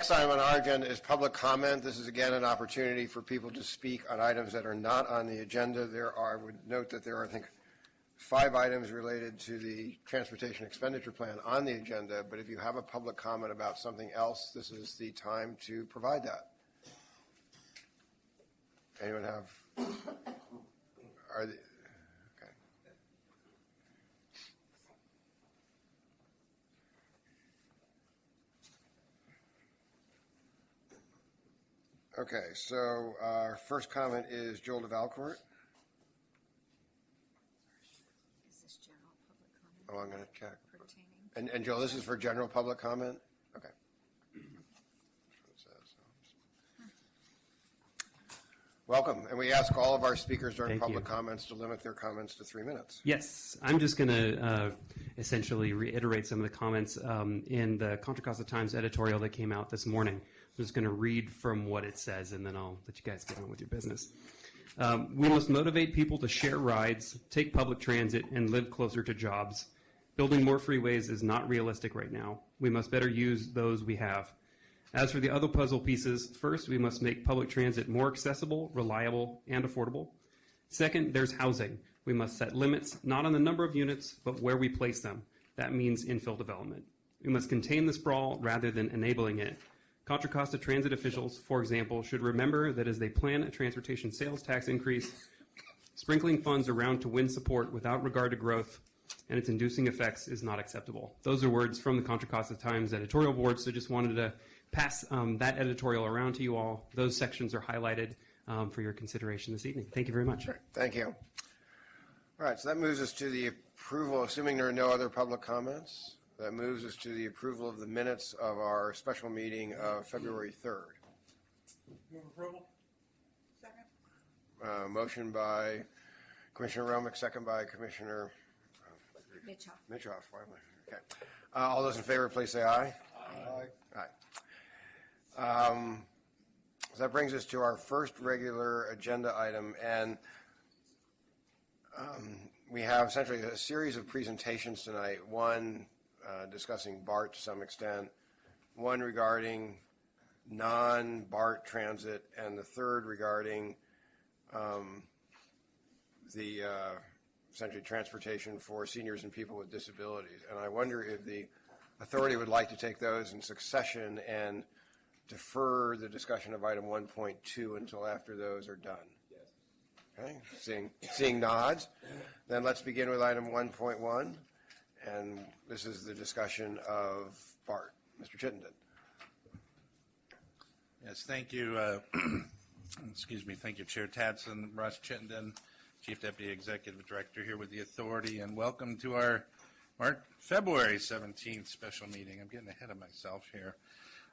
next item on our agenda is public comment. This is again an opportunity for people to speak on items that are not on the agenda. I would note that there are, I think, 5 items related to the transportation expenditure plan on the agenda, but if you have a public comment about something else, this is the time to provide that. Anyone have? Okay, so our first comment is Joel DeValcourt. Is this general public comment? Oh, I'm going to check. Pertaining. And Joel, this is for general public comment? Okay. Welcome, and we ask all of our speakers during public comments to limit their comments to 3 minutes. Yes, I'm just going to essentially reiterate some of the comments in the Contra Costa Times editorial that came out this morning. I'm just going to read from what it says, and then I'll let you guys get on with your business. We must motivate people to share rides, take public transit, and live closer to jobs. Building more freeways is not realistic right now. We must better use those we have. As for the other puzzle pieces, first, we must make public transit more accessible, reliable, and affordable. Second, there's housing. We must set limits, not on the number of units, but where we place them. That means infill development. We must contain the sprawl rather than enabling it. Contra Costa transit officials, for example, should remember that as they plan a transportation sales tax increase, sprinkling funds around to win support without regard to growth and its inducing effects is not acceptable. Those are words from the Contra Costa Times editorial board, so just wanted to pass that editorial around to you all. Those sections are highlighted for your consideration this evening. Thank you very much. Thank you. All right, so that moves us to the approval, assuming there are no other public comments. That moves us to the approval of the minutes of our special meeting of February 3rd. Move approval. Second. Motion by Commissioner Romick, second by Commissioner Mitchoff. Okay. All those in favor, please say aye. Aye. Aye. So that brings us to our first regular agenda item, and we have essentially a series of presentations tonight. One discussing BART to some extent, one regarding non-BART transit, and the third regarding the essentially transportation for seniors and people with disabilities. And I wonder if the authority would like to take those in succession and defer the discussion of item 1.2 until after those are done. Yes. Okay, seeing nods. Then let's begin with item 1.1. And this is the discussion of BART. Mr. Chittenden. Yes, thank you. Excuse me. Thank you, Chair Tadson. Russ Chittenden, Chief Deputy Executive Director, here with the authority, and welcome to our February 17th special meeting. I'm getting ahead of myself here.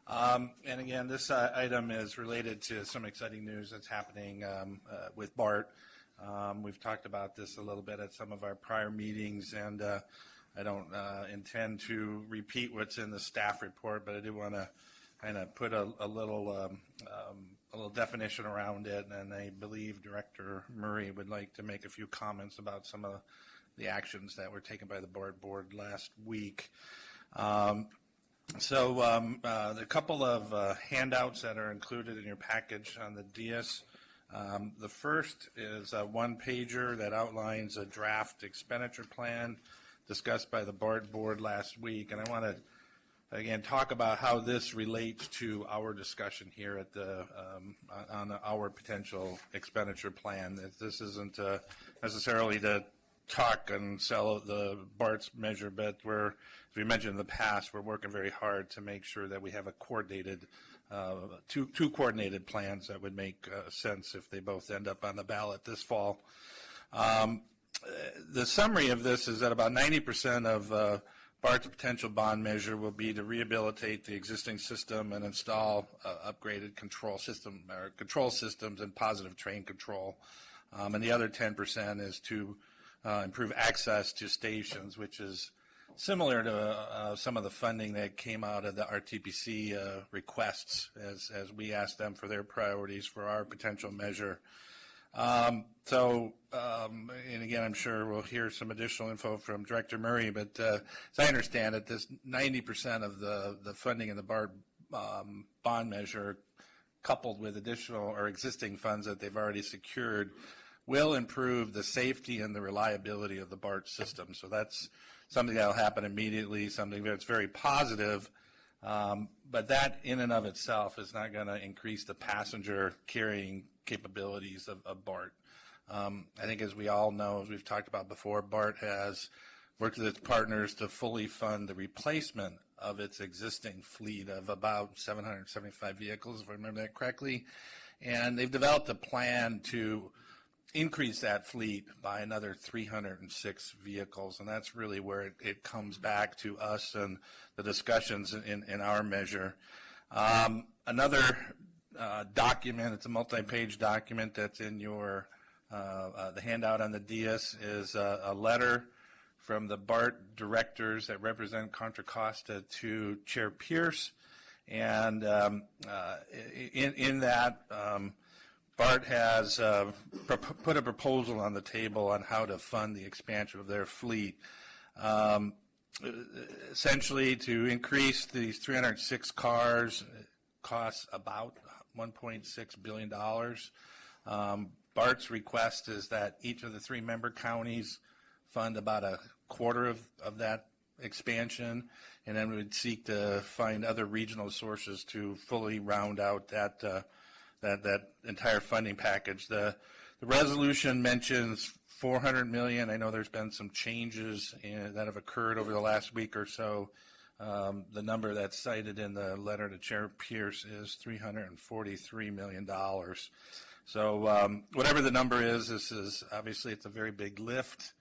And again, this item is related to some exciting news that's happening with BART. We've talked about this a little bit at some of our prior meetings, and I don't intend to repeat what's in the staff report, but I do want to kind of put a little definition around it, and I believe Director Murray would like to make a few comments about some of the actions that were taken by the BART board last week. So a couple of handouts that are included in your package on the DS. The first is a one-pager that outlines a draft expenditure plan discussed by the BART board last week, and I want to again talk about how this relates to our discussion here at the on our potential expenditure plan. This isn't necessarily to talk and sell the BART's measure, but as we mentioned in the past, we're working very hard to make sure that we have a coordinated two coordinated plans that would make sense if they both end up on the ballot this fall. The summary of this is that about 90% of BART's potential bond measure will be to rehabilitate the existing system and install upgraded control systems and positive train control. And the other 10% is to improve access to stations, which is similar to some of the funding that came out of the RTPC requests as we asked them for their priorities for our potential measure. And again, I'm sure we'll hear some additional info from Director Murray, but as I understand it, this 90% of the funding in the BART bond measure, coupled with additional or existing funds that they've already secured, will improve the safety and the reliability of the BART system. So that's something that will happen immediately, something that's very positive. But that in and of itself is not going to increase the passenger carrying capabilities of BART. I think, as we all know, as we've talked about before, BART has worked with its partners to fully fund the replacement of its existing fleet of about 775 vehicles, if I remember that correctly. And they've developed a plan to increase that fleet by another 306 vehicles, and that's really where it comes back to us and the discussions in our measure. Another document, it's a multi-page document that's in your the handout on the dais, is a letter from the BART directors that represent Contra Costa to Chair Pierce, and in that BART has put a proposal on the table on how to fund the expansion of their fleet. Essentially, to increase these 306 cars costs about $1.6 billion. BART's request is that each of the 3 member counties fund about a quarter of that expansion, and then we would seek to find other regional sources to fully round out that entire funding package. The resolution mentions $400 million. I know there's been some changes that have occurred over the last week or so. The number that's cited in the letter to Chair Pierce is $343 million. So whatever the number is, this is obviously, it's a very big lift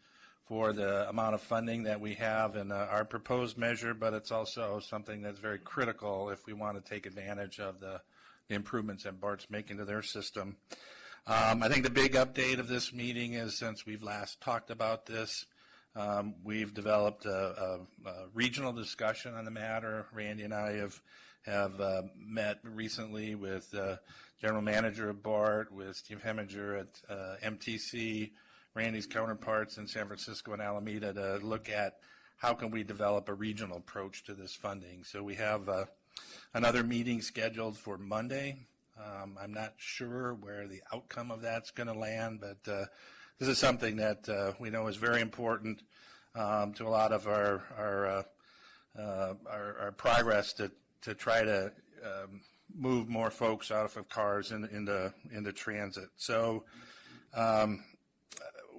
for the amount of funding that we have in our proposed measure, but it's also something that's very critical if we want to take advantage of the improvements that BART's making to their system. I think the big update of this meeting is, since we've last talked about this, we've developed a regional discussion on the matter. Randy and I have met recently with the general manager of BART, with Steve Heminger at MTC, Randy's counterparts in San Francisco and Alameda, to look at how can we develop a regional approach to this funding. So we have another meeting scheduled for Monday. I'm not sure where the outcome of that's going to land, but this is something that we know is very important to a lot of our progress to try to move more folks out of cars into transit. So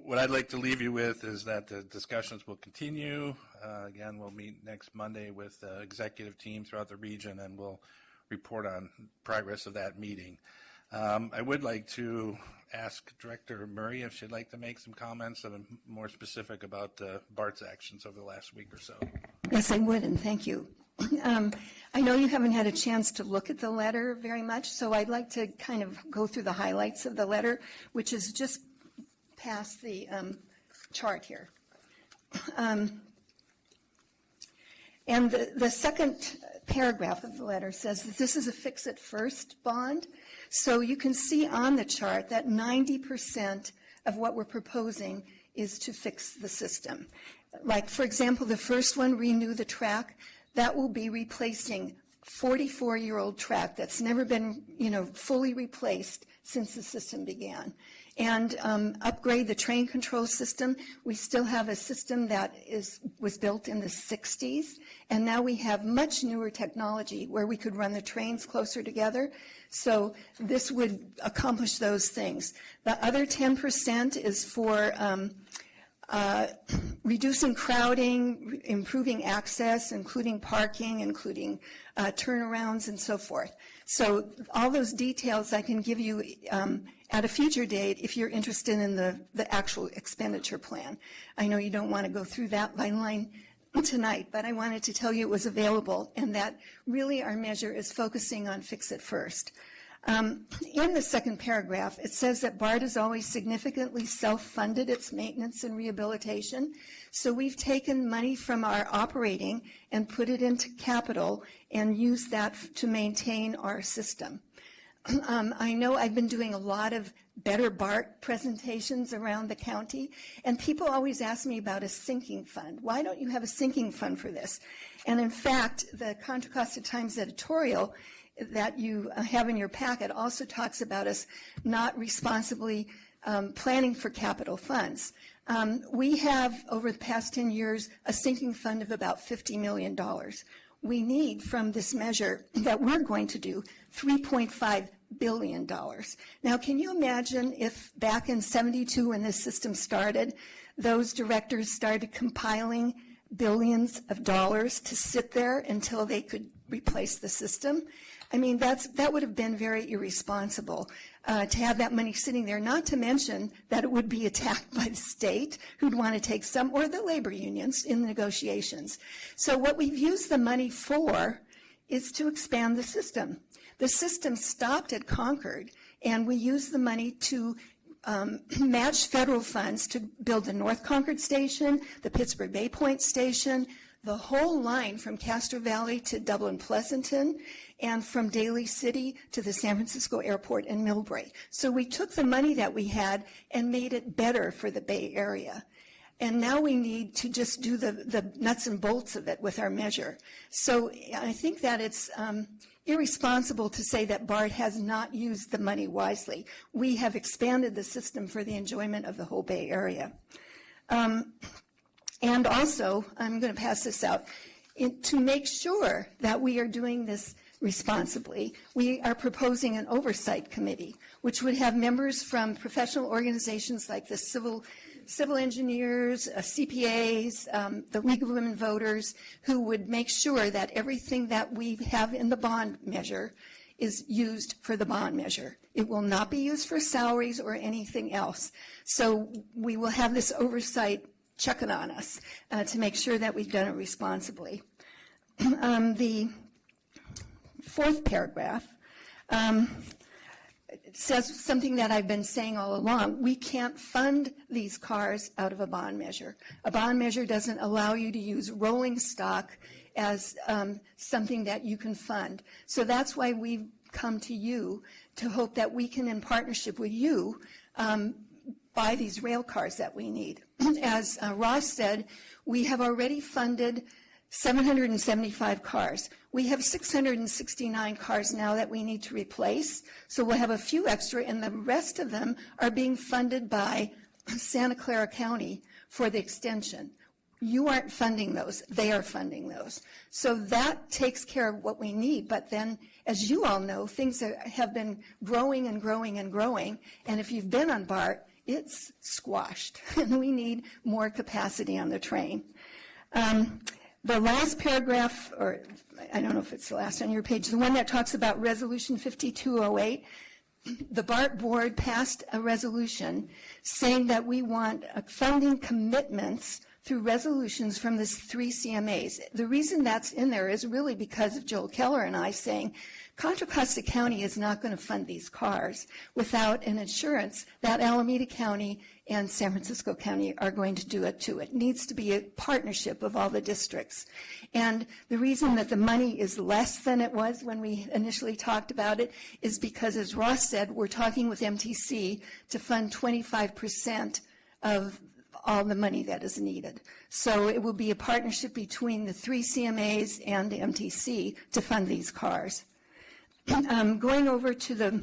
what I'd like to leave you with is that the discussions will continue. Again, we'll meet next Monday with the executive team throughout the region, and we'll report on progress of that meeting. I would like to ask Director Murray if she'd like to make some comments that are more specific about BART's actions over the last week or so. Yes, I would, and thank you. I know you haven't had a chance to look at the letter very much, so I'd like to kind of go through the highlights of the letter, which is just past the chart here. And the second paragraph of the letter says that this is a fix-it-first bond. So you can see on the chart that 90% of what we're proposing is to fix the system. Like, for example, the first one, renew the track, that will be replacing 44-year-old track that's never been, fully replaced since the system began. And upgrade the train control system. We still have a system that was built in the 60s, and now we have much newer technology where we could run the trains closer together. So this would accomplish those things. The other 10% is for reducing crowding, improving access, including parking, including turnarounds, and so forth. So all those details I can give you at a future date if you're interested in the actual expenditure plan. I know you don't want to go through that line line tonight, but I wanted to tell you it was available, and that really our measure is focusing on fix it first. In the second paragraph, it says that BART has always significantly self-funded its maintenance and rehabilitation. So we've taken money from our operating and put it into capital and used that to maintain our system. I know I've been doing a lot of Better BART presentations around the county, and people always ask me about a sinking fund. Why don't you have a sinking fund for this? And in fact, the Contra Costa Times editorial that you have in your packet also talks about us not responsibly planning for capital funds. We have, over the past 10 years, a sinking fund of about $50 million. We need, from this measure that we're going to do, $3.5 billion. Now, can you imagine if back in '72 when this system started, those directors started compiling billions of dollars to sit there until they could replace the system? I mean, that would have been very irresponsible to have that money sitting there, not to mention that it would be attacked by the state, who'd want to take some, or the labor unions in the negotiations. So what we've used the money for is to expand the system. The system stopped at Concord, and we used the money to match federal funds to build the North Concord Station, the Pittsburgh Bay Point Station, the whole line from Castro Valley to Dublin Pleasanton, and from Daly City to the San Francisco Airport in Millbrae. So we took the money that we had and made it better for the Bay Area. And now we need to just do the nuts and bolts of it with our measure. So I think that it's irresponsible to say that BART has not used the money wisely. We have expanded the system for the enjoyment of the whole Bay Area. And also, I'm going to pass this out, to make sure that we are doing this responsibly, we are proposing an oversight committee, which would have members from professional organizations like the civil engineers, CPAs, the League of Women Voters, who would make sure that everything that we have in the bond measure is used for the bond measure. It will not be used for salaries or anything else. So we will have this oversight checking on us to make sure that we've done it responsibly. The fourth paragraph says something that I've been saying all along. We can't fund these cars out of a bond measure. A bond measure doesn't allow you to use rolling stock as something that you can fund. So that's why we've come to you to hope that we can, in partnership with you, buy these rail cars that we need. As Ross said, we have already funded 775 cars. We have 669 cars now that we need to replace, so we'll have a few extra, and the rest of them are being funded by Santa Clara County for the extension. You aren't funding those, they are funding those. So that takes care of what we need, but then, as you all know, things have been growing and growing and growing, and if you've been on BART, it's squashed, and we need more capacity on the train. The last paragraph, or I don't know if it's the last on your page, the one that talks about Resolution 5208, the BART board passed a resolution saying that we want funding commitments through resolutions from the 3 CMAs. The reason that's in there is really because of Joel Keller and I saying Contra Costa County is not going to fund these cars without an assurance that Alameda County and San Francisco County are going to do it too. It needs to be a partnership of all the districts. And the reason that the money is less than it was when we initially talked about it is because, as Ross said, we're talking with MTC to fund 25% of all the money that is needed. So it will be a partnership between the 3 CMAs and MTC to fund these cars. Going over to the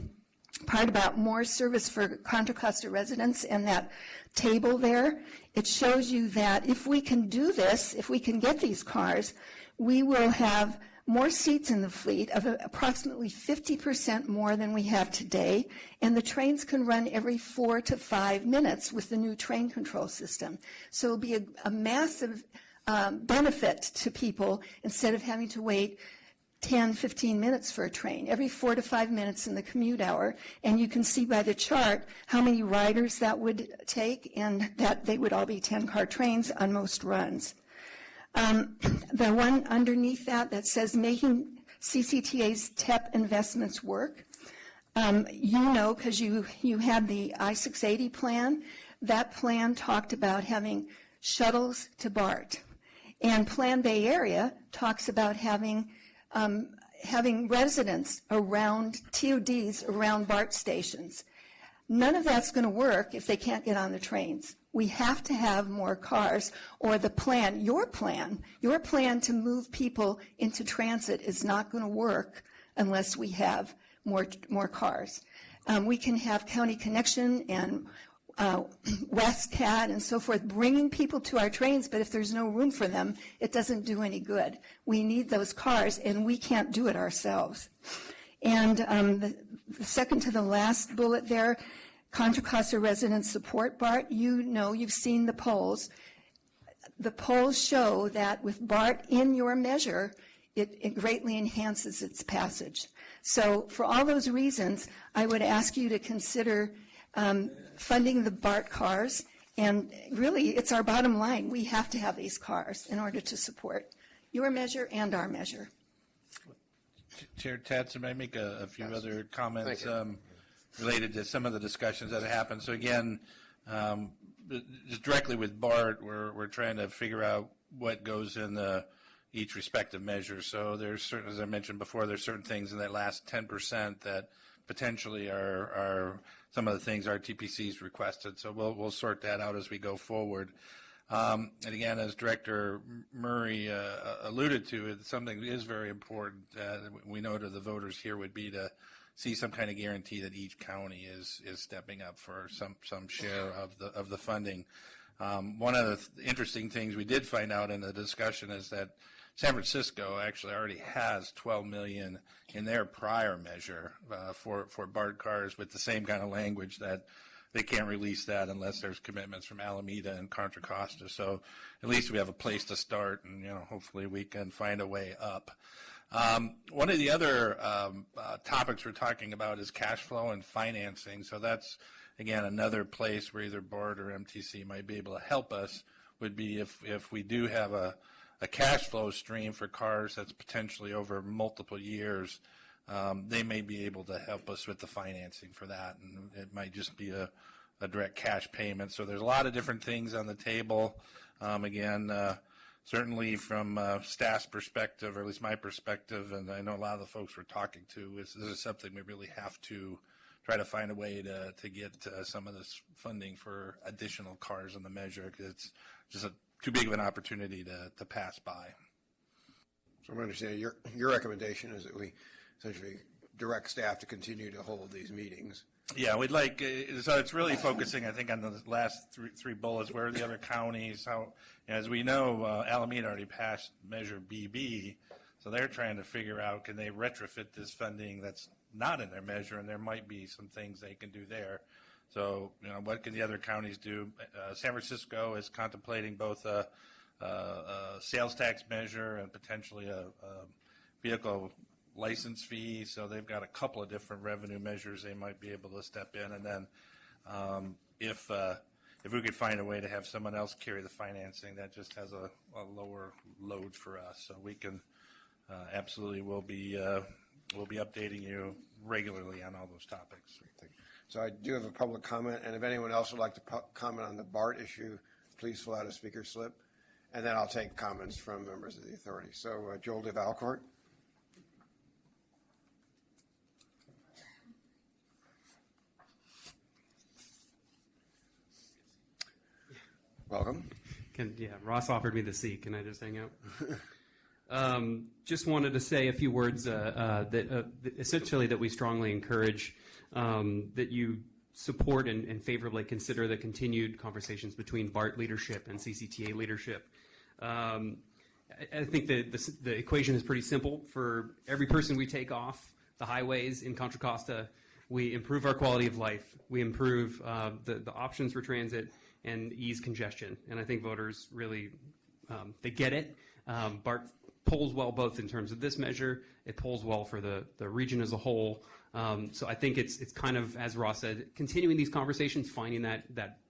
part about more service for Contra Costa residents and that table there, it shows you that if we can do this, if we can get these cars, we will have more seats in the fleet, of approximately 50% more than we have today, and the trains can run every 4 to 5 minutes with the new train control system. So it'll be a massive benefit to people instead of having to wait 10, 15 minutes for a train, every 4 to 5 minutes in the commute hour. And you can see by the chart how many riders that would take, and that they would all be 10-car trains on most runs. The one underneath that says making CCTA's TEP investments work. You know, because you had the I-680 plan. That plan talked about having shuttles to BART. And Plan Bay Area talks about having residents around TODs around BART stations. None of that's going to work if they can't get on the trains. We have to have more cars, or the plan, your plan to move people into transit is not going to work unless we have more cars. We can have County Connection and WestCat and so forth bringing people to our trains, but if there's no room for them, it doesn't do any good. We need those cars, and we can't do it ourselves. And the second to the last bullet there, Contra Costa resident support, BART, you've seen the polls. The polls show that with BART in your measure, it greatly enhances its passage. So for all those reasons, I would ask you to consider funding the BART cars. And really, it's our bottom line. We have to have these cars in order to support your measure and our measure. Chair Tadson, may I make a few other comments related to some of the discussions that have happened? So again, just directly with BART, we're trying to figure out what goes in each respective measure. So there's certain, as I mentioned before, there's certain things in that last 10% that potentially are some of the things our TPC's requested. So we'll sort that out as we go forward. And again, as Director Murray alluded to, something that is very important we know to the voters here would be to see some kind of guarantee that each county is stepping up for some share of the funding. One of the interesting things we did find out in the discussion is that San Francisco actually already has $12 million in their prior measure for BART cars with the same kind of language that they can't release that unless there's commitments from Alameda and Contra Costa. So at least we have a place to start, and hopefully we can find a way up. One of the other topics we're talking about is cash flow and financing. So that's, again, another place where either BART or MTC might be able to help us, would be if we do have a cash flow stream for cars that's potentially over multiple years, they may be able to help us with the financing for that, and it might just be a direct cash payment. So there's a lot of different things on the table. Again, certainly from staff's perspective, or at least my perspective, and I know a lot of the folks we're talking to, this is something we really have to try to find a way to get some of this funding for additional cars in the measure, because it's just too big of an opportunity to pass by. So I'm understanding your recommendation is that we essentially direct staff to continue to hold these meetings. Yeah, we'd like, so it's really focusing, I think, on the last three bullets. Where are the other counties? How, as we know, Alameda already passed Measure BB, so they're trying to figure out, can they retrofit this funding that's not in their measure, and there might be some things they can do there. So, what can the other counties do? San Francisco is contemplating both a sales tax measure and potentially a vehicle license fee. So they've got a couple of different revenue measures they might be able to step in. And then if we could find a way to have someone else carry the financing, that just has a lower load for us. So we can absolutely we'll be updating you regularly on all those topics. So I do have a public comment, and if anyone else would like to comment on the BART issue, please fill out a speaker slip, and then I'll take comments from members of the authority. So Joel DeValcourt. Welcome. Ross offered me the seat. Can I just hang out? Just wanted to say a few words that essentially that we strongly encourage that you support and favorably consider the continued conversations between BART leadership and CCTA leadership. I think the equation is pretty simple. For every person we take off the highways in Contra Costa, we improve our quality of life. We improve the options for transit and ease congestion. And I think voters really, they get it. BART polls well both in terms of this measure. It polls well for the region as a whole. So I think it's kind of, as Ross said, continuing these conversations, finding that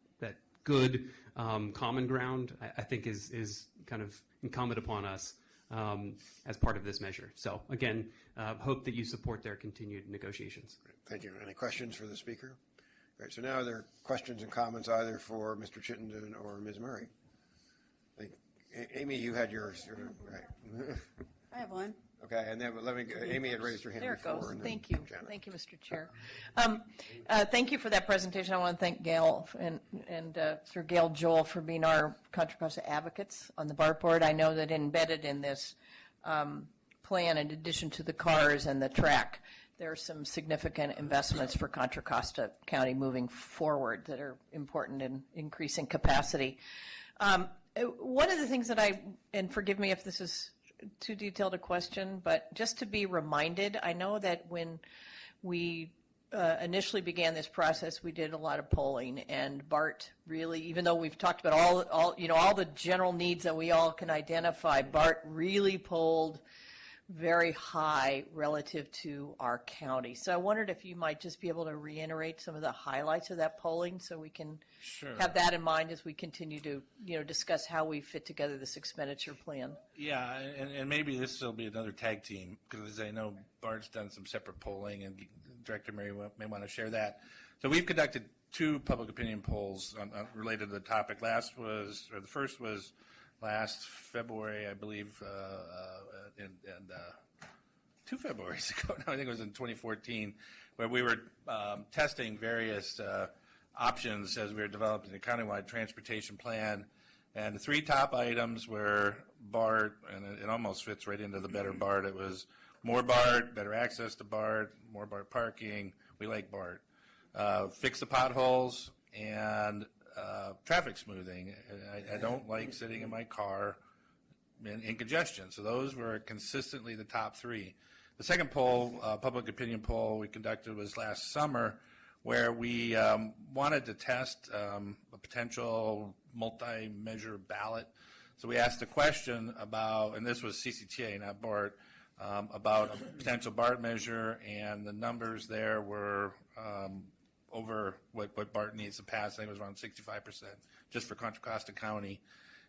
good common ground, I think is kind of incumbent upon us as part of this measure. So again, hope that you support their continued negotiations. Great. Thank you. Any questions for the speaker? Great. So now there are questions and comments either for Mr. Chittenden or Ms. Murray. Amy, you had yours. Right. I have one. Okay, and then let me, Amy had raised her hand There it before. goes. and then Thank you. Janet. Thank you, Mr. Chair. Thank you for that presentation. I want to thank Gail and Sir Gail Joel for being our Contra Costa advocates on the BART board. I know that embedded in this plan, in addition to the cars and the track, there are some significant investments for Contra Costa County moving forward that are important in increasing capacity. One of the things that and forgive me if this is too detailed a question, but just to be reminded, I know that when we initially began this process, we did a lot of polling, and BART really, even though we've talked about all the general needs that we all can identify, BART really polled very high relative to our county. So I wondered if you might just be able to reiterate some of the highlights of that polling so we can have that in mind as we continue to discuss how we fit together this expenditure plan. Yeah, and maybe this will be another tag team, because I know Bart's done some separate polling, and Director Mary may want to share that. So we've conducted 2 public opinion polls related to the topic. The first was last February, I believe, and 2 Februarys ago. No, I think it was in 2014, where we were testing various options as we were developing the countywide transportation plan. And the 3 top items were BART, and it almost fits right into the better BART. It was more BART, better access to BART, more BART parking. We like BART. Fix the potholes, and traffic smoothing. I don't like sitting in my car in congestion. So those were consistently the top 3. The second poll, public opinion poll we conducted, was last summer, where we wanted to test a potential multi-measure ballot. So we asked a question about, and this was CCTA, not BART, about a potential BART measure, and the numbers there were over what BART needs to pass. I think it was around 65% just for Contra Costa County.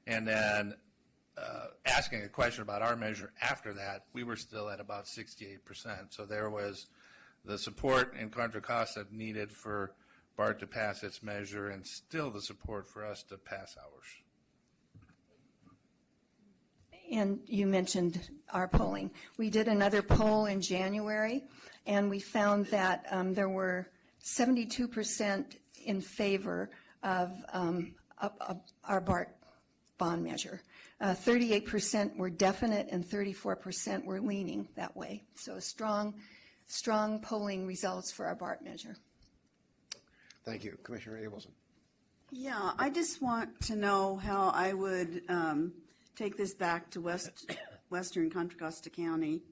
And then asking a question about our measure after that, we were still at about 68%. So there was the support in Contra Costa needed for BART to pass its measure, and still the support for us to pass ours. And you mentioned our polling. We did another poll in January, and we found that there were 72% in favor of our BART bond measure. 38% were definite, and 34% were leaning that way. So strong polling results for our BART measure. Thank you. Commissioner Abelson. Yeah, I just want to know how I would take this back to Western Contra Costa County,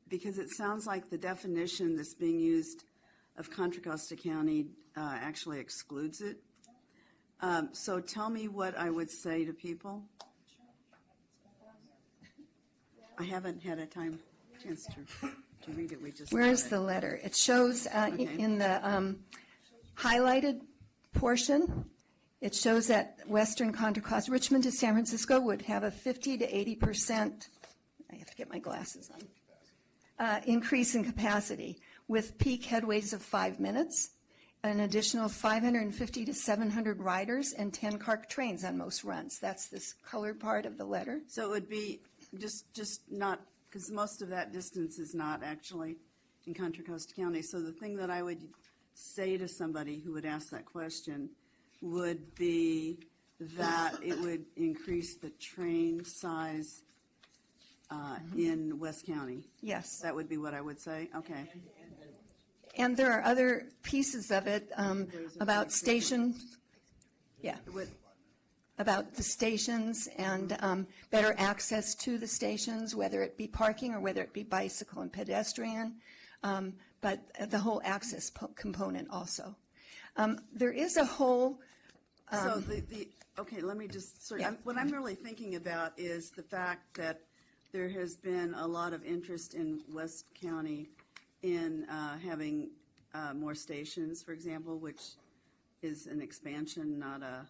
because it sounds like the definition that's being used of Contra Costa County actually excludes it. So tell me what I would say to people. I haven't had a chance to read it. We just Where's got the letter? It shows in the highlighted portion, it shows that Western Contra Costa, Richmond to San Francisco, would have a 50 to 80%, I have to get my glasses on, increase in capacity with peak headways of 5 minutes, an additional 550 to 700 riders, and 10 car trains on most runs. That's this colored part of the letter. So it would be just not, because most of that distance is not actually in Contra Costa County. So the thing that I would say to somebody who would ask that question would be that it would increase the train size in West County. Yes. That would be what I would say? Okay. And there are other pieces of it about stations. Yeah. About the stations and better access to the stations, whether it be parking or whether it be bicycle and pedestrian, but the whole access component also. There is a whole... So okay, let me just, what I'm really thinking about is the fact that there has been a lot of interest in West County in having more stations, for example, which is an expansion, not a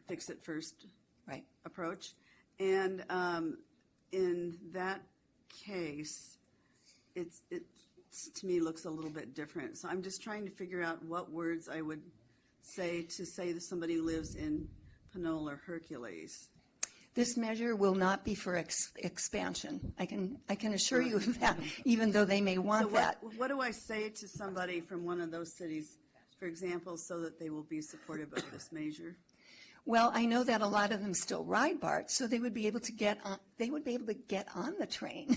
fix-it-first approach. And in that case, it to me looks a little bit different. So I'm just trying to figure out what words I would say to say that somebody lives in Panola or Hercules. This measure will not be for expansion. I can assure you of that, even though they may want So that. what do I say to somebody from one of those cities, for example, so that they will be supportive of this measure? Well, I know that a lot of them still ride BART, so they would be able to get on. They would be able to get on the train,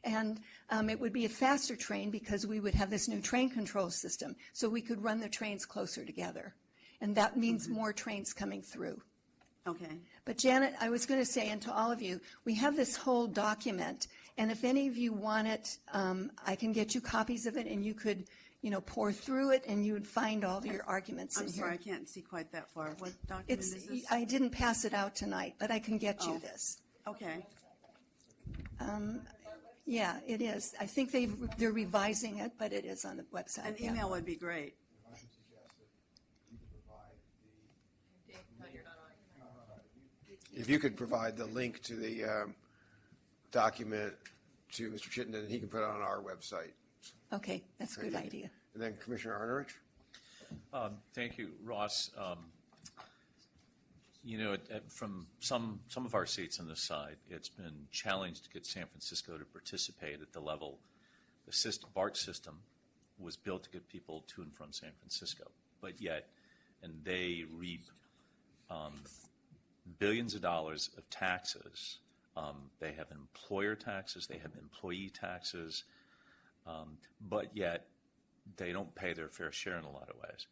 and it would be a faster train because we would have this new train control system, so we could run the trains closer together, and that means more trains coming through. Okay. But Janet, I was going to say, and to all of you, we have this whole document, and if any of you want it, I can get you copies of it, and you could, pour through it, and you would find all your arguments I'm in sorry, I here. can't see quite that far. What document is this? I didn't pass it out tonight, but I can get you this. Okay. Yeah, it is. I think they're revising it, but it is on the website. An yeah. email would be great. I should suggest that you provide if you could provide the link to the document to Mr. Chittenden, he can put it on our website. Okay, that's a good idea. And then Commissioner Arnerich? Thank you, Ross. From some of our seats on this side, it's been challenged to get San Francisco to participate at the level. The BART system was built to get people to and from San Francisco, but yet, and they reap billions of dollars of taxes. They have employer taxes, they have employee taxes, but yet they don't pay their fair share in a lot of ways.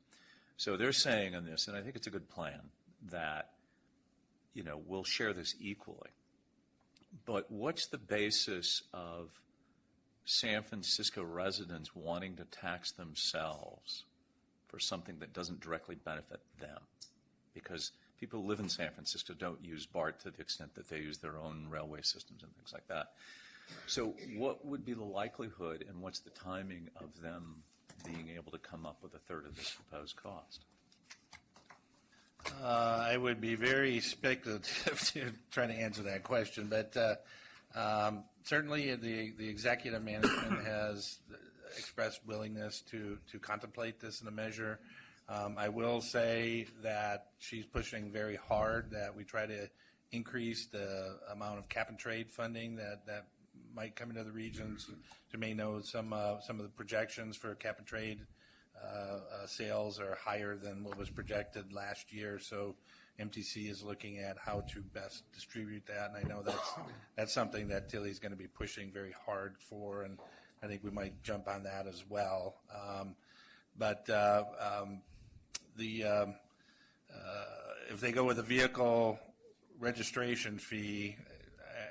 So they're saying on this, and I think it's a good plan, that we'll share this equally. But what's the basis of San Francisco residents wanting to tax themselves for something that doesn't directly benefit them? Because people who live in San Francisco don't use BART to the extent that they use their own railway systems and things like that. So what would be the likelihood and what's the timing of them being able to come up with a third of this proposed cost? I would be very speculative to try to answer that question, but certainly the executive management has expressed willingness to contemplate this in a measure. I will say that she's pushing very hard that we try to increase the amount of cap and trade funding that might come into the regions. You may know some of the projections for cap and trade sales are higher than what was projected last year. So MTC is looking at how to best distribute that, and I know that's something that Tilly's going to be pushing very hard for, and I think we might jump on that as well. If they go with a vehicle registration fee,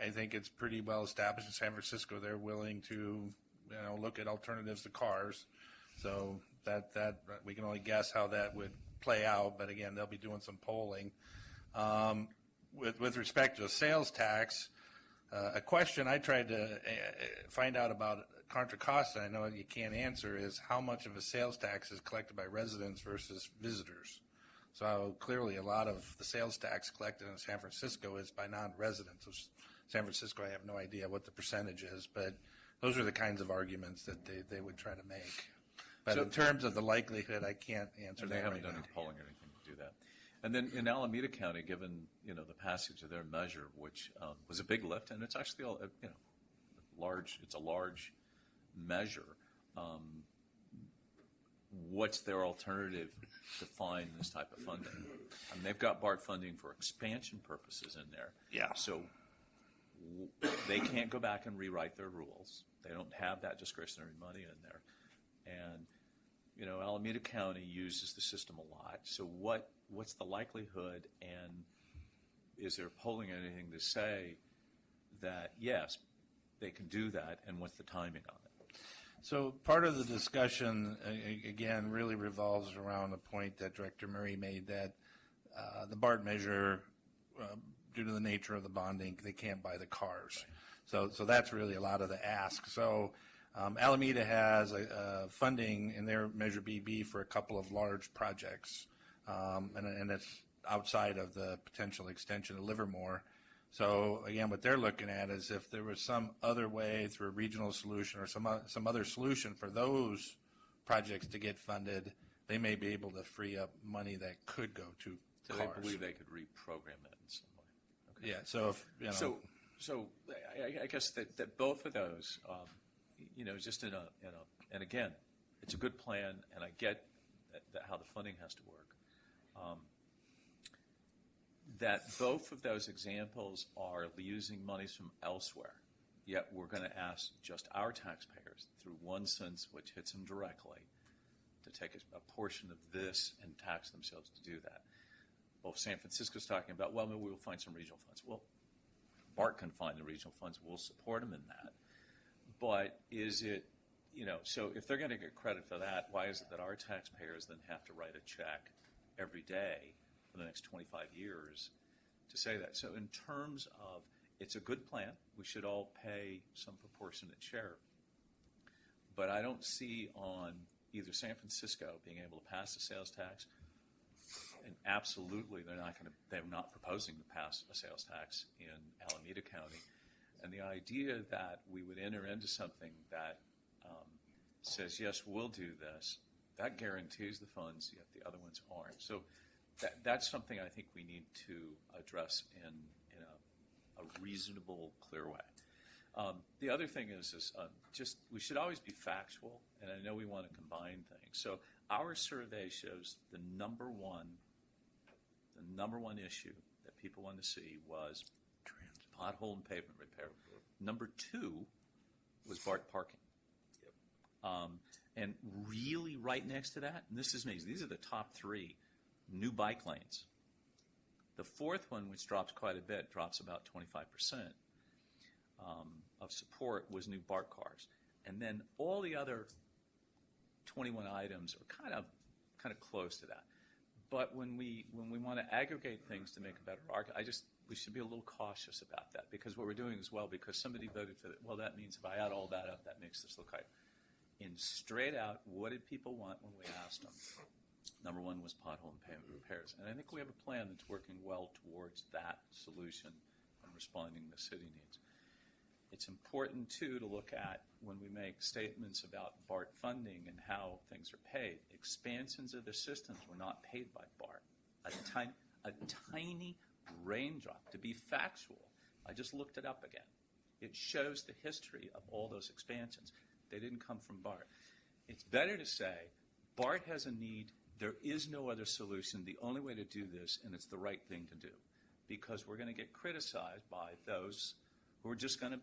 I think it's pretty well established in San Francisco. They're willing to, look at alternatives to cars. So that we can only guess how that would play out. But again, they'll be doing some polling. With respect to a sales tax, a question I tried to find out about Contra Costa, I know you can't answer, is how much of a sales tax is collected by residents versus visitors. So clearly a lot of the sales tax collected in San Francisco is by non-residents of San Francisco. I have no idea what the percentage is, but those are the kinds of arguments that they would try to make. But in terms of the likelihood, I can't answer that They haven't right done now. any polling or anything to do that. And then in Alameda County, given the passage of their measure, which was a big lift, and it's actually large. It's a large measure. What's their alternative to find this type of funding? I mean, they've got BART funding for expansion purposes in there. Yeah. So they can't go back and rewrite their rules. They don't have that discretionary money in there. And, Alameda County uses the system a lot. So what's the likelihood, and is there polling anything to say that, yes, they can do that, and what's the timing on it? So part of the discussion, again, really revolves around the point that Director Murray made, that the BART measure, due to the nature of the bonding, they can't buy the cars. So that's really a lot of the ask. So Alameda has funding in their Measure BB for a couple of large projects, and it's outside of the potential extension of Livermore. So again, what they're looking at is if there was some other way through a regional solution or some other solution for those projects to get funded, they may be able to free up money that could go to So cars. they believe they could reprogram it in some way. Yeah, so if, you know. So I guess that both of those, just and again, it's a good plan, and I get that how the funding has to work. That both of those examples are using monies from elsewhere, yet we're going to ask just our taxpayers through one sense, which hits them directly, to take a portion of this and tax themselves to do that. Well, San Francisco's talking about, well, maybe we'll find some regional funds. Well, BART can find the regional funds. We'll support them in that. But is it, so if they're going to get credit for that, why is it that our taxpayers then have to write a check every day for the next 25 years to say that? So in terms of, it's a good plan. We should all pay some proportionate share. But I don't see on either San Francisco being able to pass a sales tax, and absolutely they're not proposing to pass a sales tax in Alameda County. And the idea that we would enter into something that says, yes, we'll do this, that guarantees the funds, yet the other ones aren't. So that's something I think we need to address in a reasonable, clear way. The other thing is just we should always be factual, and I know we want to combine things. So our survey shows the number one issue that people want to see was pothole and pavement repair. Number 2 was BART parking. And really right next to that, and this is amazing, these are the top 3, new bike lanes. The 4th one, which drops quite a bit, drops about 25%. Of support was new BART cars, and then all the other 21 items are kind of close to that. But when we want to aggregate things to make a better argument, we should be a little cautious about that, because what we're doing is, well, because somebody voted for it, well, that means if I add all that up, that makes this look higher. In straight out, what did people want when we asked them? Number 1 was pothole and pavement repairs, and I think we have a plan that's working well towards that solution and responding to city needs. It's important, too, to look at when we make statements about BART funding and how things are paid. Expansions of the systems were not paid by BART. A tiny raindrop, to be factual. I just looked it up again. It shows the history of all those expansions. They didn't come from BART. It's better to say BART has a need. There is no other solution. The only way to do this, and it's the right thing to do, because we're going to get criticized by those who are just going to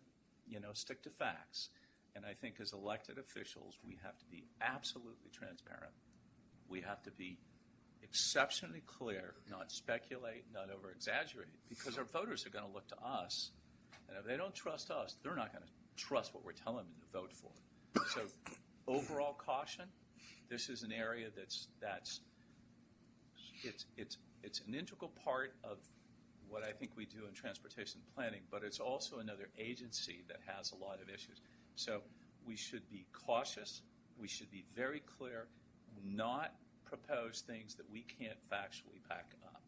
stick to facts. And I think as elected officials, we have to be absolutely transparent. We have to be exceptionally clear, not speculate, not over-exaggerate, because our voters are going to look to us. And if they don't trust us, they're not going to trust what we're telling them to vote for. So overall caution, this is an area that's an integral part of what I think we do in transportation planning, but it's also another agency that has a lot of issues. So we should be cautious. We should be very clear, not propose things that we can't factually back up.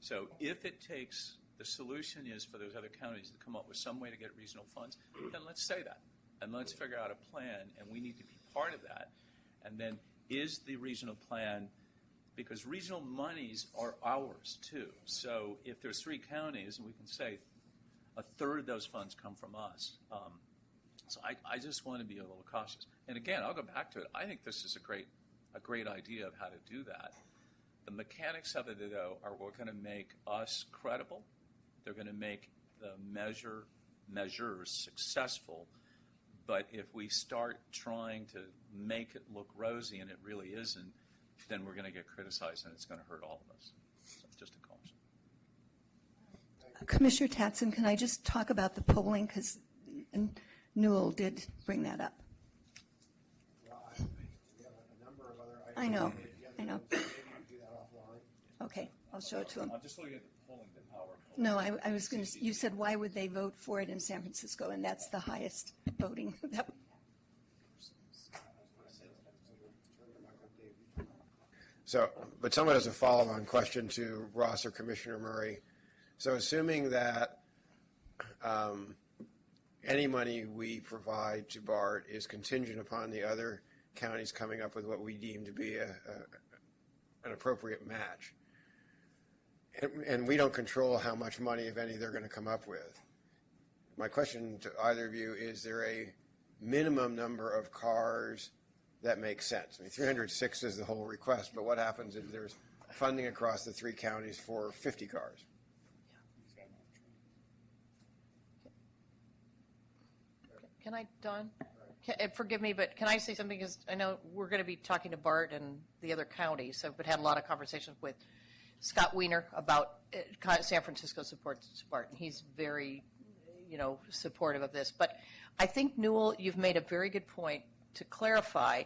So if it takes, the solution is for those other counties to come up with some way to get regional funds, then let's say that. And let's figure out a plan, and we need to be part of that. And then is the regional plan, because regional monies are ours too. So if there's 3 counties, and we can say a third of those funds come from us. So I just want to be a little cautious. And again, I'll go back to it. I think this is a great idea of how to do that. The mechanics of it, though, are what going to make us credible. They're going to make the measures successful. But if we start trying to make it look rosy and it really isn't, then we're going to get criticized, and it's going to hurt all of us. So just a caution. Commissioner Tatson, can I just talk about the polling, because Newell did bring that up. Well, we have a number of other items. I know. Maybe you can do that offline. Okay, I'll show it to him. I'm just looking at the polling, our polling. No, I was going to, you said why would they vote for it in San Francisco, and that's the highest voting. So, but somewhat as a follow-on question to Ross or Commissioner Murray. So assuming that any money we provide to BART is contingent upon the other counties coming up with what we deem to be an appropriate match, and we don't control how much money, if any, they're going to come up with. My question to either of you, is there a minimum number of cars that makes sense? I mean, 306 is the whole request, but what happens if there's funding across the 3 counties for 50 cars? Can I, Don? Forgive me, but can I say something? Because I know we're going to be talking to Bart and the other counties. So, but had a lot of conversations with Scott Wiener about San Francisco supports Bart, and he's very, supportive of this. But I think, Newell, you've made a very good point to clarify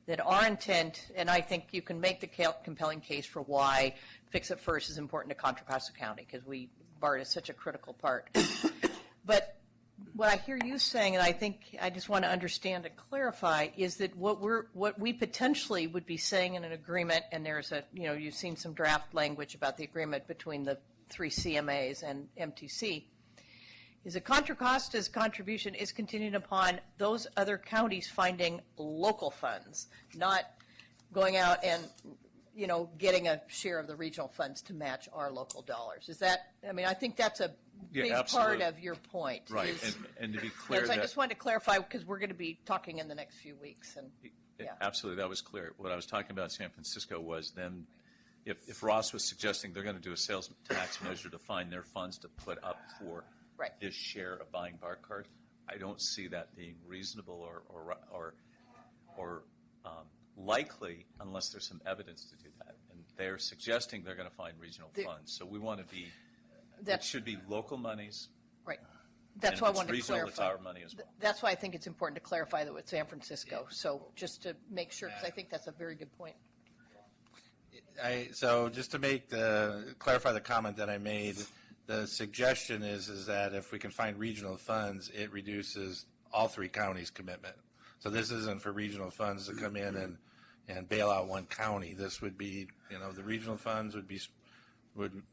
that our intent, and I think you can make the compelling case for why Fix It First is important to Contra Costa County, because Bart is such a critical part. But what I hear you saying, and I think I just want to understand and clarify, is that what we potentially would be saying in an agreement, and there's you've seen some draft language about the agreement between the 3 CMAs and MTC, is that Contra Costa's contribution is contingent upon those other counties finding local funds, not going out and getting a share of the regional funds to match our local dollars. Is that, I think that's a big part of your point. Right, and to be clear, so I just wanted to clarify, because we're going to be talking in the next few weeks. And absolutely, that was clear. What I was talking about in San Francisco was them, if Ross was suggesting they're going to do a sales tax measure to find their funds to put up for this share of buying BART cards, I don't see that being reasonable or likely unless there's some evidence to do that. And they're suggesting they're going to find regional funds. So we want to be, it should be local monies. Right. That's why I wanted to regional, clarify. it's our money as well. That's why I think it's important to clarify that with San Francisco. So just to make sure, because I think that's a very good point. So just to clarify the comment that I made, the suggestion is that if we can find regional funds, it reduces all 3 counties' commitment. So this isn't for regional funds to come in and bail out one county. This would be, the regional funds would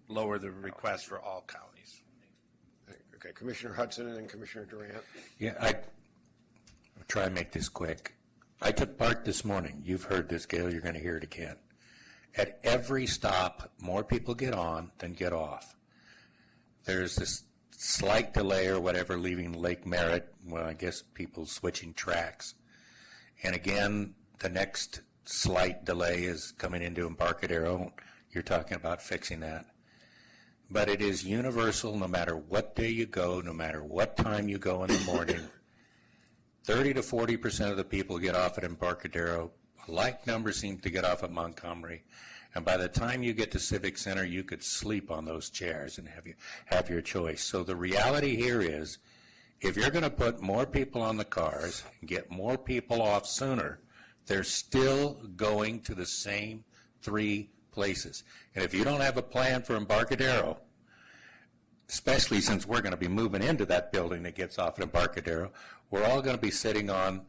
lower the request for all counties. Okay, Commissioner Hudson and then Commissioner Durant. Yeah, I'll try and make this quick. I took part this morning. You've heard this, Gail. You're going to hear it again. At every stop, more people get on than get off. There's this slight delay or whatever leaving Lake Merritt. Well, I guess people switching tracks. And again, the next slight delay is coming into Embarcadero. You're talking about fixing that. But it is universal no matter what day you go, no matter what time you go in the morning. 30 to 40% of the people get off at Embarcadero. A like number seems to get off at Montgomery. And by the time you get to Civic Center, you could sleep on those chairs and have your choice. So the reality here is, if you're going to put more people on the cars and get more people off sooner, they're still going to the same 3 places. And if you don't have a plan for Embarcadero, especially since we're going to be moving into that building that gets off at Embarcadero, we're all going to be sitting on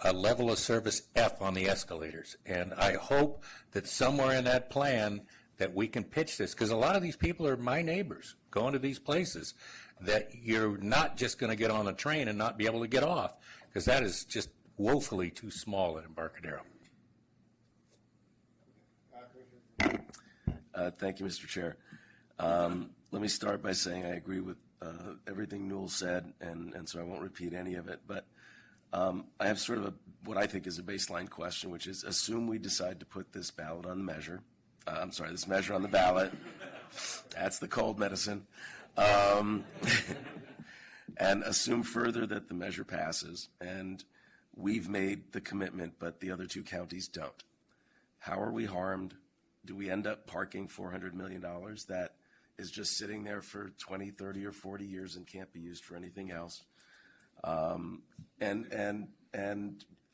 a level of service F on the escalators. And I hope that somewhere in that plan that we can pitch this, because a lot of these people are my neighbors going to these places, that you're not just going to get on a train and not be able to get off, because that is just woefully too small at Embarcadero. Thank you, Mr. Chair. Let me start by saying I agree with everything Newell said, and so I won't repeat any of it. But I have sort of what I think is a baseline question, which is, assume we decide to put this ballot on the measure. This measure on the ballot. That's the cold medicine. And assume further that the measure passes, and we've made the commitment, but the other 2 counties don't. How are we harmed? Do we end up parking $400 million that is just sitting there for 20, 30, or 40 years and can't be used for anything else? And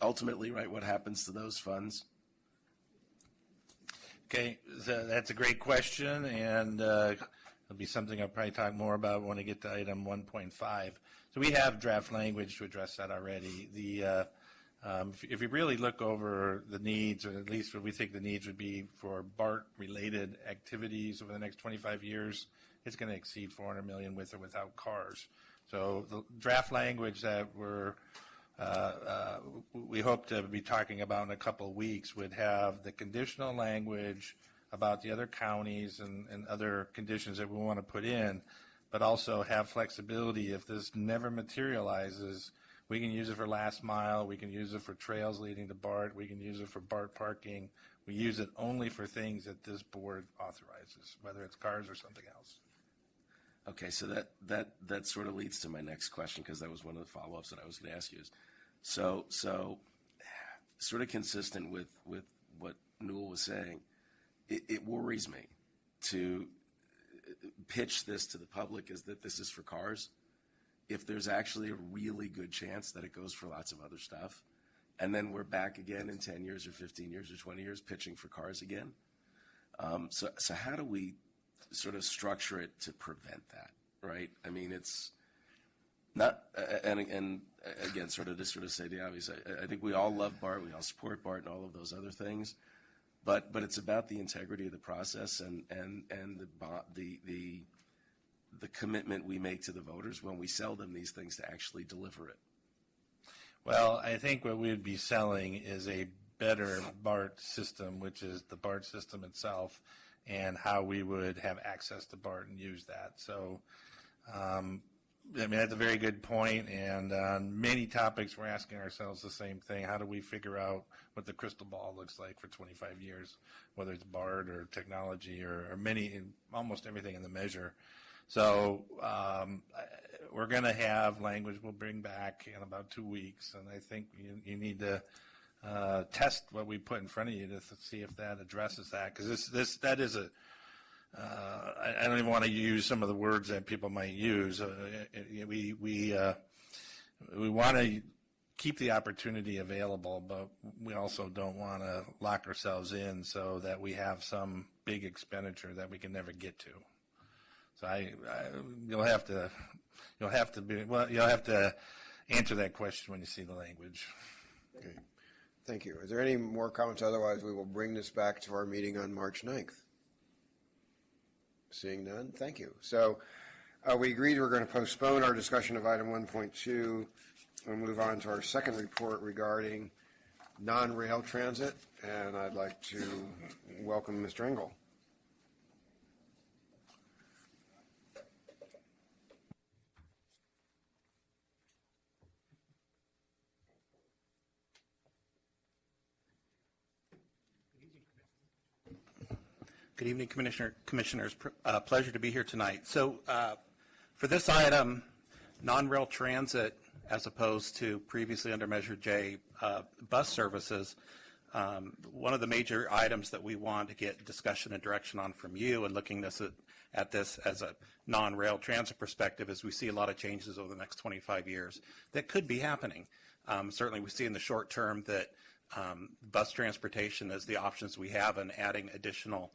ultimately, right, what happens to those funds? Okay, so that's a great question, and it'll be something I'll probably talk more about when I get to item 1.5. So we have draft language to address that already. If you really look over the needs, or at least what we think the needs would be for BART-related activities over the next 25 years, it's going to exceed $400 million with or without cars. So the draft language that we hope to be talking about in a couple of weeks would have the conditional language about the other counties and other conditions that we want to put in, but also have flexibility. If this never materializes, we can use it for last mile, we can use it for trails leading to BART, we can use it for BART parking. We use it only for things that this board authorizes, whether it's cars or something else. Okay, so that sort of leads to my next question, because that was one of the follow-ups that I was going to ask you. Is so sort of consistent with what Newell was saying. It worries me to pitch this to the public as that this is for cars, if there's actually a really good chance that it goes for lots of other stuff, and then we're back again in 10 years or 15 years or 20 years pitching for cars again. So how do we sort of structure it to prevent that, right? I mean, it's not, and again, sort of to sort of say the obvious, I think we all love BART, we all support BART and all of those other things, but it's about the integrity of the process and the commitment we make to the voters when we sell them these things to actually deliver it. Well, I think what we would be selling is a better BART system, which is the BART system itself, and how we would have access to BART and use that. So, I mean, that's a very good point, and on many topics we're asking ourselves the same thing. How do we figure out what the crystal ball looks like for 25 years, whether it's BART or technology or almost everything in the measure. So we're going to have language we'll bring back in about 2 weeks, and I think you need to test what we put in front of you to see if that addresses that, because that is a I don't even want to use some of the words that people might use. We want to keep the opportunity available, but we also don't want to lock ourselves in so that we have some big expenditure that we can never get to. So you'll have to answer that question when you see the language. Okay. Thank you. Is there any more comments? Otherwise, we will bring this back to our meeting on March 9th. Seeing none, thank you. So we agreed we're going to postpone our discussion of item 1.2 and move on to our second report regarding non-rail transit. And I'd like to welcome Mr. Engel. Good evening, Commissioners. Pleasure to be here tonight. So for this item, non-rail transit, as opposed to previously under Measure J, bus services, one of the major items that we want to get discussion and direction on from you, and looking at this as a non-rail transit perspective, is we see a lot of changes over the next 25 years that could be happening. Certainly we see in the short term that bus transportation is the options we have, and adding additional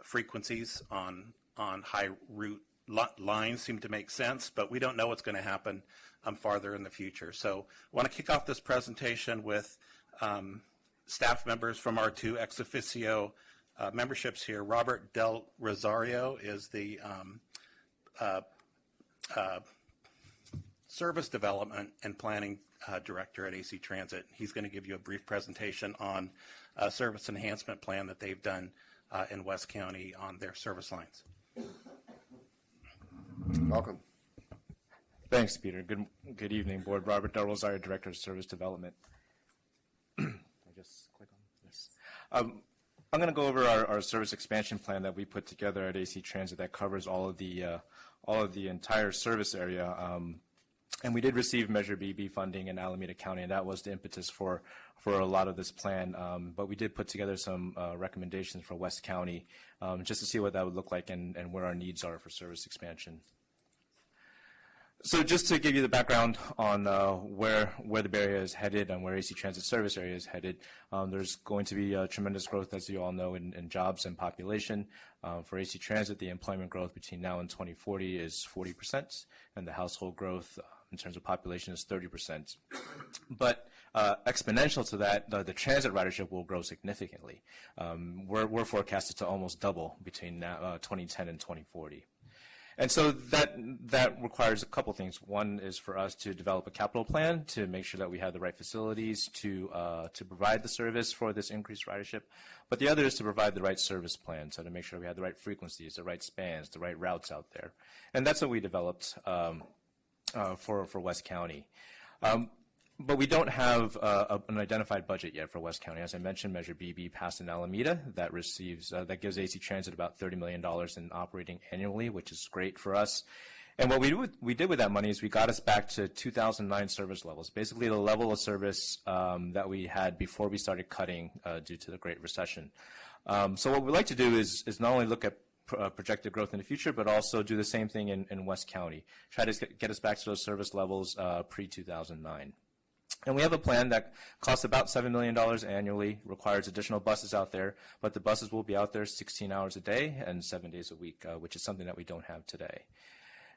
frequencies on high route lines seem to make sense, but we don't know what's going to happen farther in the future. So I want to kick off this presentation with staff members from our two ex officio memberships here. Robert Del Rosario is the Service Development and Planning Director at AC Transit. He's going to give you a brief presentation on a service enhancement plan that they've done in West County on their service lines. Welcome. Thanks, Peter. Good evening, Board. Robert Del Rosario, Director of Service Development. I just click on this. I'm going to go over our service expansion plan that we put together at AC Transit that covers all of the entire service area. And we did receive Measure BB funding in Alameda County, and that was the impetus for a lot of this plan. But we did put together some recommendations for West County just to see what that would look like and where our needs are for service expansion. So just to give you the background on where the Bay Area is headed and where AC Transit service area is headed, there's going to be tremendous growth, as you all know, in jobs and population. For AC Transit, the employment growth between now and 2040 is 40%, and the household growth in terms of population is 30%. But exponential to that, the transit ridership will grow significantly. We're forecasted to almost double between 2010 and 2040. And so that requires a couple things. One is for us to develop a capital plan to make sure that we have the right facilities to provide the service for this increased ridership. But the other is to provide the right service plan, so to make sure we have the right frequencies, the right spans, the right routes out there. And that's what we developed for West County. But we don't have an identified budget yet for West County. As I mentioned, Measure BB passed in Alameda. That gives AC Transit about $30 million in operating annually, which is great for us. And what we did with that money is we got us back to 2009 service levels, basically the level of service that we had before we started cutting due to the Great Recession. So what we'd like to do is not only look at projected growth in the future, but also do the same thing in West County, try to get us back to those service levels pre-2009. And we have a plan that costs about $7 million annually, requires additional buses out there, but the buses will be out there 16 hours a day and 7 days a week, which is something that we don't have today.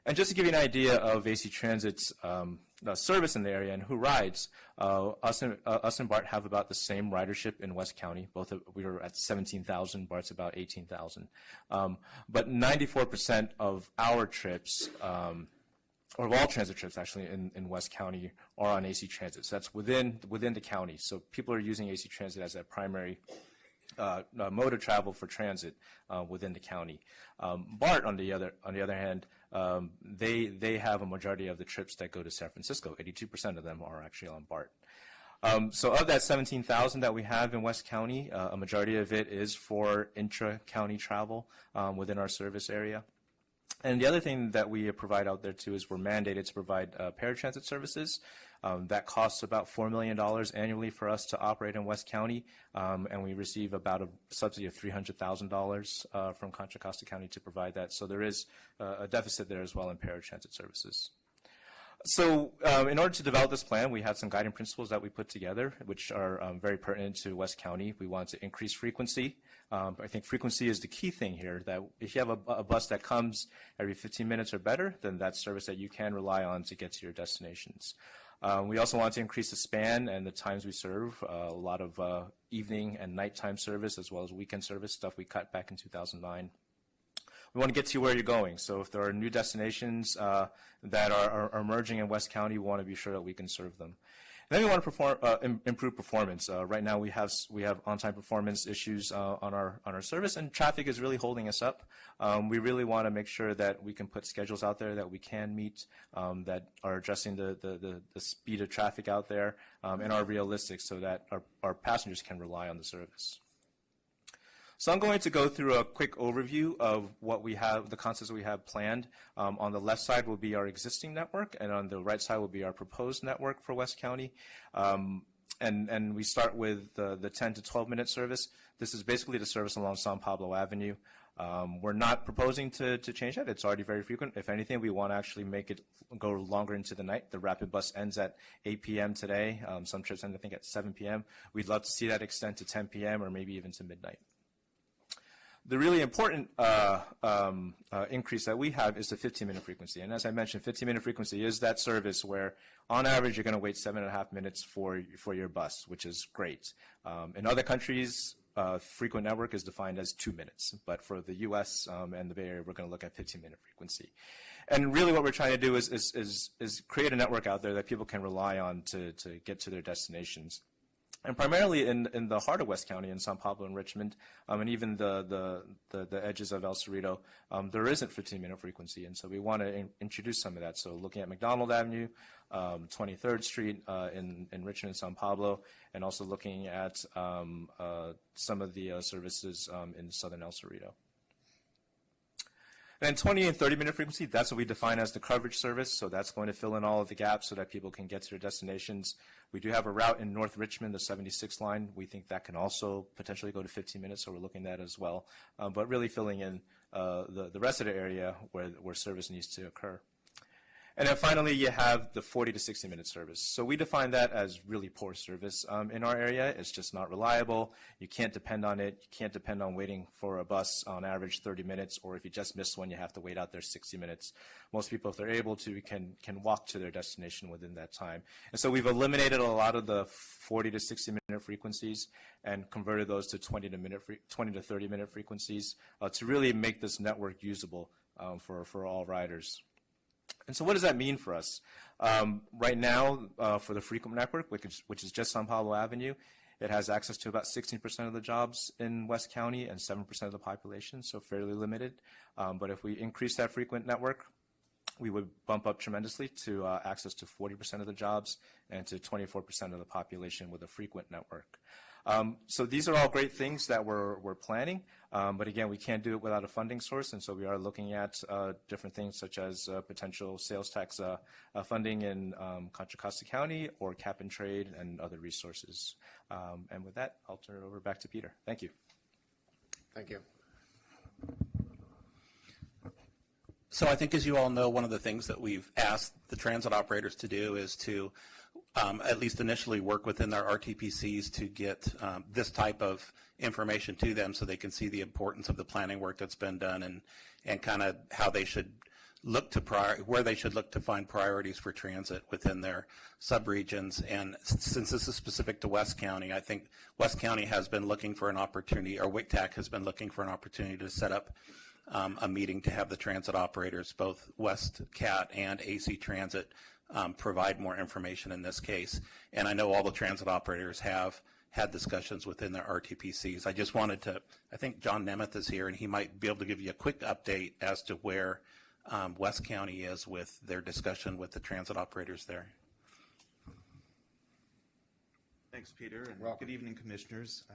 And just to give you an idea of AC Transit's service in the area and who rides, us and BART have about the same ridership in West County. We were at 17,000, BART's about 18,000. But 94% of our trips, or of all transit trips actually in West County, are on AC Transit. So that's within the county. So people are using AC Transit as a primary mode of travel for transit within the county. BART, on the other hand, they have a majority of the trips that go to San Francisco. 82% of them are actually on BART. So of that 17,000 that we have in West County, a majority of it is for intra-county travel within our service area. And the other thing that we provide out there, too, is we're mandated to provide paratransit services. That costs about $4 million annually for us to operate in West County, and we receive about a subsidy of $300,000 from Contra Costa County to provide that. So there is a deficit there as well in paratransit services. So in order to develop this plan, we had some guiding principles that we put together, which are very pertinent to West County. We want to increase frequency. I think frequency is the key thing here, that if you have a bus that comes every 15 minutes or better, then that's service that you can rely on to get to your destinations. We also want to increase the span and the times we serve, a lot of evening and nighttime service as well as weekend service, stuff we cut back in 2009. We want to get to where you're going. So if there are new destinations that are emerging in West County, we want to be sure that we can serve them. And then we want to improve performance. Right now we have on-time performance issues on our service, and traffic is really holding us up. We really want to make sure that we can put schedules out there that we can meet, that are addressing the speed of traffic out there, and are realistic so that our passengers can rely on the service. So I'm going to go through a quick overview of what we have, the concepts we have planned. On the left side will be our existing network, and on the right side will be our proposed network for West County. And we start with the 10 to 12-minute service. This is basically the service along San Pablo Avenue. We're not proposing to change that. It's already very frequent. If anything, we want to actually make it go longer into the night. The rapid bus ends at 8 p.m. today. Some trips end, I think, at 7 p.m. We'd love to see that extend to 10 p.m. or maybe even to midnight. The really important increase that we have is the 15-minute frequency. And as I mentioned, 15-minute frequency is that service where, on average, you're going to wait 7.5 minutes for your bus, which is great. In other countries, frequent network is defined as 2 minutes. But for the U.S. And the Bay Area, we're going to look at 15-minute frequency. And really what we're trying to do is create a network out there that people can rely on to get to their destinations. And primarily in the heart of West County, in San Pablo and Richmond, and even the edges of El Cerrito, there isn't 15-minute frequency, and so we want to introduce some of that. So looking at McDonald Avenue, 23rd Street in Richmond and San Pablo, and also looking at some of the services in southern El Cerrito. And 20 and 30-minute frequency, that's what we define as the coverage service. So that's going to fill in all of the gaps so that people can get to their destinations. We do have a route in North Richmond, the 76 line. We think that can also potentially go to 15 minutes, so we're looking at that as well. But really filling in the rest of the area where service needs to occur. And then finally, you have the 40 to 60-minute service. So we define that as really poor service in our area. It's just not reliable. You can't depend on it. You can't depend on waiting for a bus on average 30 minutes, or if you just miss one, you have to wait out there 60 minutes. Most people, if they're able to, can walk to their destination within that time. And so we've eliminated a lot of the 40 to 60-minute frequencies and converted those to 20 to 30-minute frequencies to really make this network usable for all riders. And so what does that mean for us? Right now, for the frequent network, which is just on Pablo Avenue, it has access to about 16% of the jobs in West County and 7% of the population, so fairly limited. But if we increase that frequent network, we would bump up tremendously to access to 40% of the jobs and to 24% of the population with a frequent network. So these are all great things that we're planning, but again, we can't do it without a funding source, and so we are looking at different things such as potential sales tax funding in Contra Costa County or cap and trade and other resources. And with that, I'll turn it over back to Peter. Thank you. Thank you. So I think, as you all know, one of the things that we've asked the transit operators to do is to at least initially work within their RTPCs to get this type of information to them so they can see the importance of the planning work that's been done and kind of how they should look to where they should look to find priorities for transit within their subregions. And since this is specific to West County, I think West County has been looking for an opportunity, or WICTAC has been looking for an opportunity to set up a meeting to have the transit operators, both West CAT and AC Transit, provide more information in this case. And I know all the transit operators have had discussions within their RTPCs. I just wanted to, I think John Nemeth is here, and he might be able to give you a quick update as to where West County is with their discussion with the transit operators there. Thanks, Peter, and Welcome. good evening, Commissioners.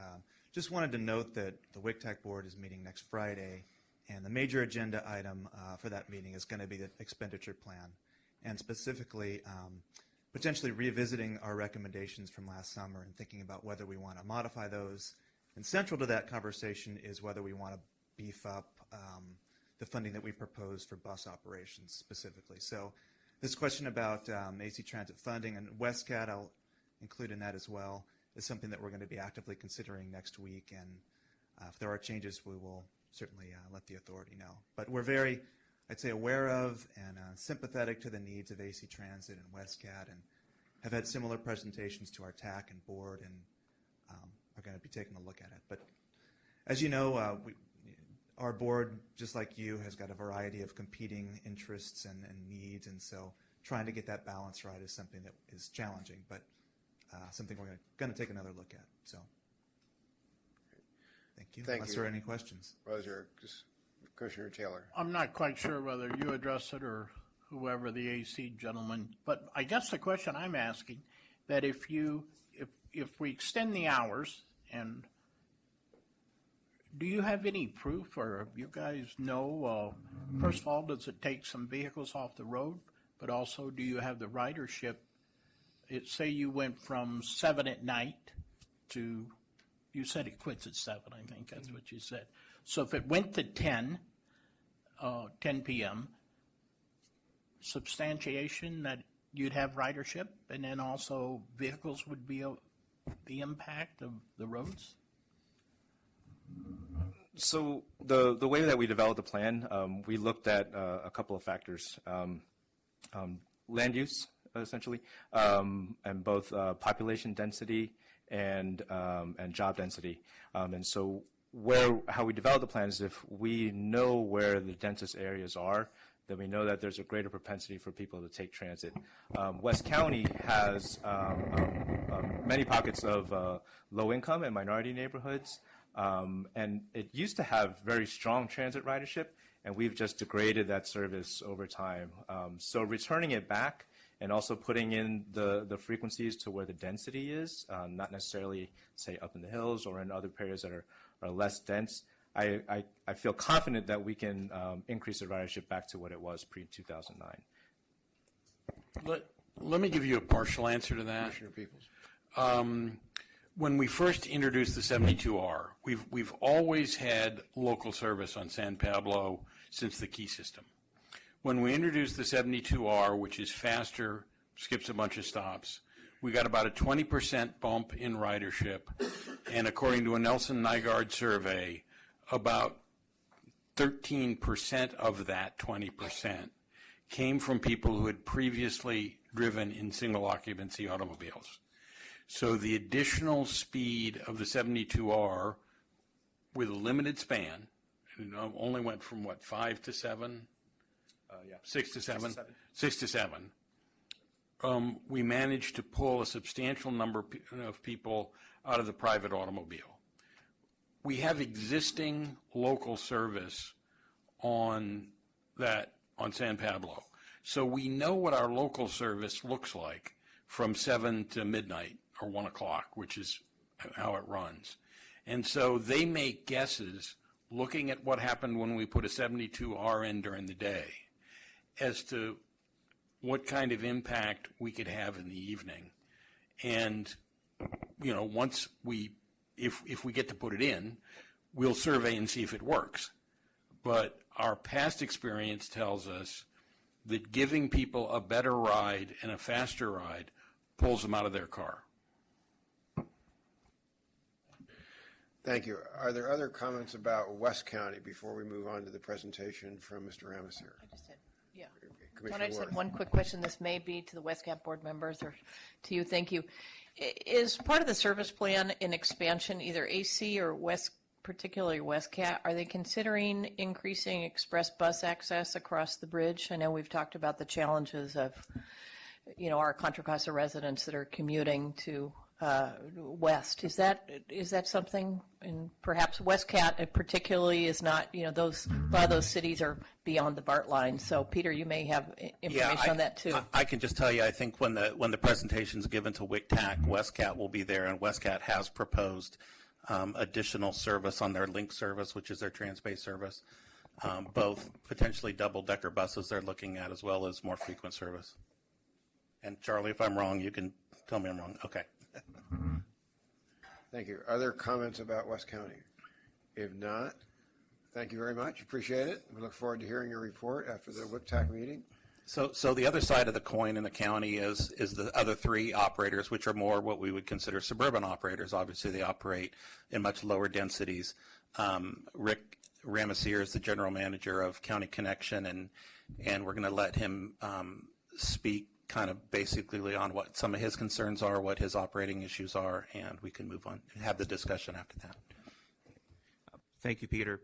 Just wanted to note that the WICTAC Board is meeting next Friday, and the major agenda item for that meeting is going to be the expenditure plan, and specifically potentially revisiting our recommendations from last summer and thinking about whether we want to modify those. And central to that conversation is whether we want to beef up the funding that we propose for bus operations specifically. So this question about AC Transit funding and WestCat, I'll include in that as well, is something that we're going to be actively considering next week. And if there are changes, we will certainly let the authority know. But we're very, I'd say, aware of and sympathetic to the needs of AC Transit and WestCat, and have had similar presentations to our TAC and board, and are going to be taking a look at it. But as you know, our board, just like you, has got a variety of competing interests and needs, and so trying to get that balance right is something that is challenging, but something we're going to take another look at. So thank you. Thank Unless you. there are any questions. Was there, Commissioner Taylor? I'm not quite sure whether you address it or whoever the AC gentleman, but I guess the question I'm asking, that if we extend the hours, and do you have any proof, or you guys know, first of all, does it take some vehicles off the road, but also do you have the ridership? Say you went from 7 at night to, you said it quits at 7, I think that's what you said. So if it went to 10 p.m., substantiation that you'd have ridership, and then also vehicles would be the impact of the roads? So the way that we developed the plan, we looked at a couple of factors. Land use, essentially, and both population density and job density. And so how we develop the plan is if we know where the densest areas are, then we know that there's a greater propensity for people to take transit. West County has many pockets of low income and minority neighborhoods, and it used to have very strong transit ridership, and we've just degraded that service over time. So returning it back and also putting in the frequencies to where the density is, not necessarily, say, up in the hills or in other areas that are less dense, I feel confident that we can increase the ridership back to what it was pre-2009. Let me give you a partial answer to that. Commissioner Peoples. When we first introduced the 72R, we've always had local service on San Pablo since the key system. When we introduced the 72R, which is faster, skips a bunch of stops, we got about a 20% bump in ridership, and according to a Nelson Nygaard survey, about 13% of that 20% came from people who had previously driven in single occupancy automobiles. So the additional speed of the 72R with a limited span, it only went from 5 to 7 Yeah. 6 to 7? 7. 6 to 7. We managed to pull a substantial number of people out of the private automobile. We have existing local service on San Pablo. So we know what our local service looks like from 7 to midnight or 1 o'clock, which is how it runs. And so they make guesses looking at what happened when we put a 72R in during the day as to what kind of impact we could have in the evening. And, once if we get to put it in, we'll survey and see if it works. But our past experience tells us that giving people a better ride and a faster ride pulls them out of their car. Thank you. Are there other comments about West County before we move on to the presentation from Mr. Ramesir? Yeah. Commissioner I just Ward. had one quick question. This may be to the WestCat board members or to you. Thank you. Is part of the service plan in expansion, either AC or particularly WestCat, are they considering increasing express bus access across the bridge? I know we've talked about the challenges of, our Contra Costa residents that are commuting to west. Is that something? And perhaps WestCat particularly is not. A lot of those cities are beyond the BART line. So Peter, you may have information on that too. I can just tell you, I think when the presentation is given to WCTAC, WestCat will be there, and WestCat has proposed additional service on their link service, which is their trans-bay service, both potentially double-decker buses they're looking at, as well as more frequent service. And Charlie, if I'm wrong, you can tell me I'm wrong. Okay. Thank you. Other comments about West County? If not, thank you very much. Appreciate it. We look forward to hearing your report after the WCTAC meeting. So the other side of the coin in the county is the other three operators, which are more what we would consider suburban operators. Obviously, they operate in much lower densities. Rick Ramesir is the general manager of County Connection, and we're going to let him speak kind of basically on what some of his concerns are, what his operating issues are, and we can move on and have the discussion after that. Thank you, Peter.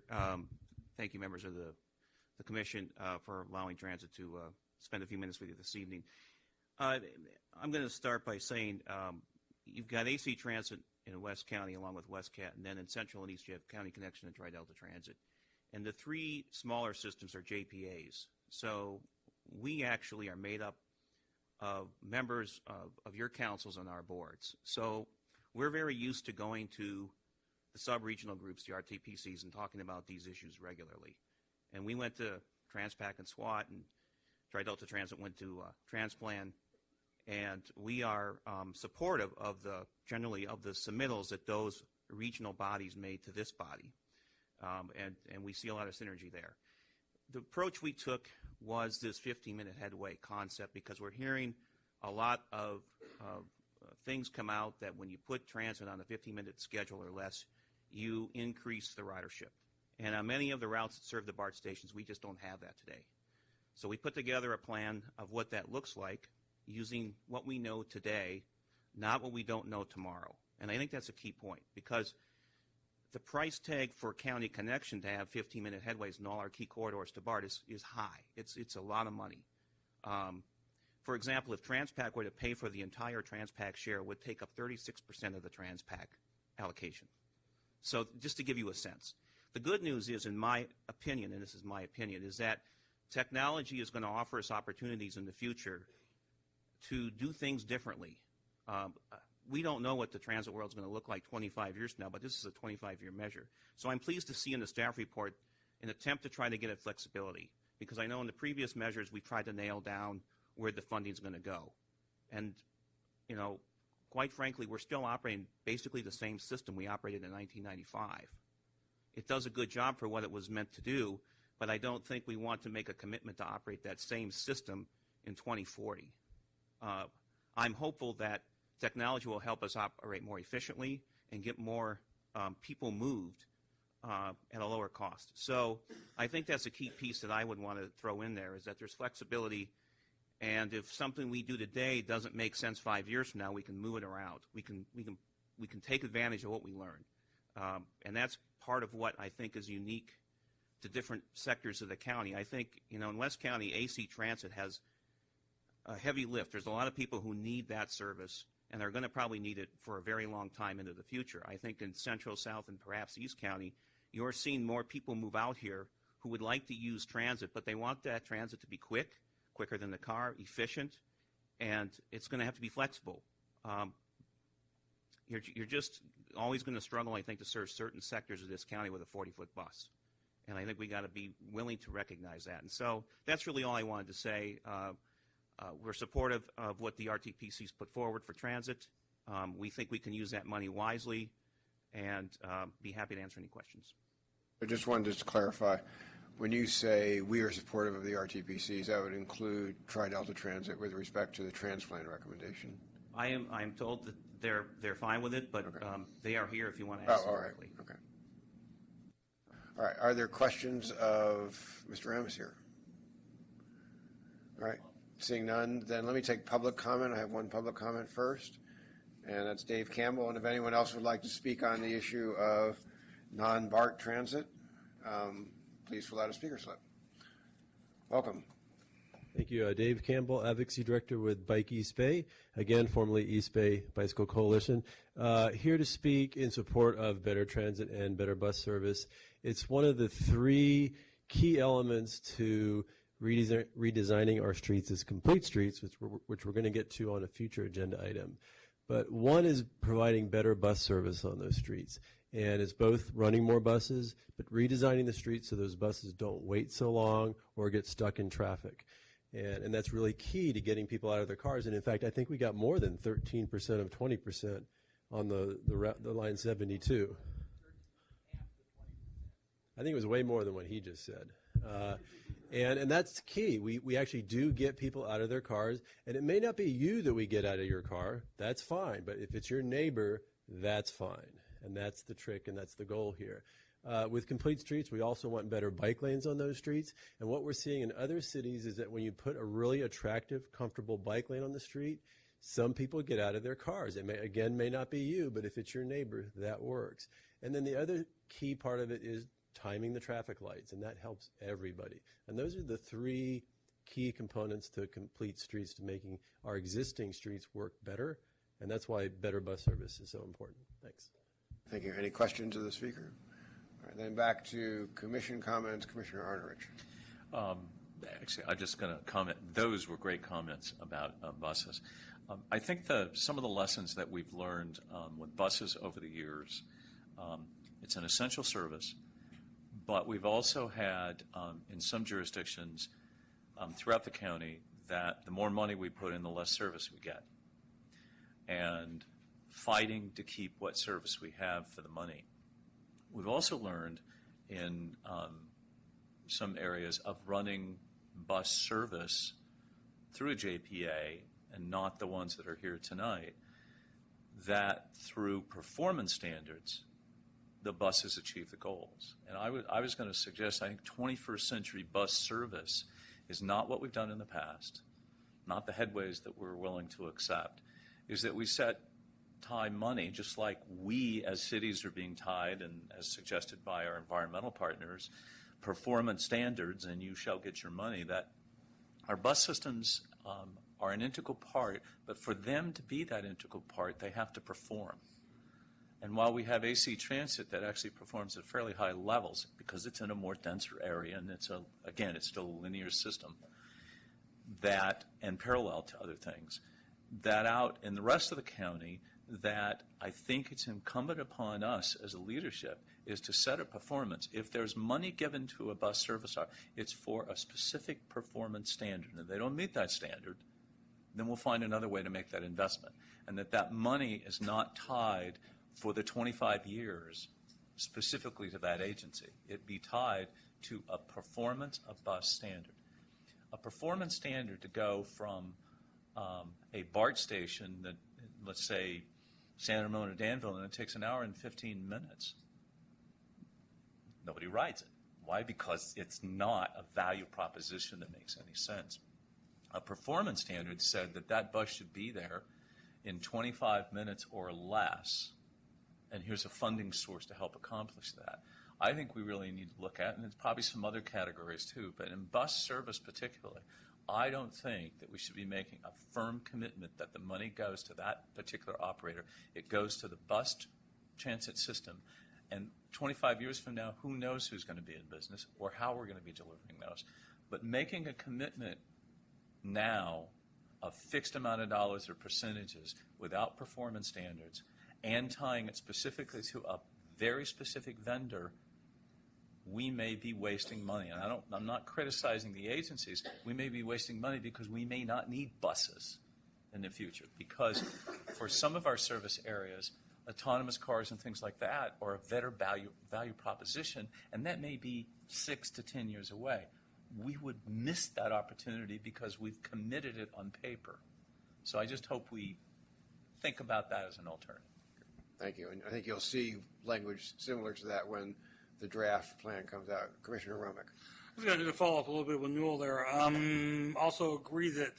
Thank you, members of the commission, for allowing Transit to spend a few minutes with you this evening. I'm going to start by saying you've got AC Transit in West County along with WestCat, and then in Central and East you have County Connection and Tri-Delta Transit. And the three smaller systems are JPAs. So we actually are made up of members of your councils and our boards. So we're very used to going to the sub-regional groups, the RTPCs, and talking about these issues regularly. And we went to Transpac and SWAT, and Tri-Delta Transit went to Transplan, and we are supportive of generally of the submittals that those regional bodies made to this body, and we see a lot of synergy there. The approach we took was this 15-minute headway concept, because we're hearing a lot of things come out that when you put transit on a 15-minute schedule or less, you increase the ridership. And on many of the routes that serve the BART stations, we just don't have that today. So we put together a plan of what that looks like using what we know today, not what we don't know tomorrow. And I think that's a key point, because the price tag for County Connection to have 15-minute headways in all our key corridors to BART is high. It's a lot of money. For example, if Transpac were to pay for the entire Transpac share, it would take up 36% of the Transpac allocation. So just to give you a sense. The good news is, in my opinion, and this is my opinion, is that technology is going to offer us opportunities in the future to do things differently. We don't know what the transit world is going to look like 25 years from now, but this is a 25-year measure. So I'm pleased to see in the staff report an attempt to try to get at flexibility, because I know in the previous measures we tried to nail down where the funding is going to go. And, quite frankly, we're still operating basically the same system we operated in 1995. It does a good job for what it was meant to do, but I don't think we want to make a commitment to operate that same system in 2040. I'm hopeful that technology will help us operate more efficiently and get more people moved at a lower cost. So I think that's a key piece that I would want to throw in there, is that there's flexibility, and if something we do today doesn't make sense 5 years from now, we can move it around. We can take advantage of what we learn. And that's part of what I think is unique to different sectors of the county. I think, in West County, AC Transit has a heavy lift. There's a lot of people who need that service, and they're going to probably need it for a very long time into the future. I think in Central, South, and perhaps East County, you're seeing more people move out here who would like to use transit, but they want that transit to be quicker than the car, efficient, and it's going to have to be flexible. You're just always going to struggle, I think, to serve certain sectors of this county with a 40-foot bus. And I think we got to be willing to recognize that. And so that's really all I wanted to say. We're supportive of what the RTPC's put forward for transit. We think we can use that money wisely, and be happy to answer any questions. I just wanted to clarify, when you say we are supportive of the RTPCs, that would include Tri-Delta Transit with respect to the transplant recommendation? I am told that they're fine with it, but Okay. They are here if you want to ask them directly. Okay. All right. Are there questions of Mr. Amos here? All right. Seeing none, then let me take public comment. I have one public comment first, and that's Dave Campbell. And if anyone else would like to speak on the issue of non-BART transit, please fill out a speaker slip. Welcome. Thank you. Dave Campbell, Advocacy Director with Bike East Bay, again, formerly East Bay Bicycle Coalition, here to speak in support of better transit and better bus service. It's one of the three key elements to redesigning our streets as complete streets, which we're going to get to on a future agenda item. But one is providing better bus service on those streets. And it's both running more buses, but redesigning the streets so those buses don't wait so long or get stuck in traffic. And that's really key to getting people out of their cars. And in fact, I think we got more than 13% of 20% on the line 72. I think it was way more than what he just said. And that's key. We actually do get people out of their cars. And it may not be you that we get out of your car. That's fine. But if it's your neighbor, that's fine. And that's the trick, and that's the goal here. With complete streets, we also want better bike lanes on those streets. And what we're seeing in other cities is that when you put a really attractive, comfortable bike lane on the street, some people get out of their cars. It may not be you, but if it's your neighbor, that works. And then the other key part of it is timing the traffic lights, and that helps everybody. And those are the three key components to complete streets, to making our existing streets work better. And that's why better bus service is so important. Thanks. Thank you. Any questions of the speaker? All right, then back to commission comments. Commissioner Arnerich. Actually, I'm just going to comment. Those were great comments about buses. I think some of the lessons that we've learned with buses over the years, it's an essential service, but we've also had in some jurisdictions throughout the county that the more money we put in, the less service we get. And fighting to keep what service we have for the money. We've also learned in some areas of running bus service through a JPA, and not the ones that are here tonight, that through performance standards, the buses achieve the goals. And I was going to suggest, I think 21st century bus service is not what we've done in the past, not the headways that we're willing to accept, is that we set time money, just like we as cities are being tied, and as suggested by our environmental partners, performance standards, and you shall get your money, that our bus systems are an integral part, but for them to be that integral part, they have to perform. And while we have AC Transit that actually performs at fairly high levels, because it's in a more denser area, and it's still a linear system, that, and parallel to other things, that out in the rest of the county, that I think it's incumbent upon us as a leadership is to set a performance. If there's money given to a bus service, it's for a specific performance standard. And if they don't meet that standard, then we'll find another way to make that investment. And that money is not tied for the 25 years specifically to that agency. It be tied to a performance of bus standard. A performance standard to go from a BART station that, let's say, San Ramon or Danville, and it takes an hour and 15 minutes. Nobody rides it. Why? Because it's not a value proposition that makes any sense. A performance standard said that bus should be there in 25 minutes or less, and here's a funding source to help accomplish that. I think we really need to look at, and it's probably some other categories too, but in bus service particularly, I don't think that we should be making a firm commitment that the money goes to that particular operator. It goes to the bus transit system. And 25 years from now, who knows who's going to be in business or how we're going to be delivering those. But making a commitment now of fixed amount of dollars or percentages without performance standards and tying it specifically to a very specific vendor, we may be wasting money. And I'm not criticizing the agencies. We may be wasting money because we may not need buses in the future. Because for some of our service areas, autonomous cars and things like that are a better value proposition, and that may be 6 to 10 years away. We would miss that opportunity because we've committed it on paper. So I just hope we think about that as an alternative. Thank you. And I think you'll see language similar to that when the draft plan comes out. Commissioner Romick. I was going to follow up a little bit with Newell there. Also agree that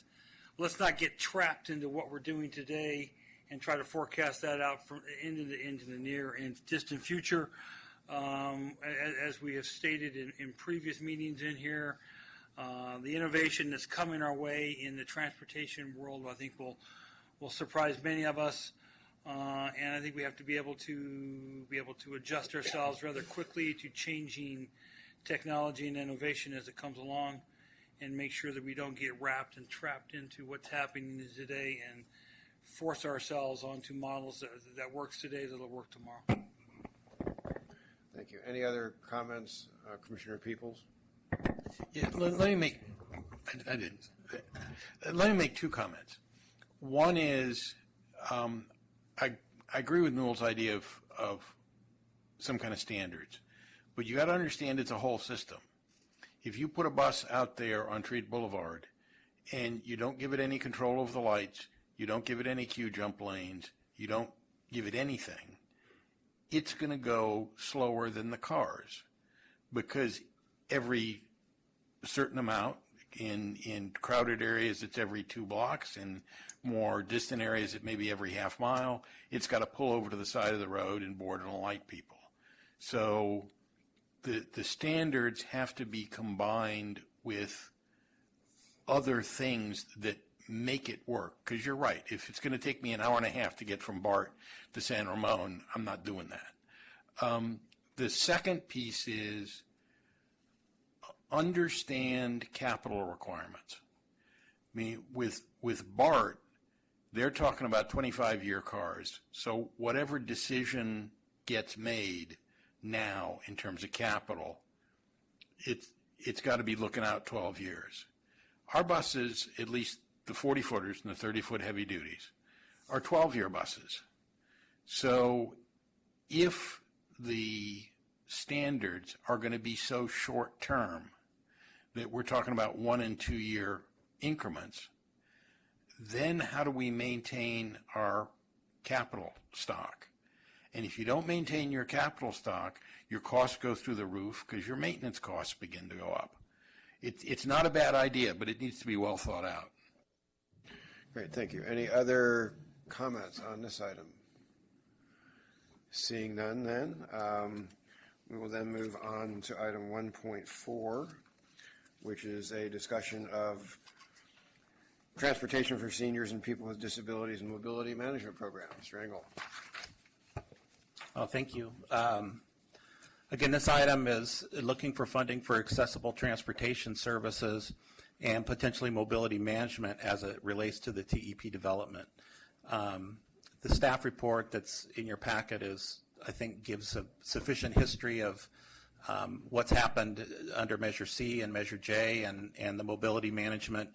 let's not get trapped into what we're doing today and try to forecast that out from into the near and distant future. As we have stated in previous meetings in here, the innovation that's coming our way in the transportation world, I think will surprise many of us. And I think we have to be able to adjust ourselves rather quickly to changing technology and innovation as it comes along, and make sure that we don't get wrapped and trapped into what's happening today and force ourselves onto models that works today that'll work tomorrow. Thank you. Any other comments, Commissioner Peoples? Yeah, let me make. I didn't. Let me make two comments. One is, I agree with Newell's idea of some kind of standards, but you got to understand it's a whole system. If you put a bus out there on Treat Boulevard and you don't give it any control over the lights, you don't give it any queue jump lanes, you don't give it anything, it's going to go slower than the cars, because every certain amount in crowded areas it's every 2 blocks, in more distant areas it may be every half mile. It's got to pull over to the side of the road and board and alight people. So the standards have to be combined with other things that make it work. Because you're right, if it's going to take me an hour and a half to get from BART to San Ramon, I'm not doing that. The second piece is understand capital requirements. I mean, with BART, they're talking about 25-year cars. So whatever decision gets made now in terms of capital, it's got to be looking out 12 years. Our buses, at least the 40-footers and the 30-foot heavy duties, are 12-year buses. So if the standards are going to be so short-term that we're talking about 1 and 2 year increments, then how do we maintain our capital stock? And if you don't maintain your capital stock, your costs go through the roof because your maintenance costs begin to go up. It's not a bad idea, but it needs to be well thought out. Great, thank you. Any other comments on this item? Seeing none, then, we will then move on to item 1.4, which is a discussion of transportation for seniors and people with disabilities and mobility management program. Mr. Engel. Oh, thank you. Again, this item is looking for funding for accessible transportation services and potentially mobility management as it relates to the TEP development. The staff report that's in your packet I think, gives a sufficient history of what's happened under Measure C and Measure J and the mobility management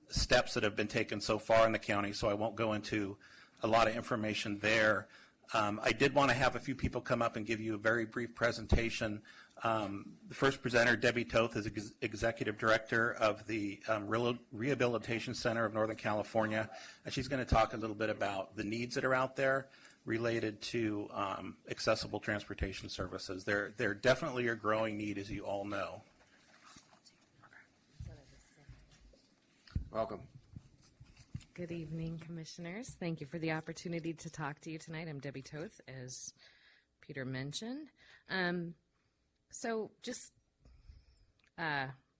steps that have been taken so far in the county, so I won't go into a lot of information there. I did want to have a few people come up and give you a very brief presentation. The first presenter, Debbie Toth, is Executive Director of the Rehabilitation Center of Northern California, and she's going to talk a little bit about the needs that are out there related to accessible transportation services. There definitely are growing need, as you all know. Welcome. Good evening, Commissioners. Thank you for the opportunity to talk to you tonight. I'm Debbie Toth, as Peter mentioned. So just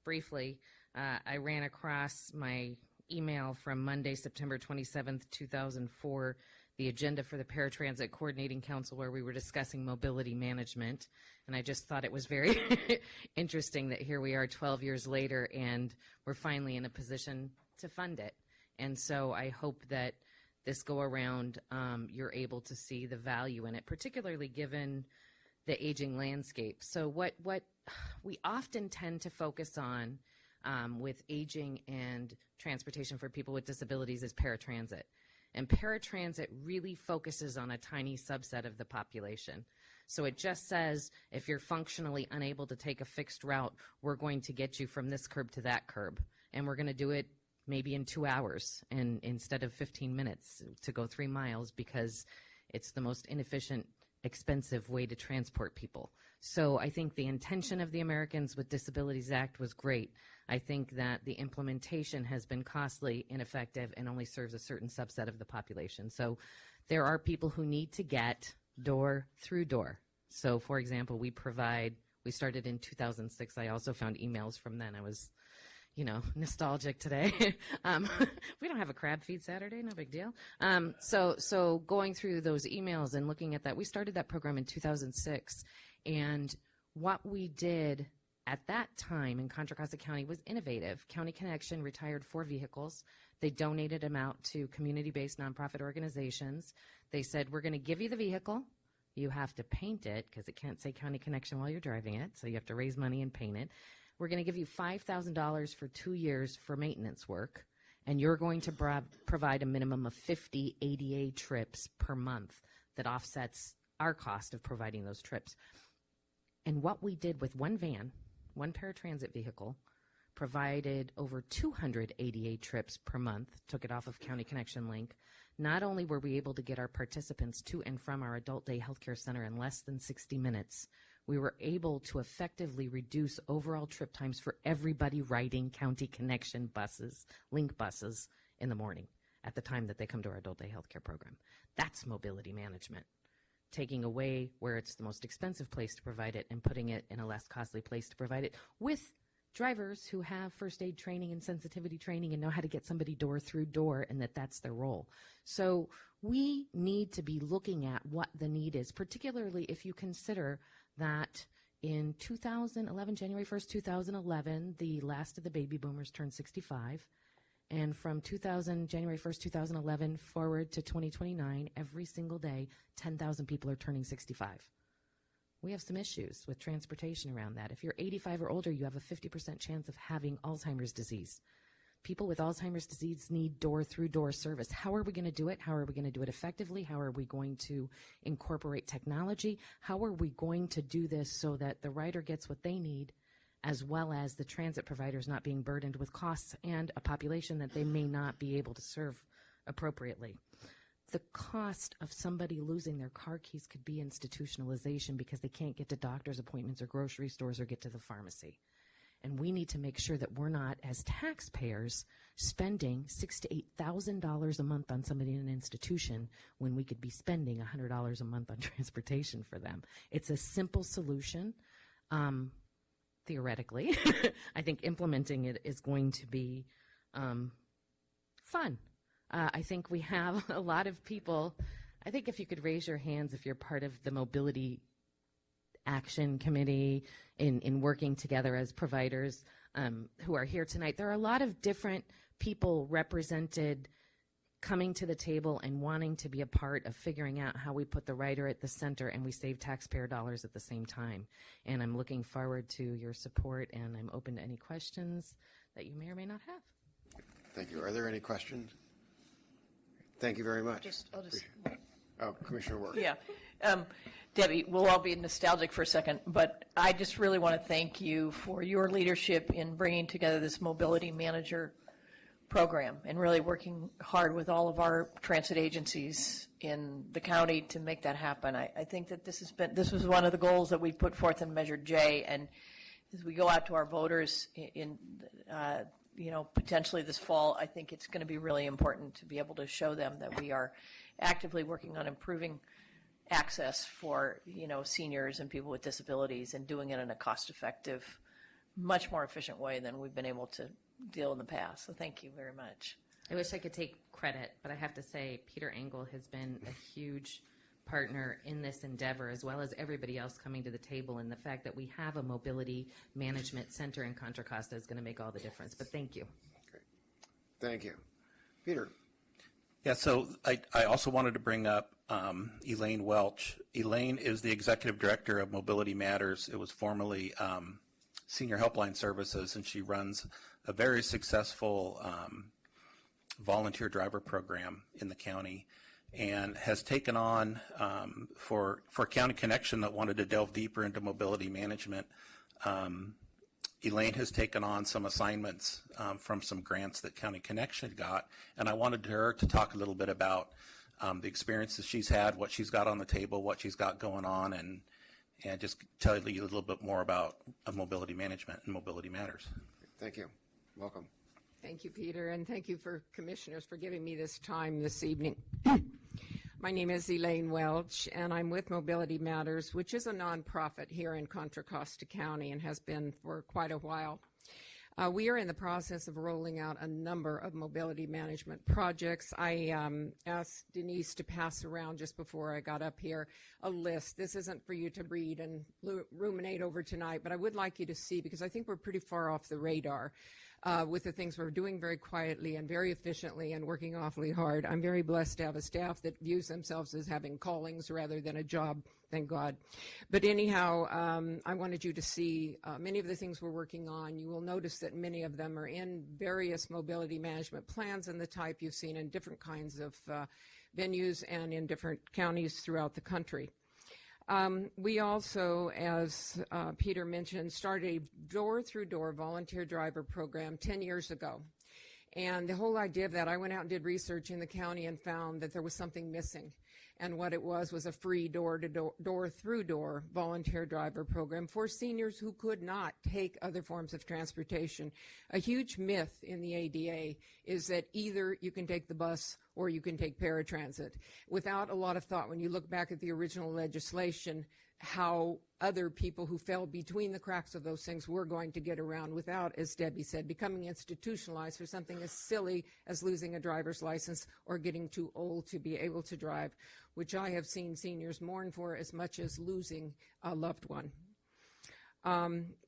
briefly, I ran across my email from Monday, September 27th, 2004, the agenda for the Paratransit Coordinating Council, where we were discussing mobility management. And I just thought it was very interesting that here we are 12 years later and we're finally in a position to fund it. And so I hope that this go around, you're able to see the value in it, particularly given the aging landscape. So what we often tend to focus on with aging and transportation for people with disabilities is paratransit. And paratransit really focuses on a tiny subset of the population. So it just says, if you're functionally unable to take a fixed route, we're going to get you from this curb to that curb. And we're going to do it maybe in 2 hours and instead of 15 minutes to go 3 miles, because it's the most inefficient, expensive way to transport people. So I think the intention of the Americans with Disabilities Act was great. I think that the implementation has been costly, ineffective, and only serves a certain subset of the population. So there are people who need to get door through door. So for example, we started in 2006. I also found emails from then. I was, nostalgic today. We don't have a crab feed Saturday, no big deal. So going through those emails and looking at that, we started that program in 2006. And what we did at that time in Contra Costa County was innovative. County Connection retired 4 vehicles. They donated them out to community-based nonprofit organizations. They said, we're going to give you the vehicle. You have to paint it because it can't say County Connection while you're driving it. So you have to raise money and paint it. We're going to give you $5,000 for 2 years for maintenance work. And you're going to provide a minimum of 50 ADA trips per month that offsets our cost of providing those trips. And what we did with one van, one paratransit vehicle, provided over 200 ADA trips per month, took it off of County Connection Link. Not only were we able to get our participants to and from our adult day healthcare center in less than 60 minutes, we were able to effectively reduce overall trip times for everybody riding County Connection buses, Link buses, in the morning at the time that they come to our adult day healthcare program. That's mobility management. Taking away where it's the most expensive place to provide it and putting it in a less costly place to provide it with drivers who have first aid training and sensitivity training and know how to get somebody door through door, and that's their role. So we need to be looking at what the need is, particularly if you consider that in 2011, January 1st, 2011, the last of the baby boomers turned 65. And from January 1st, 2011 forward to 2029, every single day, 10,000 people are turning 65. We have some issues with transportation around that. If you're 85 or older, you have a 50% chance of having Alzheimer's disease. People with Alzheimer's disease need door-through-door service. How are we going to do it? How are we going to do it effectively? How are we going to incorporate technology? How are we going to do this so that the rider gets what they need, as well as the transit providers not being burdened with costs and a population that they may not be able to serve appropriately? The cost of somebody losing their car keys could be institutionalization because they can't get to doctor's appointments or grocery stores or get to the pharmacy. And we need to make sure that we're not, as taxpayers, spending $6,000 to $8,000 a month on somebody in an institution when we could be spending $100 a month on transportation for them. It's a simple solution. Theoretically, I think implementing it is going to be fun. I think we have a lot of people. I think if you could raise your hands if you're part of the Mobility Action Committee in working together as providers who are here tonight. There are a lot of different people represented coming to the table and wanting to be a part of figuring out how we put the rider at the center and we save taxpayer dollars at the same time. And I'm looking forward to your support, and I'm open to any questions that you may or may not have. Thank you. Are there any questions? Thank you very much. Commissioner Work. Yeah. Debbie, we'll all be nostalgic for a second, but I just really want to thank you for your leadership in bringing together this mobility manager program and really working hard with all of our transit agencies in the county to make that happen. I think that this was one of the goals that we put forth in Measure J, and as we go out to our voters in potentially this fall, I think it's going to be really important to be able to show them that we are actively working on improving access for, seniors and people with disabilities, and doing it in a cost-effective, much more efficient way than we've been able to deal in the past. So thank you very much. I wish I could take credit, but I have to say Peter Engel has been a huge partner in this endeavor, as well as everybody else coming to the table, and the fact that we have a mobility management center in Contra Costa is going to make all the difference. But thank you. Great. Thank you. Peter. Yeah, so I also wanted to bring up Elaine Welch. Elaine is the Executive Director of Mobility Matters. It was formerly Senior Helpline Services, and she runs a very successful volunteer driver program in the county, and has taken on, for County Connection that wanted to delve deeper into mobility management, Elaine has taken on some assignments from some grants that County Connection got, and I wanted her to talk a little bit about the experiences she's had, what she's got on the table, what she's got going on, and just tell you a little bit more about mobility management and mobility matters. Thank you. Welcome. Thank you, Peter, and thank you for commissioners for giving me this time this evening. My name is Elaine Welch, and I'm with Mobility Matters, which is a nonprofit here in Contra Costa County and has been for quite a while. We are in the process of rolling out a number of mobility management projects. I asked Denise to pass around just before I got up here a list. This isn't for you to read and ruminate over tonight, but I would like you to see, because I think we're pretty far off the radar with the things we're doing very quietly and very efficiently and working awfully hard. I'm very blessed to have a staff that views themselves as having callings rather than a job, thank God. But anyhow, I wanted you to see many of the things we're working on. You will notice that many of them are in various mobility management plans and the type you've seen in different kinds of venues and in different counties throughout the country. We also, as Peter mentioned, started a door-through-door volunteer driver program 10 years ago. And the whole idea of that, I went out and did research in the county and found that there was something missing. And what it was a free door-through-door volunteer driver program for seniors who could not take other forms of transportation. A huge myth in the ADA is that either you can take the bus or you can take paratransit. Without a lot of thought, when you look back at the original legislation, how other people who fell between the cracks of those things were going to get around without, as Debbie said, becoming institutionalized for something as silly as losing a driver's license or getting too old to be able to drive, which I have seen seniors mourn for as much as losing a loved one.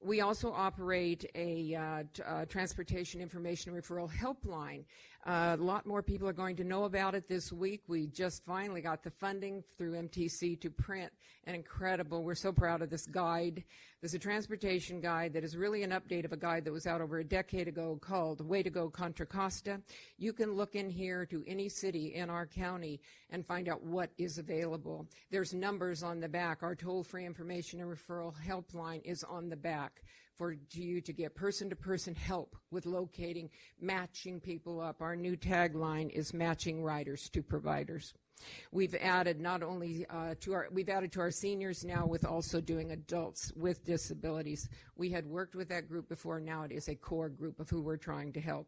We also operate a transportation information referral helpline. A lot more people are going to know about it this week. We just finally got the funding through MTC to print an incredible, we're so proud of this guide. There's a transportation guide that is really an update of a guide that was out over a decade ago called Way to Go Contra Costa. You can look in here to any city in our county and find out what is available. There's numbers on the back. Our toll-free information and referral helpline is on the back for you to get person-to-person help with locating, matching people up. Our new tagline is matching riders to providers. We've added not only we've added to our seniors now with also doing adults with disabilities. We had worked with that group before. Now it is a core group of who we're trying to help.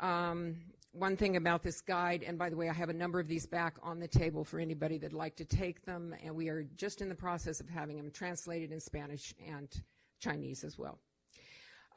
One thing about this guide, and by the way, I have a number of these back on the table for anybody that'd like to take them, and we are just in the process of having them translated in Spanish and Chinese as well.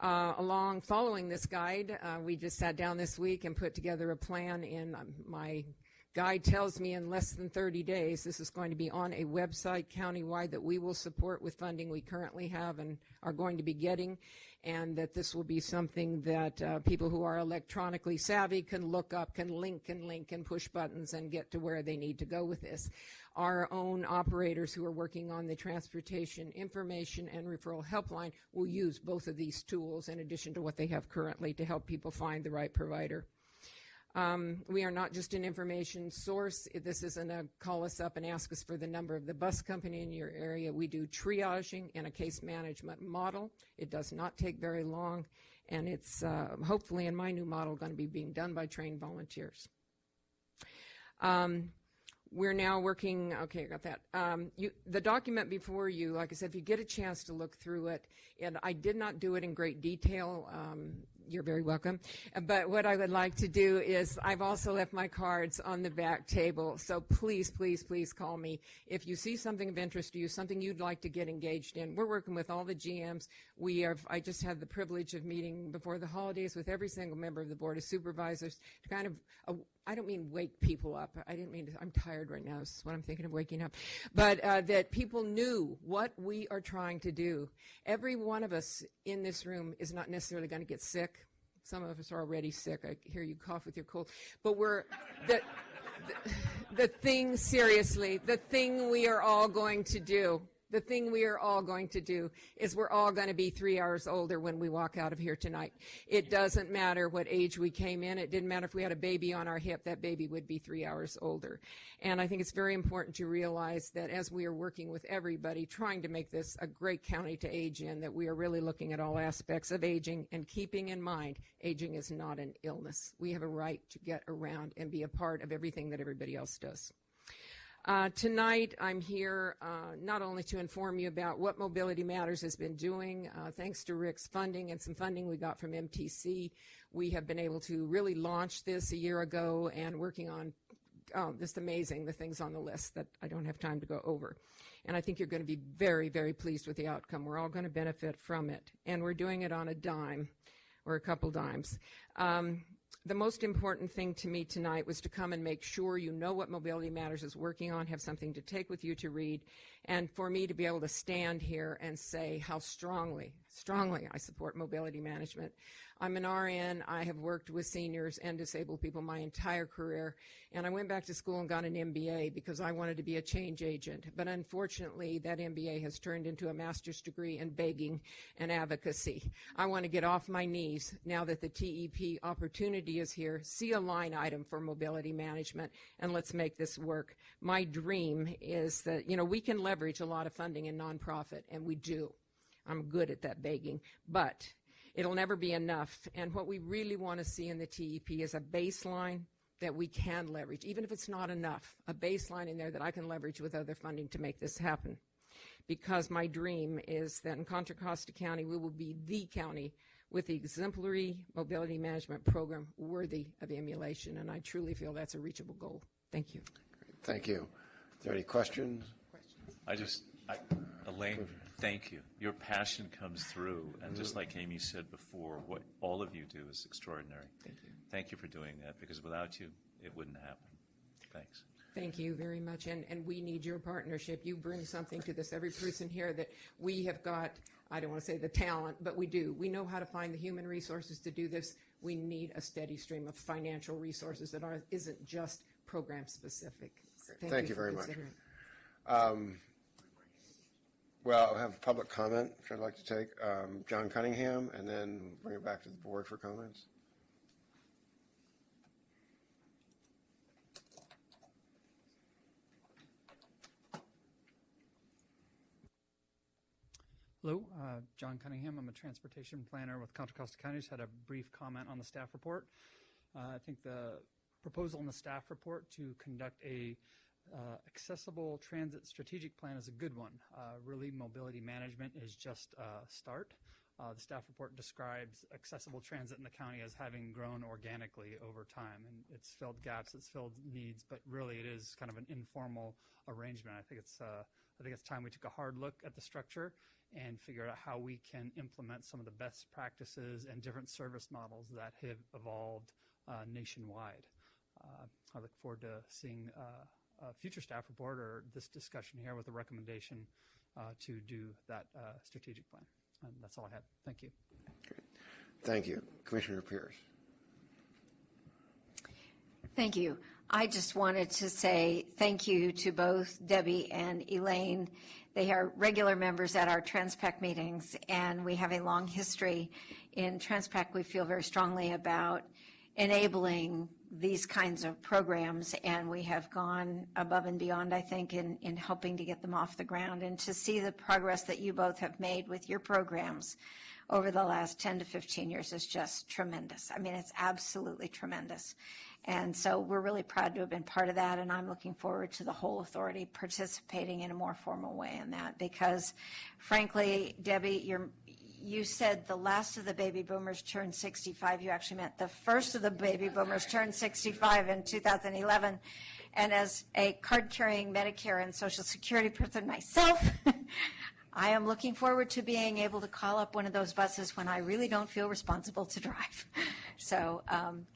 Following this guide, we just sat down this week and put together a plan. In my guide tells me in less than 30 days this is going to be on a website countywide that we will support with funding we currently have and are going to be getting, and that this will be something that people who are electronically savvy can look up, can link and push buttons and get to where they need to go with this. Our own operators who are working on the transportation information and referral helpline will use both of these tools in addition to what they have currently to help people find the right provider. We are not just an information source. This isn't a call us up and ask us for the number of the bus company in your area. We do triaging in a case management model. It does not take very long, and it's hopefully in my new model going to be being done by trained volunteers. We're now working, okay, I got that. The document before you, like I said, if you get a chance to look through it, and I did not do it in great detail. You're very welcome. But what I would like to do is I've also left my cards on the back table. So please, please, please call me if you see something of interest to you, something you'd like to get engaged in. We're working with all the GMs. I just had the privilege of meeting before the holidays with every single member of the Board of Supervisors to kind of, I don't mean wake people up. I didn't mean to, I'm tired right now. Is what I'm thinking of, waking up. But that people knew what we are trying to do. Every one of us in this room is not necessarily going to get sick. Some of us are already sick. I hear you cough with your cold. But the thing, seriously, the thing we are all going to do, is we're all going to be 3 hours older when we walk out of here tonight. It doesn't matter what age we came in. It didn't matter if we had a baby on our hip. That baby would be 3 hours older. And I think it's very important to realize that as we are working with everybody, trying to make this a great county to age in, that we are really looking at all aspects of aging and keeping in mind aging is not an illness. We have a right to get around and be a part of everything that everybody else does. Tonight, I'm here not only to inform you about what Mobility Matters has been doing. Thanks to Rick's funding and some funding we got from MTC, we have been able to really launch this a year ago and working on just amazing, the things on the list that I don't have time to go over. And I think you're going to be very, very pleased with the outcome. We're all going to benefit from it. And we're doing it on a dime or a couple dimes. The most important thing to me tonight was to come and make sure you know what Mobility Matters is working on, have something to take with you to read, and for me to be able to stand here and say how strongly I support mobility management. I'm an RN. I have worked with seniors and disabled people my entire career, and I went back to school and got an MBA because I wanted to be a change agent. But unfortunately, that MBA has turned into a master's degree in begging and advocacy. I want to get off my knees now that the TEP opportunity is here, see a line item for mobility management, and let's make this work. My dream is that, we can leverage a lot of funding in nonprofit, and we do. I'm good at that begging, but it'll never be enough. And what we really want to see in the TEP is a baseline that we can leverage, even if it's not enough, a baseline in there that I can leverage with other funding to make this happen. Because my dream is that in Contra Costa County, we will be the county with the exemplary mobility management program worthy of emulation. And I truly feel that's a reachable goal. Thank you. Thank you. Are there any questions? Elaine, thank you. Your passion comes through, and just like Amy said before, what all of you do is extraordinary. Thank you. Thank you for doing that, because without you, it wouldn't happen. Thanks. Thank you very much, and we need your partnership. You bring something to this. Every person here that we have got, I don't want to say the talent, but we do. We know how to find the human resources to do this. We need a steady stream of financial resources that isn't just program specific. Thank you very much. Well, I have public comment, which I'd like to take. John Cunningham, and then bring it back to the board for comments. Hello, John Cunningham. I'm a transportation planner with Contra Costa County. Just had a brief comment on the staff report. I think the proposal in the staff report to conduct a accessible transit strategic plan is a good one. Really, mobility management is just a start. The staff report describes accessible transit in the county as having grown organically over time, and it's filled gaps, it's filled needs, but really it is kind of an informal arrangement. I think it's time we took a hard look at the structure and figure out how we can implement some of the best practices and different service models that have evolved nationwide. I look forward to seeing a future staff report or this discussion here with a recommendation to do that strategic plan. And that's all I had. Thank you. Great. Thank you. Commissioner Pierce. Thank you. I just wanted to say thank you to both Debbie and Elaine. They are regular members at our TransPAC meetings, and we have a long history. In TransPAC, we feel very strongly about enabling these kinds of programs, and we have gone above and beyond, I think, in helping to get them off the ground. And to see the progress that you both have made with your programs over the last 10 to 15 years is just tremendous. I mean, it's absolutely tremendous. And so we're really proud to have been part of that, and I'm looking forward to the whole authority participating in a more formal way in that, because frankly, Debbie, you said the last of the baby boomers turned 65. You actually meant the first of the baby boomers turned 65 in 2011. And as a card-carrying Medicare and Social Security person myself, I am looking forward to being able to call up one of those buses when I really don't feel responsible to drive. So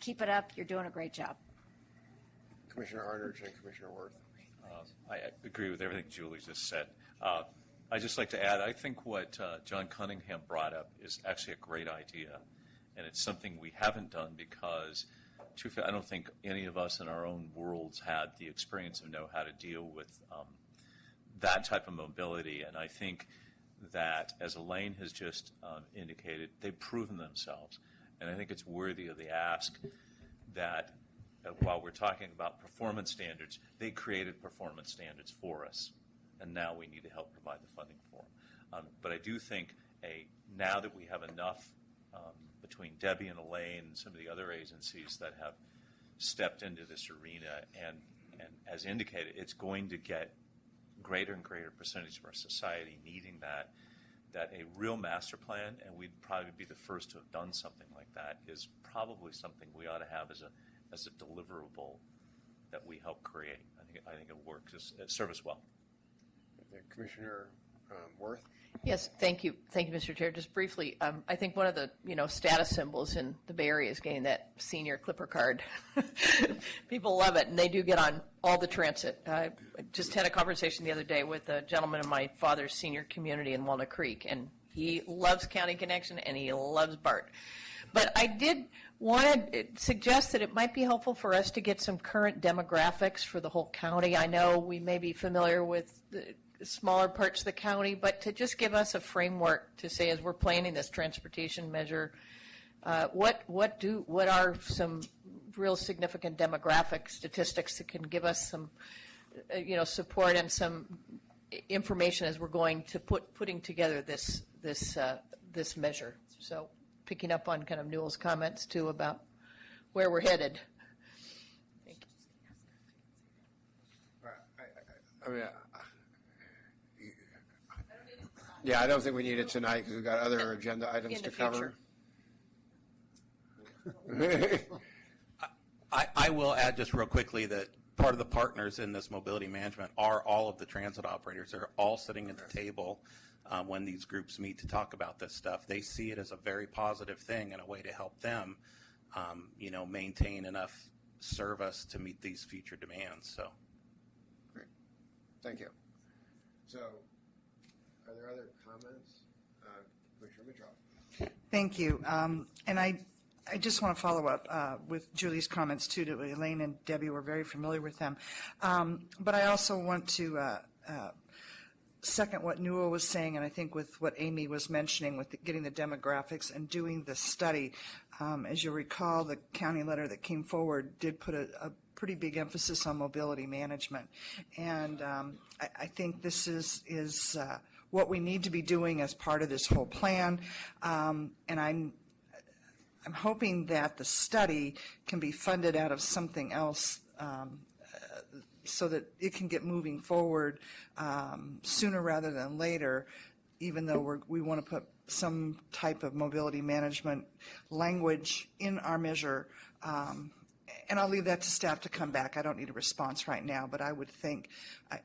keep it up. You're doing a great job. Commissioner Arnridge and Commissioner Worth. I agree with everything Julie just said. I'd just like to add, I think what John Cunningham brought up is actually a great idea, and it's something we haven't done because I don't think any of us in our own worlds had the experience of know how to deal with that type of mobility, and I think that, as Elaine has just indicated, they've proven themselves, and I think it's worthy of the ask that while we're talking about performance standards, they created performance standards for us, and now we need to help provide the funding for them. But I do think now that we have enough between Debbie and Elaine and some of the other agencies that have stepped into this arena, and as indicated, it's going to get greater and greater percentage of our society needing that a real master plan, and we'd probably be the first to have done something like that, is probably something we ought to have as a deliverable that we help create. I think it works. It serves us well. Commissioner Worth? Yes, thank you. Thank you, Mr. Chair. Just briefly, I think one of the, status symbols in the Bay Area is getting that senior Clipper card. People love it, and they do get on all the transit. I just had a conversation the other day with a gentleman in my father's senior community in Walnut Creek, and he loves County Connection, and he loves BART. But I did want to suggest that it might be helpful for us to get some current demographics for the whole county. I know we may be familiar with the smaller parts of the county, but to just give us a framework to say, as we're planning this transportation measure, what are some real significant demographic statistics that can give us some support and some information as we're going to putting together this measure. So picking up on kind of Newell's comments too about where we're headed. Thank you. Yeah, I don't think we need it tonight because we've got other agenda items to cover. I will add just real quickly that part of the partners in this mobility management are all of the transit operators. They're all sitting at the table when these groups meet to talk about this stuff. They see it as a very positive thing and a way to help them, maintain enough service to meet these future demands. So, great, thank you. So, are there other comments? Commissioner Mitroff. Thank you. And I just want to follow up with Julie's comments too. To Elaine and Debbie, we're very familiar with them. But I also want to second what Newell was saying, and I think with what Amy was mentioning with getting the demographics and doing the study. As you recall, the county letter that came forward did put a pretty big emphasis on mobility management. And I think this is what we need to be doing as part of this whole plan. And I'm hoping that the study can be funded out of something else so that it can get moving forward sooner rather than later, even though we want to put some type of mobility management language in our measure. And I'll leave that to staff to come back. I don't need a response right now, but I would think,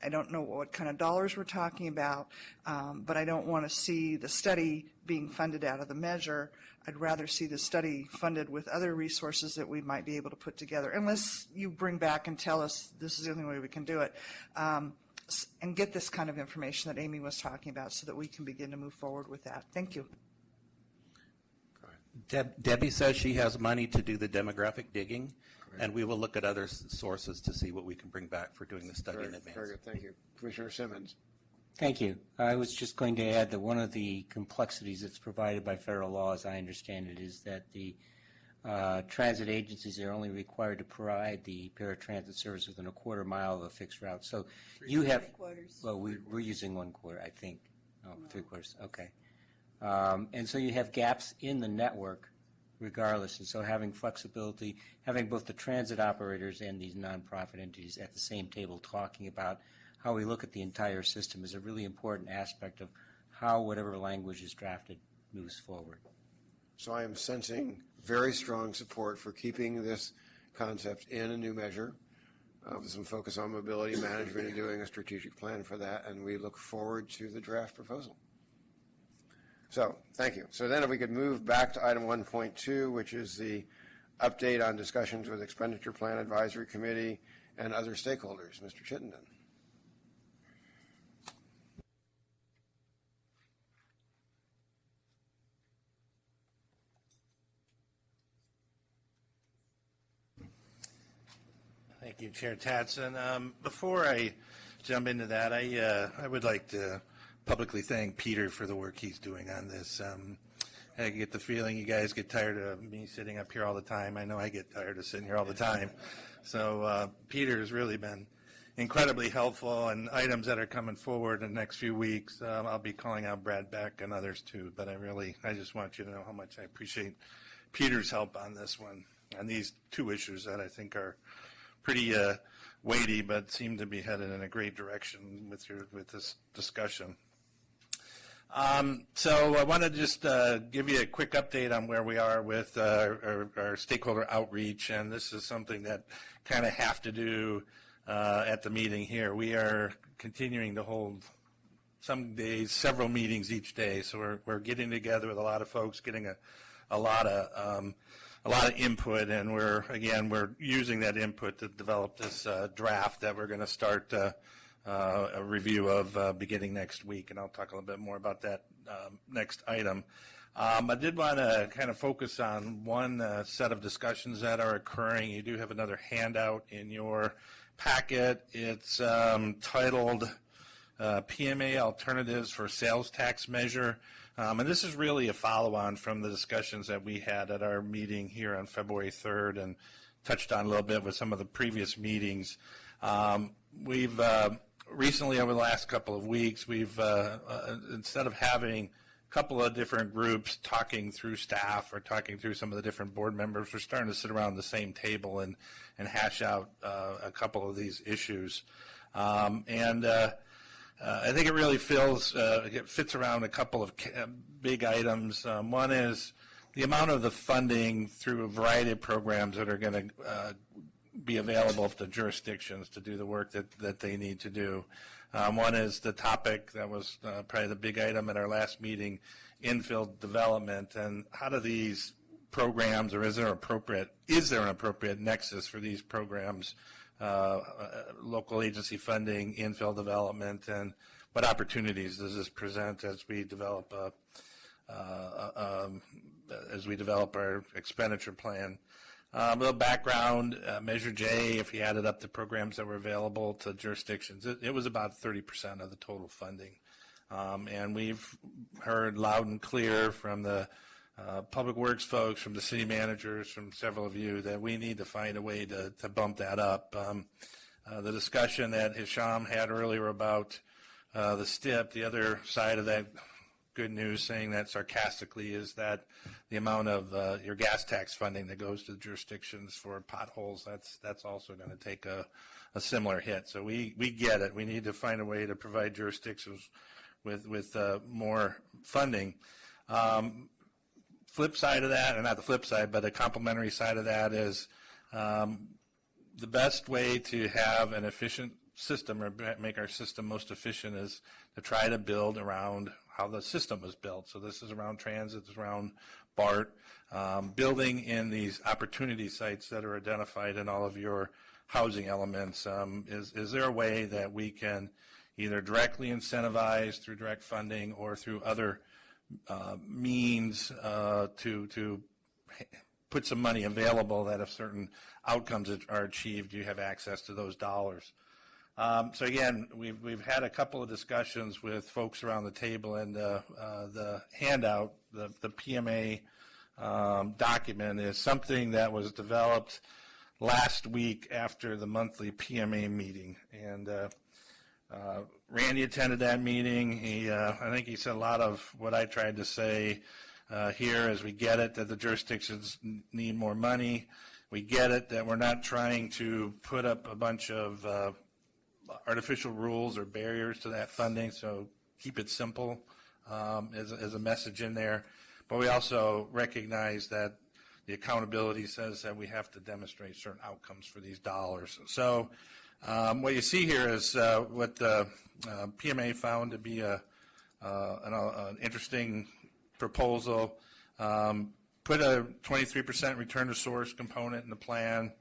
I don't know what kind of dollars we're talking about, but I don't want to see the study being funded out of the measure. I'd rather see the study funded with other resources that we might be able to put together, unless you bring back and tell us this is the only way we can do it, and get this kind of information that Amy was talking about so that we can begin to move forward with that. Thank you. Debbie says she has money to do the demographic digging, and we will look at other sources to see what we can bring back for doing the study in advance. Very good, thank you. Commissioner Simmons. Thank you. I was just going to add that one of the complexities that's provided by federal law, as I understand it, is that the transit agencies are only required to provide the paratransit service within a quarter mile of a fixed route. So you have, well, we're using 1/4, I think. Oh, 3/4, okay. And so you have gaps in the network regardless, and so having flexibility, having both the transit operators and these nonprofit entities at the same table talking about how we look at the entire system is a really important aspect of how whatever language is drafted moves forward. So I am sensing very strong support for keeping this concept in a new measure, with some focus on mobility management and doing a strategic plan for that, and we look forward to the draft proposal. So, thank you. So then if we could move back to item 1.2, which is the update on discussions with Expenditure Plan Advisory Committee and other stakeholders. Mr. Chittenden. Thank you, Chair Tadson. Before I jump into that, I would like to publicly thank Peter for the work he's doing on this. I get the feeling you guys get tired of me sitting up here all the time. I know I get tired of sitting here all the time. So Peter has really been incredibly helpful, and items that are coming forward in the next few weeks, I'll be calling out Brad Beck and others too. But I just want you to know how much I appreciate Peter's help on this one, on these two issues that I think are pretty weighty, but seem to be headed in a great stakeholder with this discussion. So I want to just give you a quick update on where we are with our stakeholder outreach, and this is something that kind of have to do at the meeting here. We are continuing to hold some days several meetings each day, so we're getting together with a lot of folks, getting a lot of input, and we're using that input to develop this draft that we're going to start a review of beginning next week, and I'll talk a little bit more about that next item. I did want to kind of focus on one set of discussions that are occurring. You do have another handout in your packet. It's titled PMA Alternatives for Sales Tax Measure. And this is really a follow-on from the discussions that we had at our meeting here on February 3rd and touched on a little bit with some of the previous meetings. We've recently, over the last couple of weeks, we've instead of having a couple of different groups talking through staff or talking through some of the different board members, we're starting to sit around the same table and hash out a couple of these issues. I think it really fits around a couple of big items. One is the amount of the funding through a variety of programs that are going to be available to jurisdictions to do the work that they need to do. One is the topic that was probably the big item at our last meeting, infill development, and how do these programs, or is there an appropriate nexus for these programs, local agency funding, infill development, and what opportunities does this present as we develop our expenditure plan? A little background, Measure J, if you added up the programs that were available to jurisdictions, it was about 30% of the total funding. And we've heard loud and clear from the public works folks, from the city managers, from several of you, that we need to find a way to bump that up. The discussion that Hisham had earlier about the STIP, the other side of that good news, saying that sarcastically, is that the amount of your gas tax funding that goes to the jurisdictions for potholes, that's also going to take a similar hit. So we get it. We need to find a way to provide jurisdictions with more funding. Flip side of that, or not the flip side, but a complementary side of that is the best way to have an efficient system, or make our system most efficient, is to try to build around how the system was built. So this is around transit, it's around BART, building in these opportunity sites that are identified in all of your housing elements. Is there a way that we can either directly incentivize through direct funding or through other means to put some money available, that if certain outcomes are achieved, you have access to those dollars? So again, we've had a couple of discussions with folks around the table, and the handout, the PMA document, is something that was developed last week after the monthly PMA meeting. And Randy attended that meeting. I think he said a lot of what I tried to say here, is we get it that the jurisdictions need more money. We get it that we're not trying to put up a bunch of artificial rules or barriers to that funding, so keep it simple. as a message in there. But we also recognize that the accountability says that we have to demonstrate certain outcomes for these dollars. So what you see here is what the PMA found to be an interesting proposal. Put a 23% return to source component in the plan.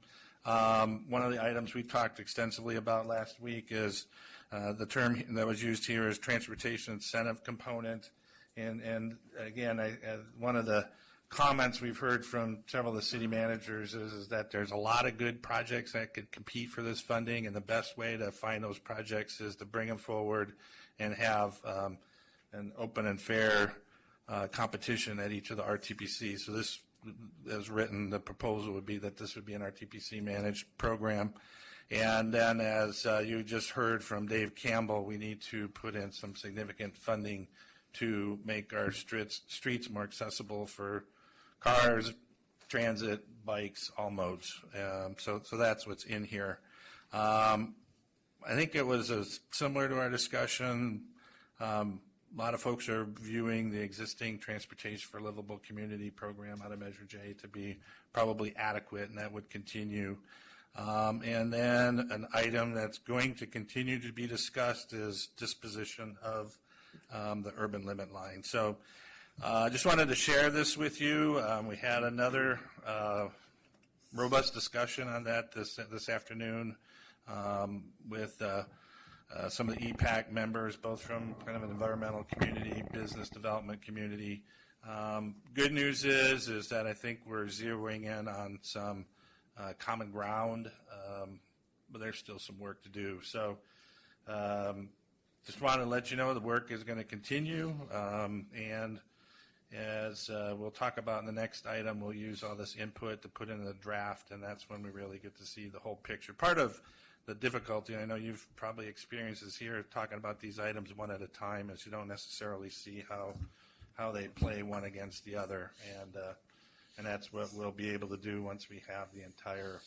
One of the items we talked extensively about last week is the term that was used here is transportation incentive component. And again, one of the comments we've heard from several of the city managers is that there's a lot of good projects that could compete for this funding, and the best way to find those projects is to bring them forward and have an open and fair competition at each of the RTPCs. So this, as written, the proposal would be that this would be an RTPC managed program. And then, as you just heard from Dave Campbell, we need to put in some significant funding to make our streets more accessible for cars, transit, bikes, all modes. So that's what's in here. I think it was similar to our discussion. A lot of folks are viewing the existing Transportation for Livable Community program out of Measure J to be probably adequate, and that would continue. And then an item that's going to continue to be discussed is disposition of the urban limit line. So I just wanted to share this with you. We had another robust discussion on that this afternoon with some of the EPAC members, both from kind of an environmental community, business development community. Good news is that I think we're zeroing in on some common ground, but there's still some work to do. So just wanted to let you know the work is going to continue, and as we'll talk about in the next item, we'll use all this input to put in the draft, and that's when we really get to see the whole picture. Part of the difficulty, I know you've probably experienced this here, talking about these items one at a time, is you don't necessarily see how they play one against the other, and that's what we'll be able to do once we have the entire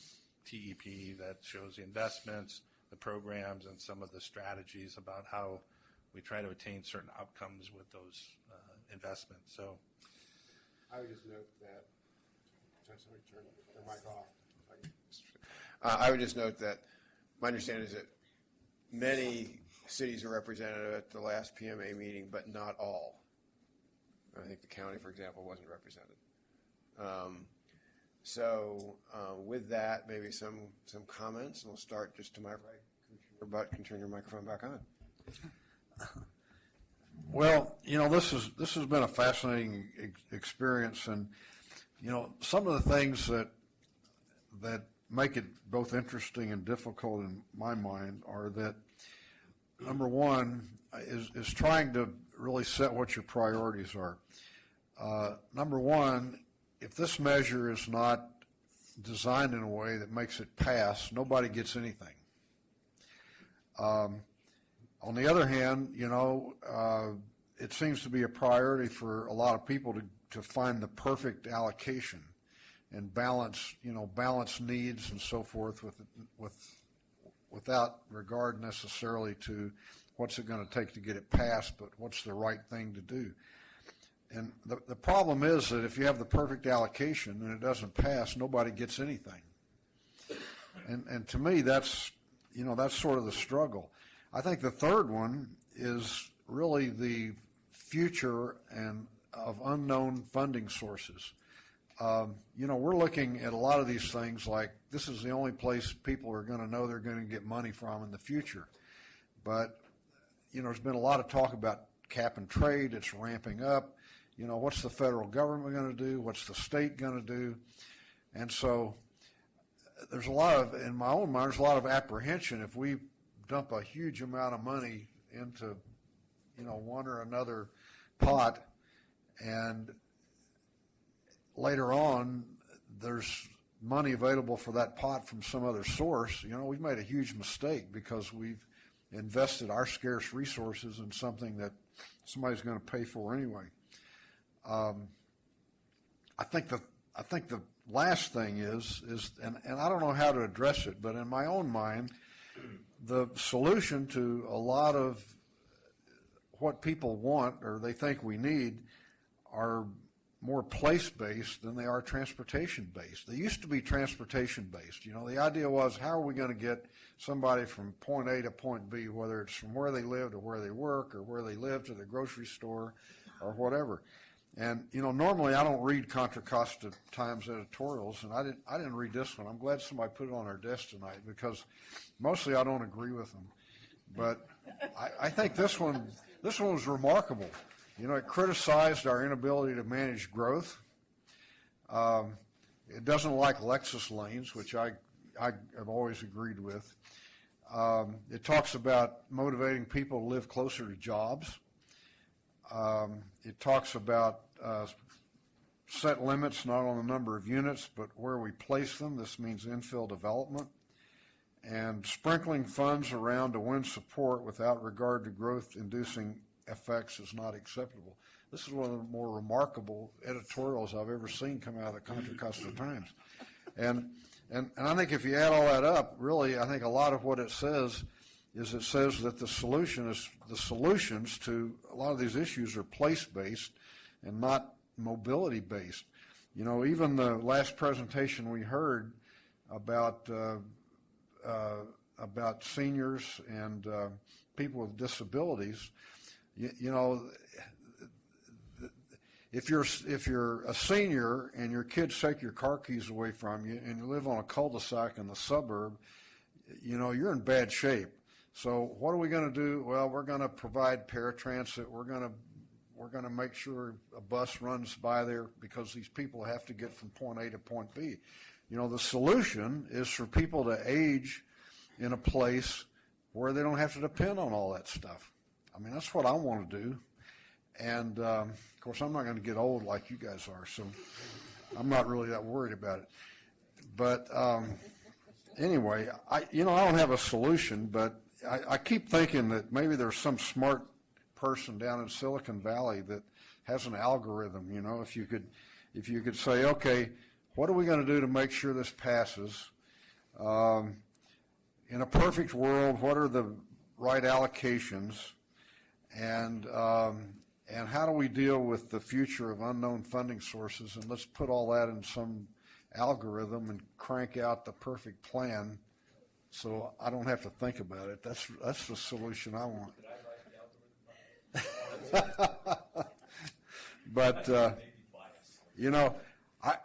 TEP that shows the investments, the programs, and some of the strategies about how we try to attain certain outcomes with those investments. So I would just note that, somebody turn their mic off. I would just note that my understanding is that many cities are represented at the last PMA meeting, but not all. I think the county, for example, wasn't represented. So with that, maybe some comments, and we'll start just to my right. Commissioner Butt, can turn your microphone back on. Well, this has been a fascinating experience, and some of the things that make it both interesting and difficult in my mind are that, number one, is trying to really set what your priorities are. Number one, if this measure is not designed in a way that makes it pass, nobody gets anything. On the other hand, it seems to be a priority for a lot of people to find the perfect allocation and balance needs and so forth without regard necessarily to what's it going to take to get it passed, but what's the right thing to do. And the problem is that if you have the perfect allocation and it doesn't pass, nobody gets anything. And to me, that's sort of the struggle. I think the third one is really the future and of unknown funding sources. We're looking at a lot of these things like this is the only place people are going to know they're going to get money from in the future. But, there's been a lot of talk about cap and trade. It's ramping up. What's the federal government going to do? What's the state going to do? And so there's a lot of, in my own mind, there's a lot of apprehension if we dump a huge amount of money into, one or another pot, and later on there's money available for that pot from some other source. We've made a huge mistake because we've invested our scarce resources in something that somebody's going to pay for anyway. I think the last thing is and I don't know how to address it, but in my own mind, the solution to a lot of what people want or they think we need are more place-based than they are transportation-based. They used to be transportation-based. You know, the idea was, how are we going to get somebody from point A to point B, whether it's from where they live to where they work or where they live to the grocery store or whatever. And, you know, normally I don't read Contra Costa Times editorials, and I didn't read this one. I'm glad somebody put it on our desk tonight because mostly I don't agree with them. But I think this one was remarkable. You know, it criticized our inability to manage growth. It doesn't like Lexus lanes, which I have always agreed with. It talks about motivating people to live closer to jobs. It talks about set limits not on the number of units, but where we place them. This means infill development. And sprinkling funds around to win support without regard to growth-inducing effects is not acceptable. This is one of the more remarkable editorials I've ever seen come out of the Contra Costa Times. And I think if you add all that up, really, I think a lot of what it says is it says that the solutions to a lot of these issues are place-based and not mobility-based. You know, even the last presentation we heard about seniors and people with disabilities, you know, if you're a senior and your kids take your car keys away from you and you live on a cul-de-sac in the suburb, you know, you're in bad shape. So what are we going to do? Well, we're going to provide paratransit. We're going to make sure a bus runs by there because these people have to get from point A to point B. You know, the solution is for people to age in a place where they don't have to depend on all that stuff. I mean, that's what I want to do. And, of course, I'm not going to get old like you guys are, so I'm not really that worried about it. But anyway, I don't have a solution, but I keep thinking that maybe there's some smart person down in Silicon Valley that has an algorithm, you know, if you could say, okay, what are we going to do to make sure this passes? In a perfect world, what are the right allocations? And how do we deal with the future of unknown funding sources? And let's put all that in some algorithm and crank out the perfect plan so I don't have to think about it. That's the solution I want. But, you know,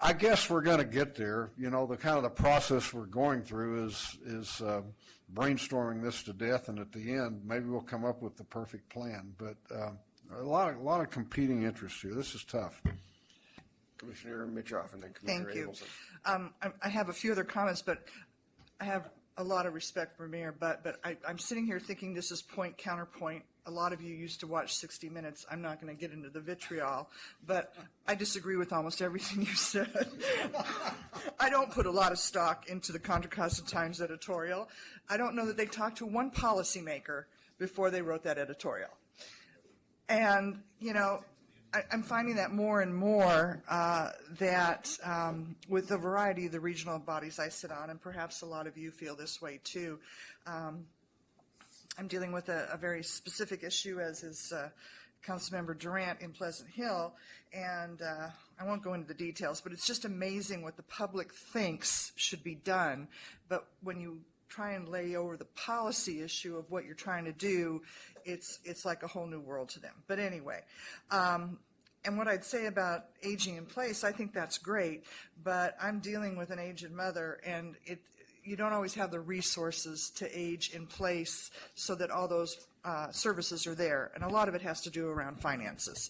I guess we're going to get there. You know, the kind of the process we're going through is brainstorming this to death, and at the end, maybe we'll come up with the perfect plan. But a lot of competing interests here. This is tough. Commissioner Mitchoff and then Commissioner Thank you. Abelson. I have a few other comments, but I have a lot of respect for Mayor, but I'm sitting here thinking this is point counterpoint. A lot of you used to watch 60 Minutes. I'm not going to get into the vitriol, but I disagree with almost everything you said. I don't put a lot of stock into the Contra Costa Times editorial. I don't know that they talked to one policymaker before they wrote that editorial. And, you know, I'm finding that more and more that with the variety of the regional bodies I sit on, and perhaps a lot of you feel this way too, I'm dealing with a very specific issue, as is Councilmember Durant in Pleasant Hill, and I won't go into the details, but it's just amazing what the public thinks should be done, but when you try and lay over the policy issue of what you're trying to do, it's like a whole new world to them. But anyway, and what I'd say about aging in place, I think that's great, but I'm dealing with an aged mother, and you don't always have the resources to age in place so that all those services are there, and a lot of it has to do around finances.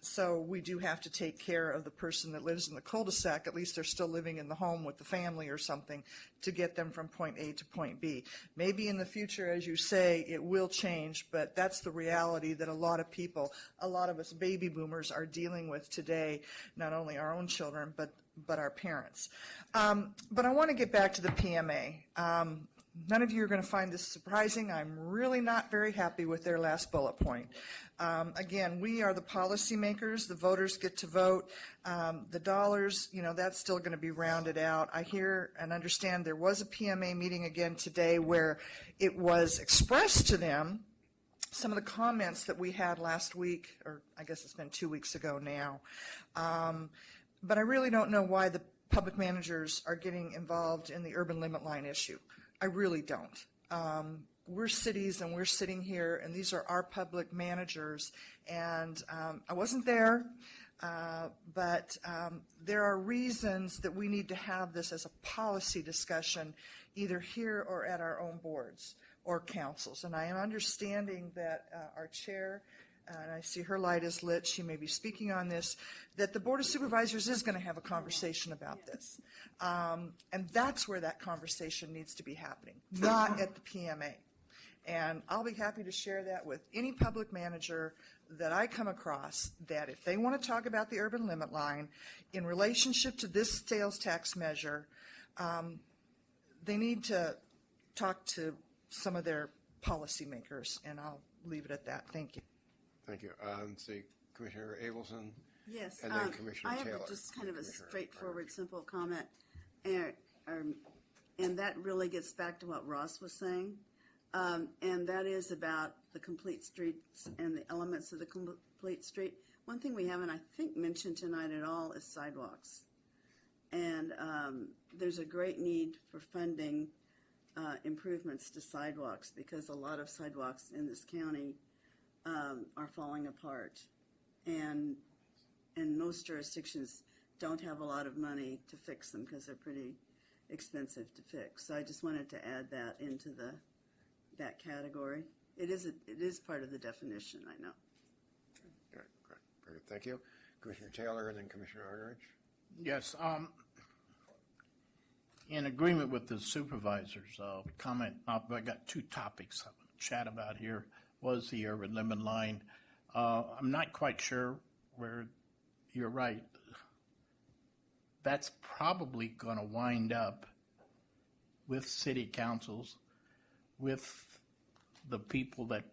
So we do have to take care of the person that lives in the cul-de-sac, at least they're still living in the home with the family or something, to get them from point A to point B. Maybe in the future, as you say, it will change, but that's the reality that a lot of people, a lot of us baby boomers are dealing with today, not only our own children, but our parents. But I want to get back to the PMA. None of you are going to find this surprising. I'm really not very happy with their last bullet point. Again, we are the policymakers. The voters get to vote. The dollars, you know, that's still going to be rounded out. I hear and understand there was a PMA meeting again today where it was expressed to them some of the comments that we had last week, or I guess it's been 2 weeks ago now. But I really don't know why the public managers are getting involved in the urban limit line issue. I really don't. We're cities and we're sitting here and these are our public managers, and I wasn't there, but there are reasons that we need to have this as a policy discussion either here or at our own boards or councils. And I am understanding that our chair, and I see her light is lit, she may be speaking on this, that the Board of Supervisors is going to have a conversation about this. And that's where that conversation needs to be happening, not at the PMA. And I'll be happy to share that with any public manager that I come across, that if they want to talk about the urban limit line in relationship to this sales tax measure, they need to talk to some of their policymakers, and I'll leave it at that. Thank you. Thank you. See, Commissioner Abelson. Yes, And then Commissioner I Taylor. have just kind of a Commissioner straightforward, simple comment, and that really gets back to what Ross was saying, and that is about the complete streets and the elements of the complete street. One thing we haven't, I think, mentioned tonight at all is sidewalks, and there's a great need for funding improvements to sidewalks, because a lot of sidewalks in this county are falling apart, and most jurisdictions don't have a lot of money to fix them because they're pretty expensive to fix. So I just wanted to add that into that category. It is part of the definition, I know. Great. Very good. Thank you. Commissioner Taylor and then Commissioner Arnerich. Yes, in agreement with the supervisor's comment, I got two topics I want to chat about here. Was the urban limit line. I'm not quite sure where you're right. That's probably going to wind up with city councils, with the people that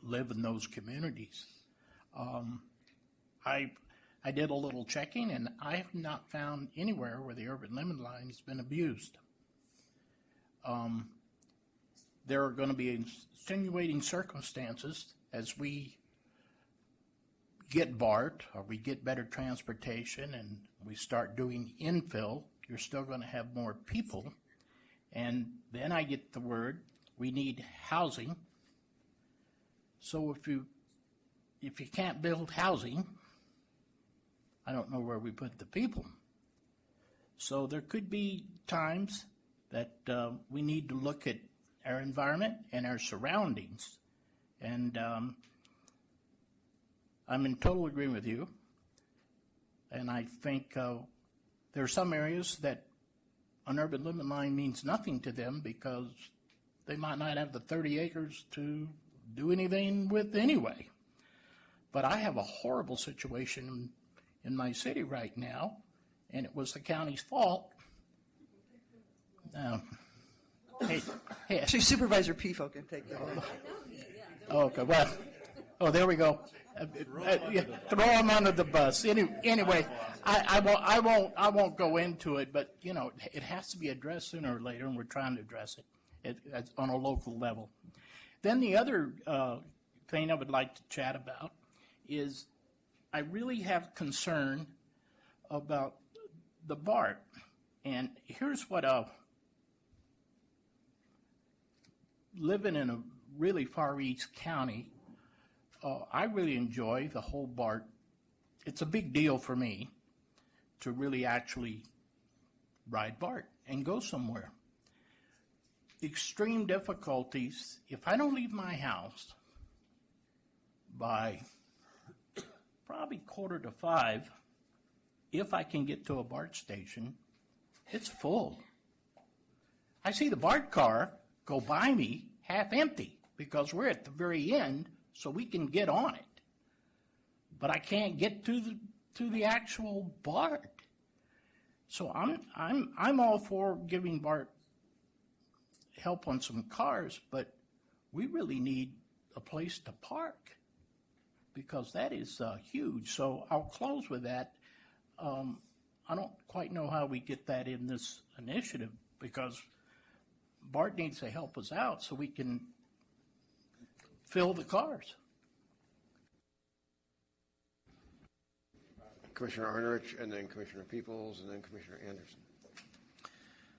live in those communities. I did a little checking, and I have not found anywhere where the urban limit line has been abused. There are going to be insinuating circumstances as we get BART or we get better transportation and we start doing infill. You're still going to have more people. And then I get the word, we need housing. So if you can't build housing, I don't know where we put the people. So there could be times that we need to look at our environment and our surroundings. And I'm in total agreement with you. And I think there are some areas that an urban limit line means nothing to them because they might not have the 30 acres to do anything with anyway. But I have a horrible situation in my city right now, and it was the county's fault. Actually, Supervisor Pifo can take that. Okay, well, there we go. Throw him under the bus. Anyway, I won't go into it, but you know, it has to be addressed sooner or later, and we're trying to address it on a local level. Then the other thing I would like to chat about is I really have concern about the BART, and here's what living in a really far east county, I really enjoy the whole BART. It's a big deal for me to really actually ride BART and go somewhere. Extreme difficulties, if I don't leave my house by probably 4:45, if I can get to a BART station, it's full. I see the BART car go by me half empty because we're at the very end, so we can get on it. But I can't get to the actual BART. So I'm all for giving BART help on some cars, but we really need a place to park because that is huge. So I'll close with that. I don't quite know how we get that in this initiative because BART needs to help us out so we can fill the cars. Commissioner Arnerich, and then Commissioner Peoples, and then Commissioner Anderson.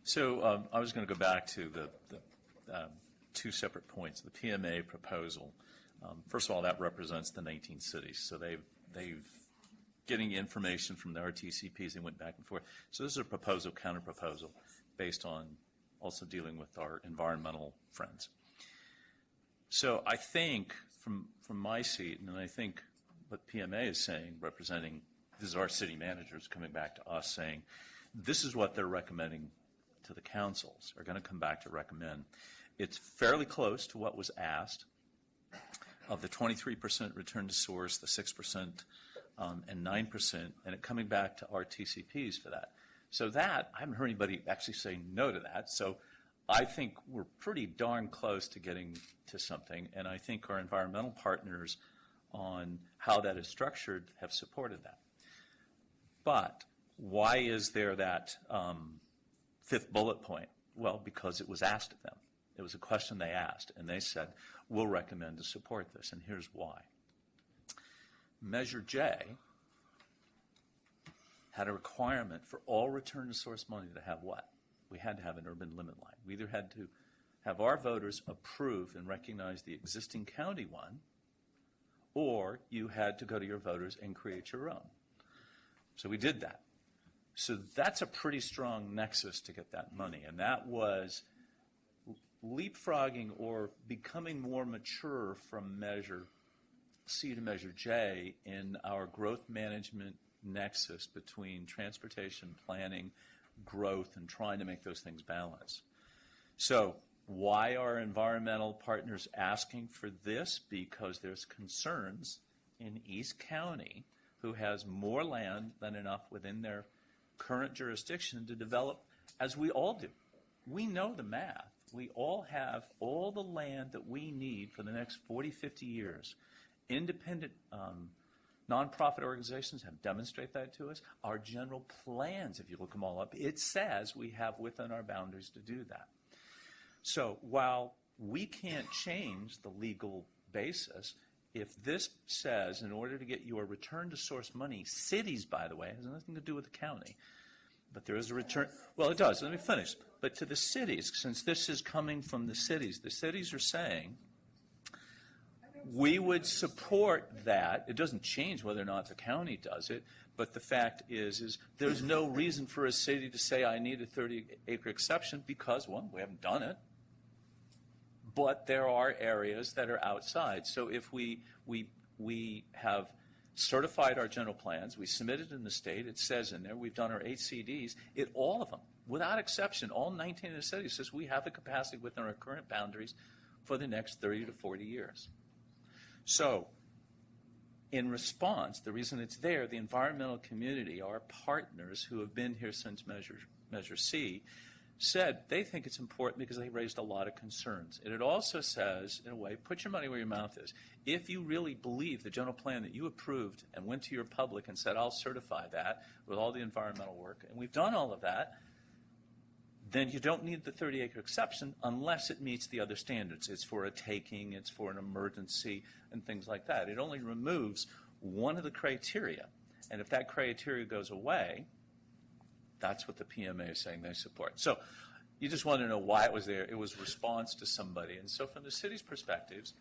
So I was going to go back to the two separate points. The PMA proposal, first of all, that represents the 19 cities. So they've getting information from the RTCPs. They went back and forth. So this is a proposal, counter-proposal, based on also dealing with our environmental friends. So I think from my seat, and I think what PMA is saying, representing, this is our city managers coming back to us saying, this is what they're recommending to the councils, are going to come back to recommend. It's fairly close to what was asked of the 23% return to source, the 6%, and 9%, and it coming back to our TCPs for that. So that, I haven't heard anybody actually say no to that. So I think we're pretty darn close to getting to something, and I think our environmental partners on how that is structured have supported that. But why is there that fifth bullet point? Well, because it was asked of them. It was a question they asked, and they said, we'll recommend to support this, and here's why. Measure J had a requirement for all return to source money to have what? We had to have an urban limit line. We either had to have our voters approve and recognize the existing county one, or you had to go to your voters and create your own. So we did that. So that's a pretty strong nexus to get that money, and that was leapfrogging or becoming more mature from Measure C to Measure J in our growth management nexus between transportation, planning, growth, and trying to make those things balance. So why are environmental partners asking for this? Because there's concerns in East County, who has more land than enough within their current jurisdiction to develop, as we all do. We know the math. We all have all the land that we need for the next 40, 50 years. Independent nonprofit organizations have demonstrated that to us. Our general plans, if you look them all up, it says we have within our boundaries to do that. So while we can't change the legal basis, if this says in order to get your return to source money, cities, by the way, has nothing to do with the county, but there is a return. Well, it does. Let me finish. But to the cities, since this is coming from the cities are saying, we would support that. It doesn't change whether or not the county does it, but the fact is there's no reason for a city to say I need a 30-acre exception because, one, we haven't done it, but there are areas that are outside. So if we have certified our general plans, we submitted in the state, it says in there, we've done our 8 CDs, all of them, without exception, all 19 of the cities says we have the capacity within our current boundaries for the next 30 to 40 years. So in response, the reason it's there, the environmental community, our partners who have been here since Measure C, said they think it's important because they raised a lot of concerns. And it also says, in a way, put your money where your mouth is. If you really believe the general plan that you approved and went to your public and said, I'll certify that with all the environmental work, and we've done all of that, then you don't need the 30-acre exception unless it meets the other standards. It's for a taking, it's for an emergency, and things like that. It only removes one of the criteria. And if that criteria goes away, that's what the PMA is saying they support. So you just want to know why it was there. It was response to somebody. And so from the city's perspectives,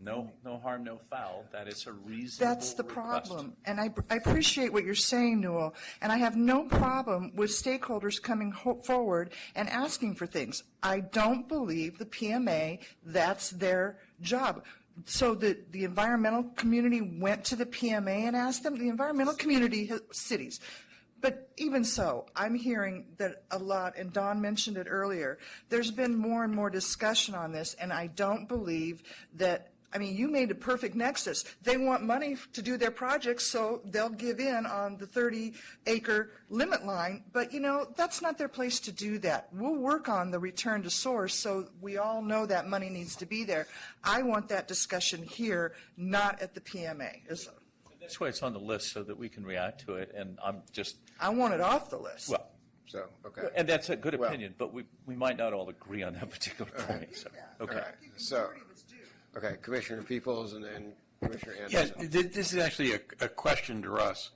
no harm, no foul. That is a reasonable That's the request. problem. And I appreciate what you're saying, Newell. And I have no problem with stakeholders coming forward and asking for things. I don't believe the PMA, that's their job. So the environmental community went to the PMA and asked them. The environmental community, cities. But even so, I'm hearing that a lot, and Don mentioned it earlier, there's been more and more discussion on this, and I don't believe that, I mean, you made a perfect nexus. They want money to do their projects, so they'll give in on the 30-acre limit line, but, you know, that's not their place to do that. We'll work on the return to source, so we all know that money needs to be there. I want that discussion here, not at the PMA. That's why it's on the list so that we can react to it, and I want it off the list. Well, so, okay. And that's a good opinion, but we might not all agree on that particular point. So, okay. So, Okay, Commissioner Peoples and then Commissioner Yeah, Anderson. this is actually a question to Russ.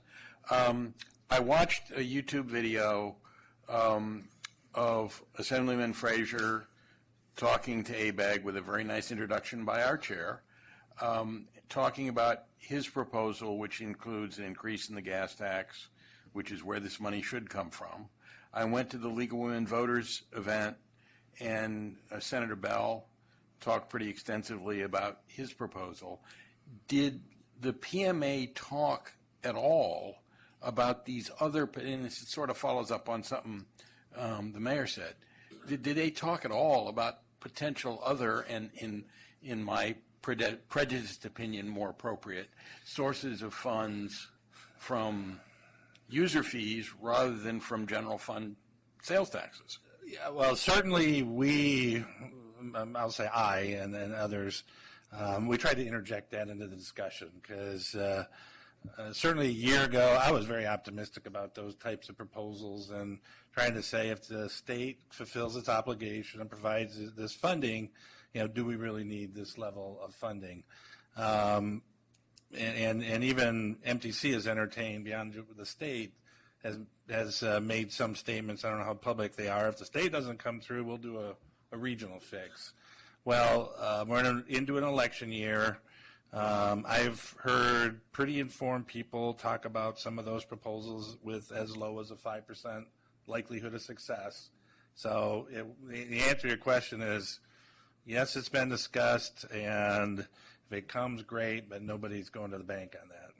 I watched a YouTube video of Assemblyman Frazier talking to ABAG with a very nice introduction by our chair, talking about his proposal, which includes an increase in the gas tax, which is where this money should come from. I went to the League of Women Voters event, and Senator Bell talked pretty extensively about his proposal. Did the PMA talk at all about these other, and it sort of follows up on something the mayor said, did they talk at all about potential other, and in my prejudiced opinion, more appropriate sources of funds from user fees rather than from general fund sales taxes? Yeah, well, certainly we, I'll say I and then others, we tried to interject that into the discussion because certainly a year ago I was very optimistic about those types of proposals and trying to say if the state fulfills its obligation and provides this funding, do we really need this level of funding? And even MTC has entertained beyond the state has made some statements. I don't know how public they are. If the state doesn't come through, we'll do a regional fix. Well, we're into an election year. I've heard pretty informed people talk about some of those proposals with as low as a 5% likelihood of success. So the answer to your question is, yes, it's been discussed, and if it comes, great, but nobody's going to the bank on that.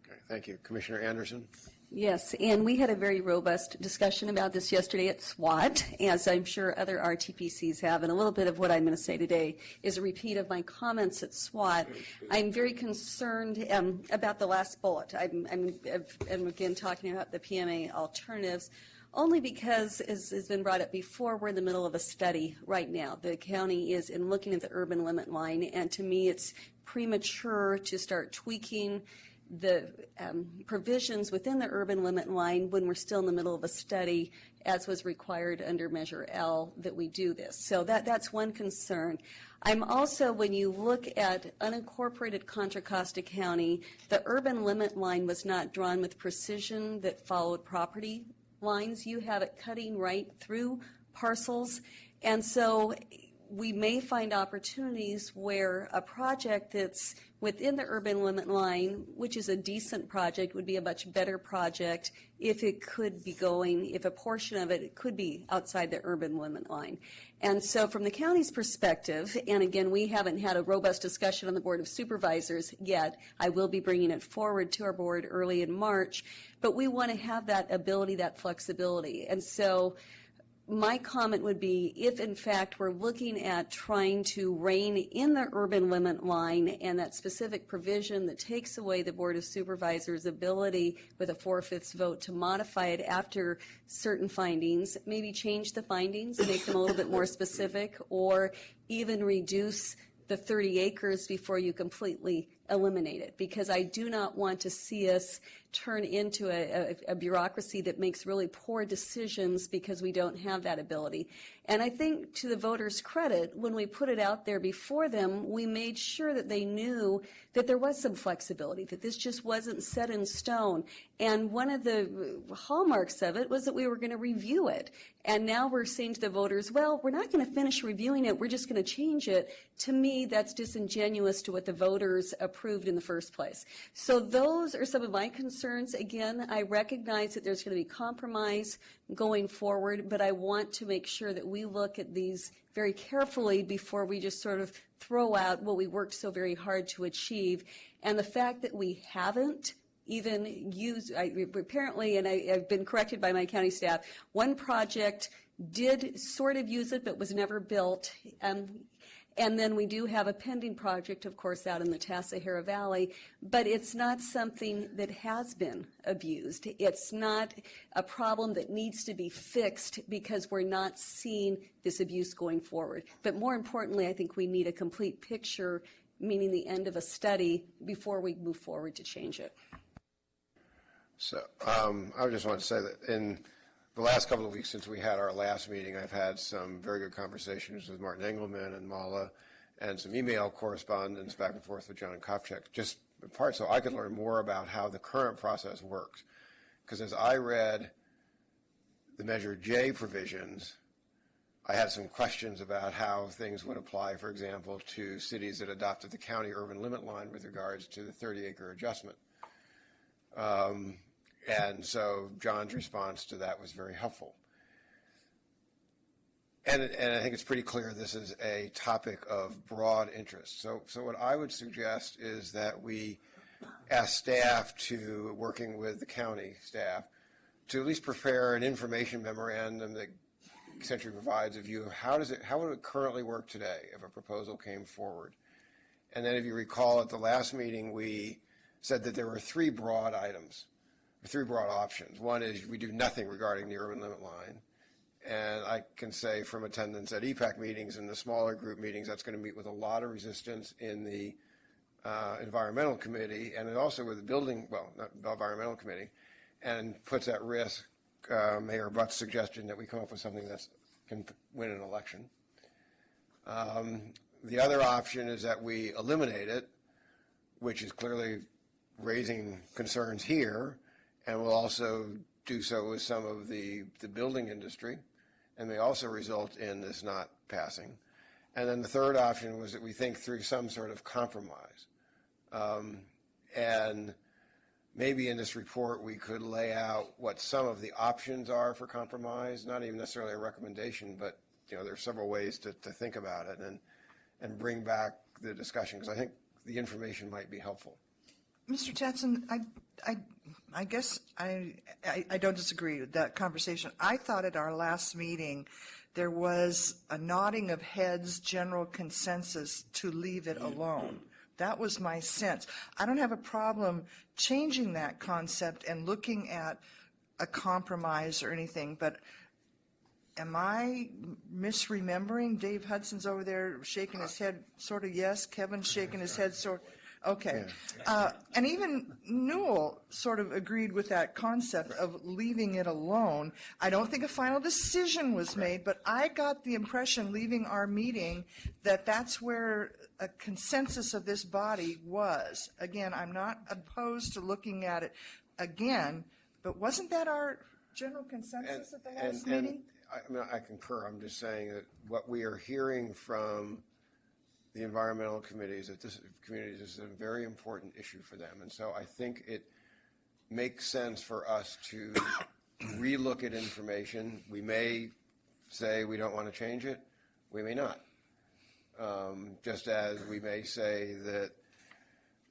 Okay, thank you. Commissioner Anderson? Yes, and we had a very robust discussion about this yesterday at SWAT, as I'm sure other RTPCs have, and a little bit of what I'm going to say today is a repeat of my comments at SWAT. I'm very concerned about the last bullet. I'm again talking about the PMA alternatives, only because, as has been brought up before, we're in the middle of a study right now. The county is in looking at the urban limit line, and to me it's premature to start tweaking the provisions within the urban limit line when we're still in the middle of a study, as was required under Measure L, that we do this. So that's one concern. I'm also, when you look at unincorporated Contra Costa County, the urban limit line was not drawn with precision that followed property lines. You have it cutting right through parcels, and so we may find opportunities where a project that's within the urban limit line, which is a decent project, would be a much better project if it could be going, if a portion of it could be outside the urban limit line. And so from the county's perspective, and again, we haven't had a robust discussion on the Board of Supervisors yet. I will be bringing it forward to our board early in March, but we want to have that ability, that flexibility. And so my comment would be, if in fact we're looking at trying to rein in the urban limit line and that specific provision that takes away the Board of Supervisors' ability with a 4/5 vote to modify it after certain findings, maybe change the findings, make them a little bit more specific, or even reduce the 30 acres before you completely eliminate it, because I do not want to see us turn into a bureaucracy that makes really poor decisions because we don't have that ability. And I think, to the voters' credit, when we put it out there before them, we made sure that they knew that there was some flexibility, that this just wasn't set in stone. And one of the hallmarks of it was that we were going to review it. And now we're saying to the voters, well, we're not going to finish reviewing it, we're just going to change it. To me, that's disingenuous to what the voters approved in the first place. So those are some of my concerns. Again, I recognize that there's going to be compromise going forward, but I want to make sure that we look at these very carefully before we just sort of throw out what we worked so very hard to achieve. And the fact that we haven't even used, apparently, and I've been corrected by my county staff, one project did sort of use it but was never built. And then we do have a pending project, of course, out in the Tassajara Valley, but it's not something that has been abused. It's not a problem that needs to be fixed because we're not seeing this abuse going forward. But more importantly, I think we need a complete picture, meaning the end of a study, before we move forward to change it. So I just want to say that in the last couple of weeks since we had our last meeting, I've had some very good conversations with Martin Engelman and Mala and some email correspondence back and forth with John Kopchak, just in part so I could learn more about how the current process works. Because as I read the Measure J provisions, I had some questions about how things would apply, for example, to cities that adopted the county urban limit line with regards to the 30-acre adjustment. And so John's response to that was very helpful. And I think it's pretty clear this is a topic of broad interest. So what I would suggest is that we ask staff to, working with the county staff, to at least prepare an information memorandum that essentially provides a view of how would it currently work today if a proposal came forward. And then if you recall at the last meeting, we said that there were three broad items, or three broad options. One is we do nothing regarding the urban limit line. And I can say from attendance at EPAC meetings and the smaller group meetings, that's going to meet with a lot of resistance in the environmental committee, and then also with the building, well, not the environmental committee, and puts at risk Mayor Butt's suggestion that we come up with something that can win an election. The other option is that we eliminate it, which is clearly raising concerns here, and will also do so with some of the building industry, and may also result in this not passing. And then the third option was that we think through some sort of compromise. And maybe in this report we could lay out what some of the options are for compromise, not even necessarily a recommendation, but there are several ways to think about it and bring back the discussion, because I think the information might be helpful. Mr. Tatson, I guess I don't disagree with that conversation. I thought at our last meeting there was a nodding of heads, general consensus to leave it alone. That was my sense. I don't have a problem changing that concept and looking at a compromise or anything, but am I misremembering? Dave Hudson's over there shaking his head, sort of yes. Kevin's shaking his head, sort of. Okay. And even Newell sort of agreed with that concept of leaving it alone. I don't think a final decision was made, but I got the impression leaving our meeting that that's where a consensus of this body was. Again, I'm not opposed to looking at it again, but wasn't that our general consensus at the last meeting? I concur. I'm just saying that what we are hearing from the environmental committees, that this is a very important issue for them. And so I think it makes sense for us to relook at information. We may say we don't want to change it. We may not. Just as we may say that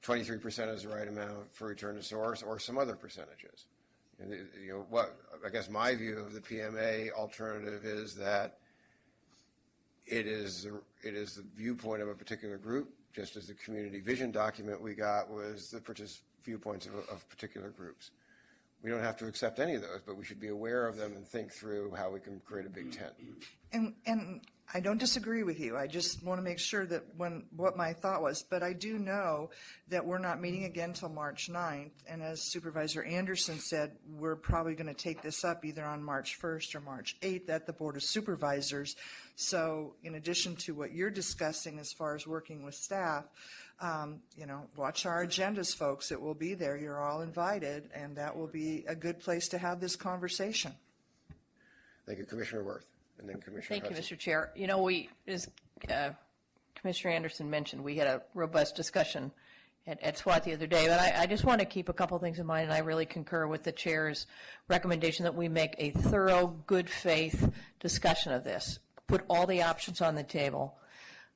23% is the right amount for return to source, or some other percentages. I guess my view of the PMA alternative is that it is the viewpoint of a particular group, just as the community vision document we got was the viewpoints of particular groups. We don't have to accept any of those, but we should be aware of them and think through how we can create a big tent. And I don't disagree with you. I just want to make sure that what my thought was. But I do know that we're not meeting again until March 9th. And as Supervisor Anderson said, we're probably going to take this up either on March 1st or March 8th at the Board of Supervisors. So in addition to what you're discussing as far as working with staff, watch our agendas, folks. It will be there. You're all invited, and that will be a good place to have this conversation. Thank you, Commissioner Worth. And then Commissioner Thank you, Hudson. Mr. Chair. As Commissioner Anderson mentioned, we had a robust discussion at SWAT the other day, but I just want to keep a couple things in mind, and I really concur with the Chair's recommendation that we make a thorough, good faith discussion of this. Put all the options on the table.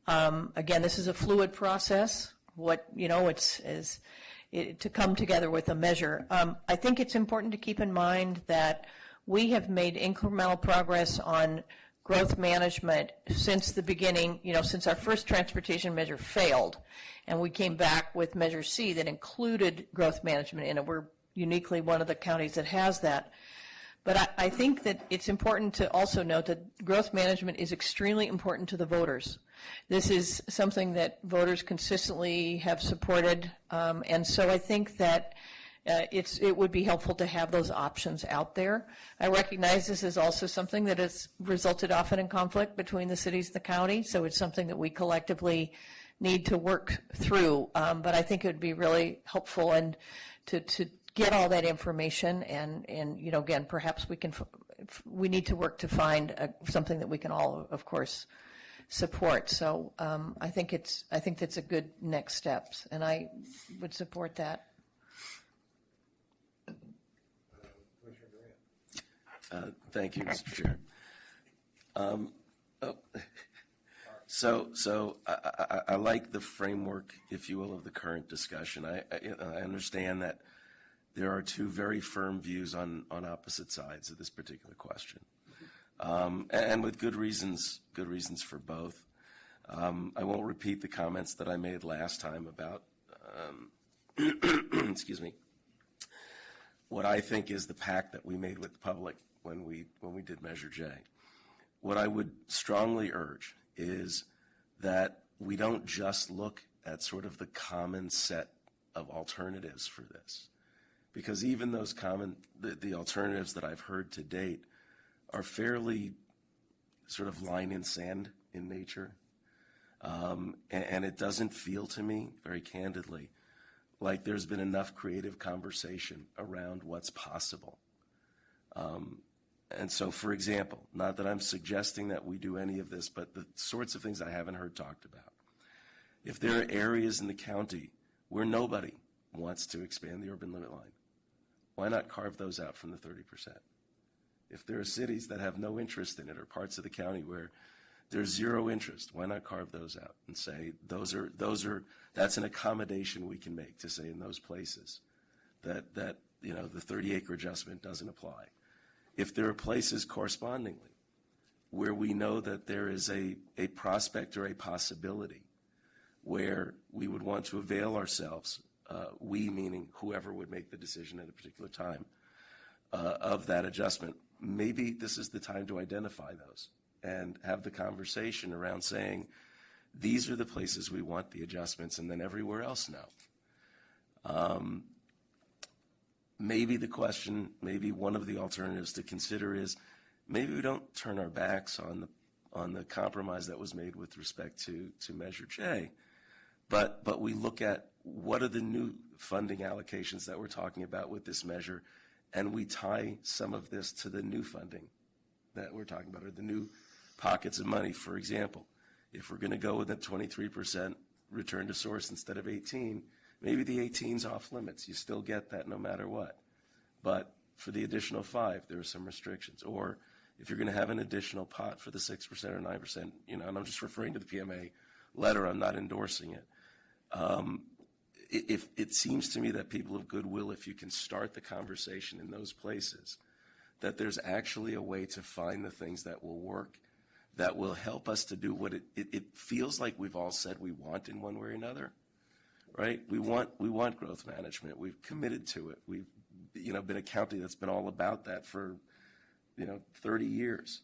Again, this is a fluid process. It's to come together with a measure. I think it's important to keep in mind that we have made incremental progress on growth management since the beginning, since our first transportation measure failed, and we came back with Measure C that included growth management in it. We're uniquely one of the counties that has that. But I think that it's important to also note that growth management is extremely important to the voters. This is something that voters consistently have supported, and so I think that it would be helpful to have those options out there. I recognize this is also something that has resulted often in conflict between the cities and the county, so it's something that we collectively need to work through. But I think it would be really helpful and to get all that information and again, perhaps we need to work to find something that we can all, of course, support. So I think that's a good next steps, and I would support that. Thank you, Mr. Chair. So I like the framework, if you will, of the current discussion. I understand that there are two very firm views on opposite sides of this particular question, and with good reasons for both. I won't repeat the comments that I made last time about, excuse me, what I think is the pact that we made with the public when we did Measure J. What I would strongly urge is that we don't just look at sort of the common set of alternatives for this, because even those the alternatives that I've heard to date are fairly sort of line in sand in nature, and it doesn't feel to me, very candidly, like there's been enough creative conversation around what's possible. And so, for example, not that I'm suggesting that we do any of this, but the sorts of things I haven't heard talked about. If there are areas in the county where nobody wants to expand the urban limit line, why not carve those out from the 30%? If there are cities that have no interest in it or parts of the county where there's zero interest, why not carve those out and say that's an accommodation we can make to say in those places that the 30-acre adjustment doesn't apply. If there are places correspondingly where we know that there is a prospect or a possibility where we would want to avail ourselves, we meaning whoever would make the decision at a particular time, of that adjustment, maybe this is the time to identify those and have the conversation around saying, these are the places we want the adjustments, and then everywhere else no. Maybe the question, maybe one of the alternatives to consider is maybe we don't turn our backs on the compromise that was made with respect to Measure J, but we look at what are the new funding allocations that we're talking about with this measure, and we tie some of this to the new funding that we're talking about, or the new pockets of money. For example, if we're going to go with a 23% return to source instead of 18, maybe the 18's off limits. You still get that no matter what. But for the additional 5, there are some restrictions. Or if you're going to have an additional pot for the 6% or 9%, and I'm just referring to the PMA letter, I'm not endorsing it. If it seems to me that people of goodwill, if you can start the conversation in those places, that there's actually a way to find the things that will work, that will help us to do what it feels like we've all said we want in one way or another. Right? We want growth management. We've committed to it. We've been a county that's been all about that for 30 years.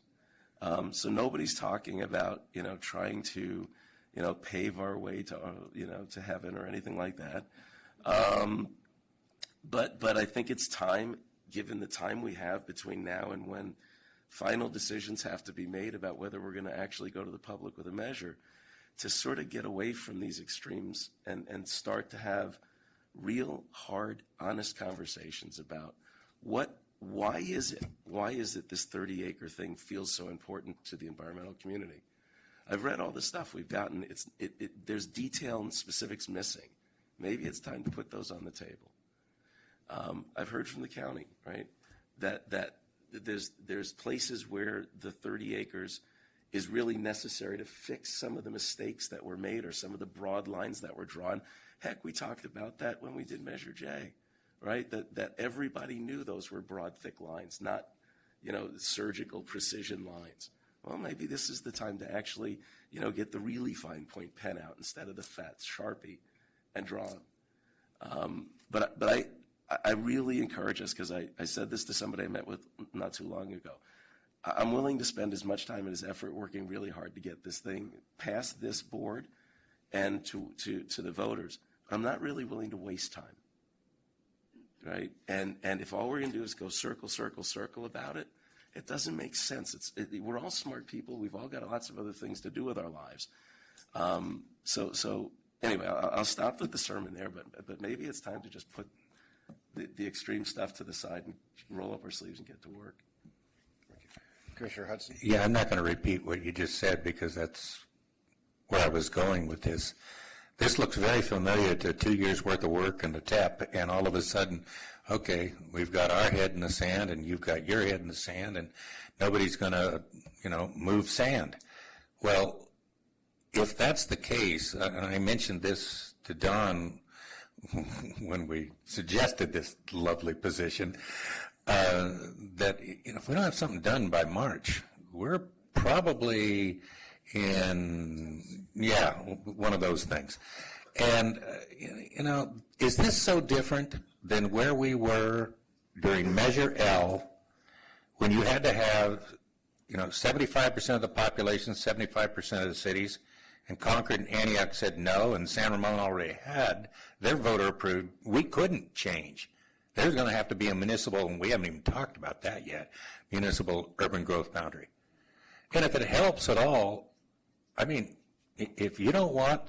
So nobody's talking about trying to pave our way to heaven or anything like that. But I think it's time, given the time we have between now and when final decisions have to be made about whether we're going to actually go to the public with a measure, to sort of get away from these extremes and start to have real, hard, honest conversations about why is it this 30-acre thing feels so important to the environmental community. I've read all the stuff we've gotten. There's detail and specifics missing. Maybe it's time to put those on the table. I've heard from the county, right, that there's places where the 30 acres is really necessary to fix some of the mistakes that were made or some of the broad lines that were drawn. Heck, we talked about that when we did Measure J, right? That everybody knew those were broad, thick lines, not, surgical precision lines. Well, maybe this is the time to actually, get the really fine point pen out instead of the fat Sharpie and draw them. But I really encourage us, because I said this to somebody I met with not too long ago. I'm willing to spend as much time and as effort working really hard to get this thing past this board and to the voters. I'm not really willing to waste time. right? And if all we're going to do is go circle, circle, circle about it, it doesn't make sense. We're all smart people. We've all got lots of other things to do with our lives. So anyway, I'll stop with the sermon there, but maybe it's time to just put the extreme stuff to the side and roll up our sleeves and get to work. Commissioner Hudson? Yeah, I'm not going to repeat what you just said because that's where I was going with this. This looks very familiar to 2 years' worth of work in the TEP, and all of a sudden, okay, we've got our head in the sand, and you've got your head in the sand, and nobody's going to, move sand. Well, if that's the case, and I mentioned this to Don when we suggested this lovely position, that if we don't have something done by March, we're probably in, one of those things. And, is this so different than where we were during Measure L when you had to have, 75% of the population, 75% of the cities, and Concord and Antioch said no, and San Ramon already had their voter approved. We couldn't change. There's going to have to be a municipal, and we haven't even talked about that yet, municipal urban growth boundary. And if it helps at all, if you don't want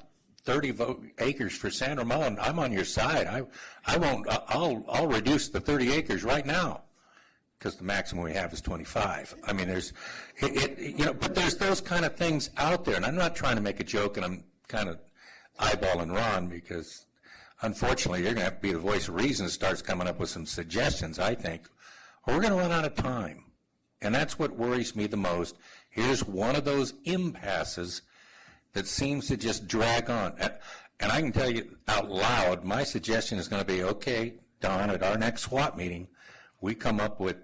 30 acres for San Ramon, I'm on your side. I'll reduce the 30 acres right now because the maximum we have is 25. But there's those kind of things out there, and I'm not trying to make a joke, and I'm kind of eyeballing Ron because unfortunately you're going to have to be the voice of reason that starts coming up with some suggestions, I think, or we're going to run out of time. And that's what worries me the most. Here's one of those impasses that seems to just drag on. And I can tell you out loud, my suggestion is going to be, okay, Don, at our next SWAT meeting, we come up with,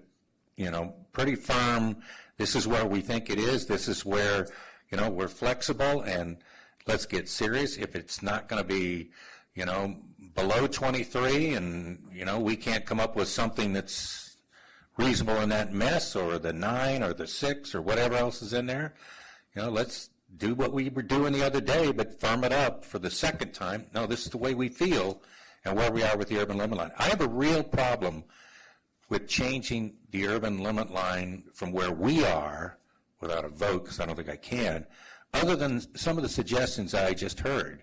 pretty firm, this is where we think it is, this is where, we're flexible, and let's get serious. If it's not going to be, below 23 and, we can't come up with something that's reasonable in that mess, or the 9 or the 6 or whatever else is in there, let's do what we were doing the other day, but firm it up for the second time. No, this is the way we feel and where we are with the urban limit line. I have a real problem with changing the urban limit line from where we are without a vote, because I don't think I can, other than some of the suggestions I just heard.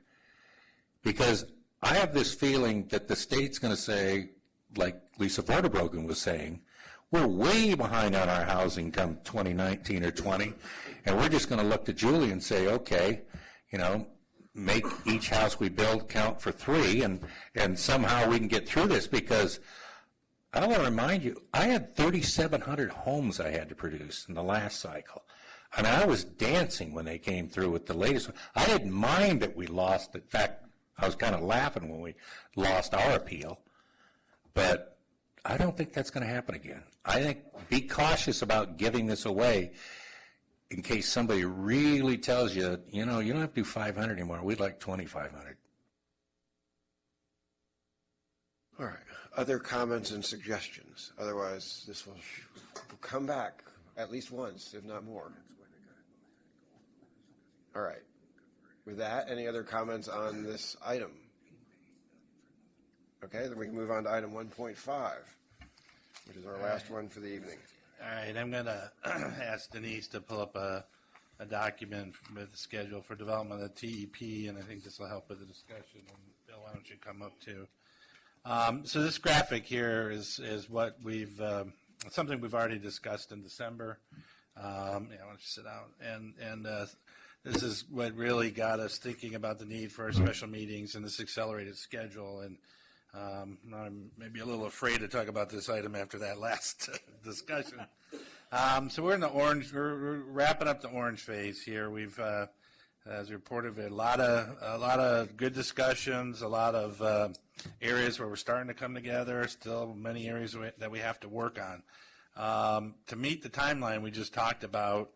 Because I have this feeling that the state's going to say, like Lisa Vorderbrogen was saying, we're way behind on our housing come 2019 or 20, and we're just going to look to Julie and say, okay, make each house we build count for 3, and somehow we can get through this, because I want to remind you, I had 3,700 homes I had to produce in the last cycle. I was dancing when they came through with the latest one. I didn't mind that we lost. In fact, I was kind of laughing when we lost our appeal, but I don't think that's going to happen again. I think be cautious about giving this away in case somebody really tells you, you don't have to do 500 anymore. We'd like 2,500. All right. Other comments and suggestions? Otherwise, this will come back at least once, if not more. All right. With that, any other comments on this item? Okay, then we can move on to item 1.5, which is our last one for the evening. All right, I'm going to ask Denise to pull up a document with the schedule for development of the TEP, and I think this will help with the discussion. And Bill, why don't you come up too? So this graphic here is what we've something we've already discussed in December. Why don't you sit down? And this is what really got us thinking about the need for our special meetings and this accelerated schedule. And I'm maybe a little afraid to talk about this item after that last discussion. So we're in the orange. We're wrapping up the orange phase here. We've, as reported, a lot of good discussions, a lot of areas where we're starting to come together. Still, many areas that we have to work on. To meet the timeline we just talked about,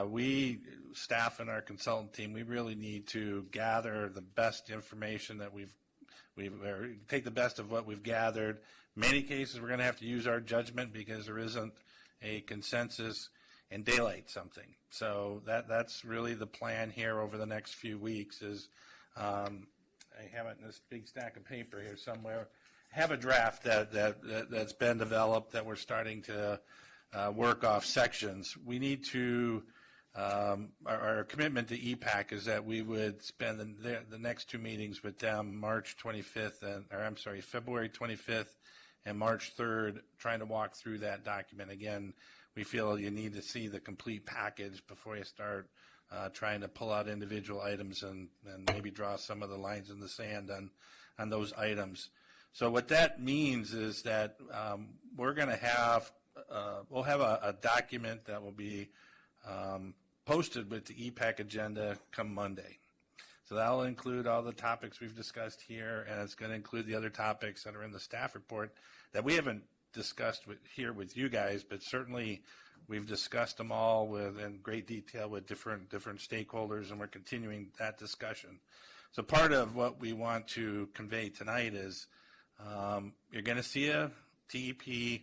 we, staff and our consultant team, we really need to gather the best information that we've take the best of what we've gathered. Many cases we're going to have to use our judgment because there isn't a consensus and daylight something. So that's really the plan here over the next few weeks is I have it in this big stack of paper here somewhere. have a draft that's been developed that we're starting to work off sections. We need to, our commitment to EPAC is that we would spend the next two meetings with them, February 25th and March 3rd, trying to walk through that document. Again, we feel you need to see the complete package before you start trying to pull out individual items and maybe draw some of the lines in the sand on those items. So what that means is that we're going to have, we'll have a document that will be posted with the EPAC agenda come Monday. So that will include all the topics we've discussed here, and it's going to include the other topics that are in the staff report that we haven't discussed here with you guys, but certainly we've discussed them all in great detail with different stakeholders, and we're continuing that discussion. So part of what we want to convey tonight is you're going to see a TEP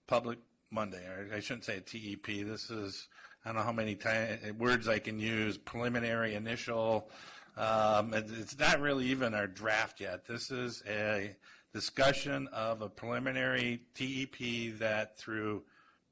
public Monday, or I shouldn't say a TEP. This is, I don't know how many words I can use, preliminary, initial. It's not really even our draft yet. This is a discussion of a preliminary TEP that through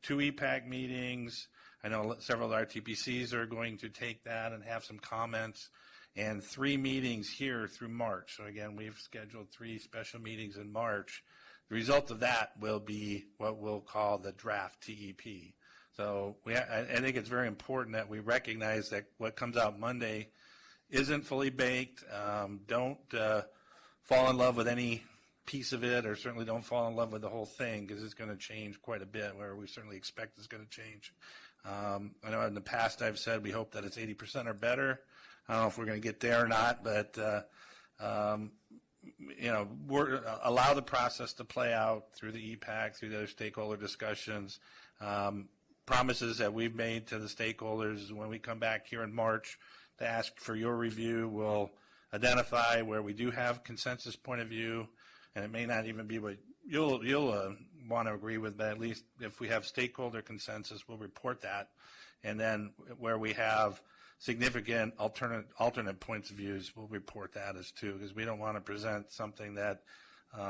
2 EPAC meetings, I know several RTPCs are going to take that and have some comments, and 3 meetings here through March. So again, we've scheduled 3 special meetings in March. The result of that will be what we'll call the draft TEP. So I think it's very important that we recognize that what comes out Monday isn't fully baked. Don't fall in love with any piece of it, or certainly don't fall in love with the whole thing, because it's going to change quite a bit, where we certainly expect it's going to change. I know in the past I've said we hope that it's 80% or better. I don't know if we're going to get there or not, but allow the process to play out through the EPAC, through the other stakeholder discussions. Promises that we've made to the stakeholders when we come back here in March to ask for your review, we'll identify where we do have consensus point of view, and it may not even be what you'll want to agree with, but at least if we have stakeholder consensus, we'll report that. And then where we have significant alternate points of views, we'll report that as too, because we don't want to present something that we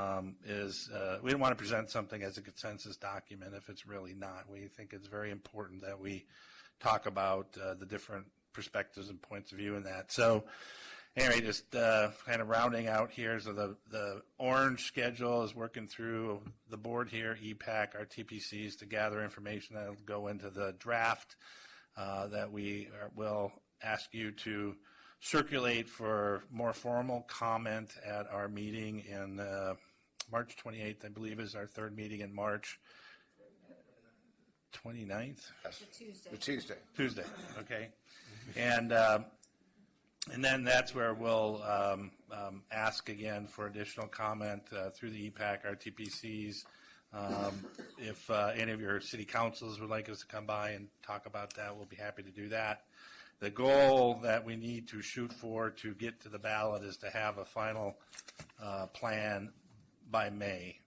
don't want to present something as a consensus document if it's really not. We think it's very important that we talk about the different perspectives and points of view in that. So anyway, just kind of rounding out here, so the orange schedule is working through the board here, EPAC, our TPCs, to gather information that will go into the draft that we will ask you to circulate for more formal comment at our meeting in March 28th, I believe, is our 3rd meeting in March. 29th? The Tuesday. Tuesday, okay. And then that's where we'll ask again for additional comment through the EPAC, our TPCs. If any of your city councils would like us to come by and talk about that, we'll be happy to do that. The goal that we need to shoot for to get to the ballot is to have a final plan by May.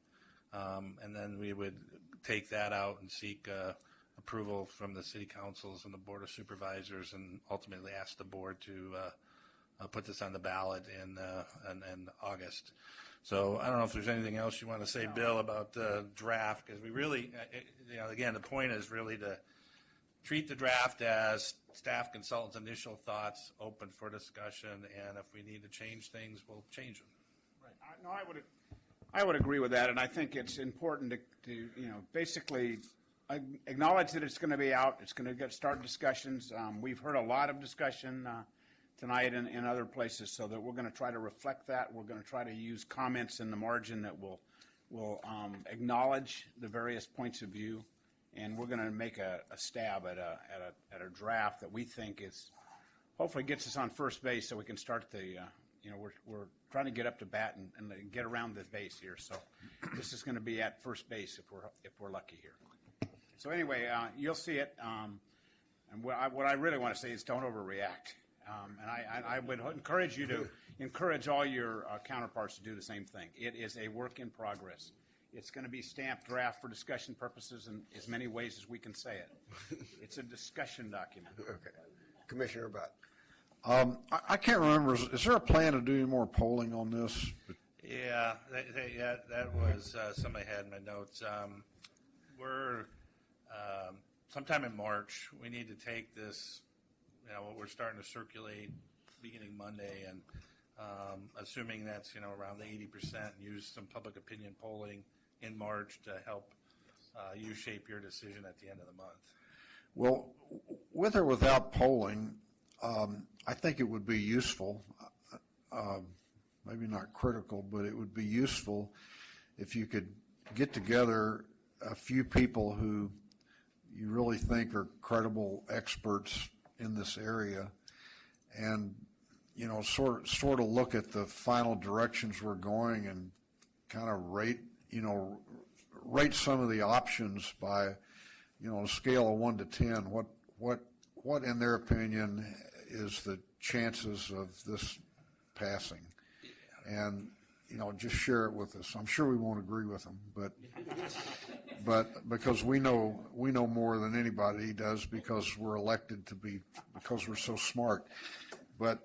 And then we would take that out and seek approval from the city councils and the board of supervisors, and ultimately ask the board to put this on the ballot in August. So I don't know if there's anything else you want to say, Bill, about the draft, because we really, again, the point is really to treat the draft as staff consultants' initial thoughts, open for discussion, and if we need to change things, we'll change them. Right. No, I would agree with that, and I think it's important to basically acknowledge that it's going to be out. It's going to start discussions. We've heard a lot of discussion tonight and in other places, so that we're going to try to reflect that. We're going to try to use comments in the margin that will acknowledge the various points of view, and we're going to make a stab at a draft that we think is hopefully gets us on first base, so we can start the we're trying to get up to bat and get around the base here. So this is going to be at first base if we're lucky here. So anyway, you'll see it. And what I really want to say is don't overreact. And I would encourage you to encourage all your counterparts to do the same thing. It is a work in progress. It's going to be stamped draft for discussion purposes in as many ways as we can say it. It's a discussion document. Okay. Commissioner Butt. I can't remember. Is there a plan to do any more polling on this? Yeah, that was something I had in my notes. We're sometime in March. We need to take this. What we're starting to circulate beginning Monday, and assuming that's around 80%, and use some public opinion polling in March to help you shape your decision at the end of the month. Well, with or without polling, I think it would be useful, maybe not critical, but it would be useful if you could get together a few people who you really think are credible experts in this area and, sort of look at the final directions we're going and kind of rate some of the options by, a scale of 1 to 10, what in their opinion is the chances of this passing? And, just share it with us. I'm sure we won't agree with them, but because we know more than anybody does because we're elected to be, because we're so smart. But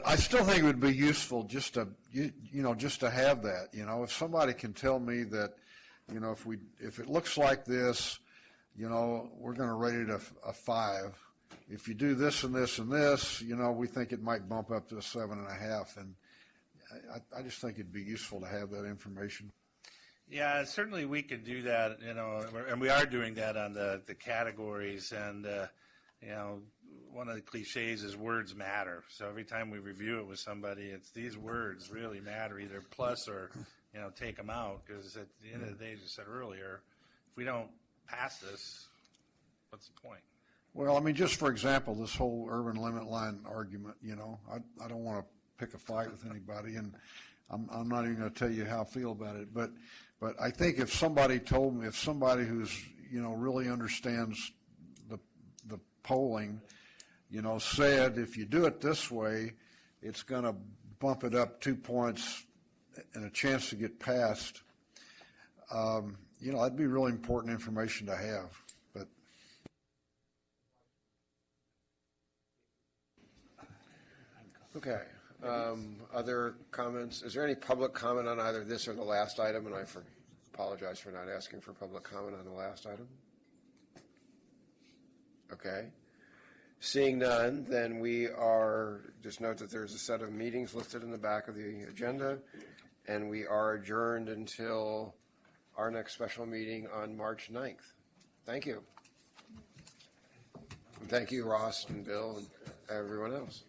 I still think it would be useful just to have that. If somebody can tell me that, if it looks like this, we're going to rate it a 5. If you do this and this and this, we think it might bump up to a 7.5. And I just think it'd be useful to have that information. Yeah, certainly we could do that, and we are doing that on the categories. And, one of the cliches is words matter. So every time we review it with somebody, it's these words really matter, either plus or, take them out. Because at the end of the day, as you said earlier, if we don't pass this, what's the point? Well, just for example, this whole urban limit line argument, I don't want to pick a fight with anybody, and I'm not even going to tell you how I feel about it. But I think if somebody told me, if somebody who's really understands the polling, said if you do it this way, it's going to bump it up 2 points and a chance to get passed. That'd be really important information to have. But okay. Other comments? Is there any public comment on either this or the last item? And I apologize for not asking for public comment on the last item. Okay. Seeing none, then we are, just note that there's a set of meetings listed in the back of the agenda, and we are adjourned until our next special meeting on March 9th. Thank you. And thank you, Ross and Bill and everyone else.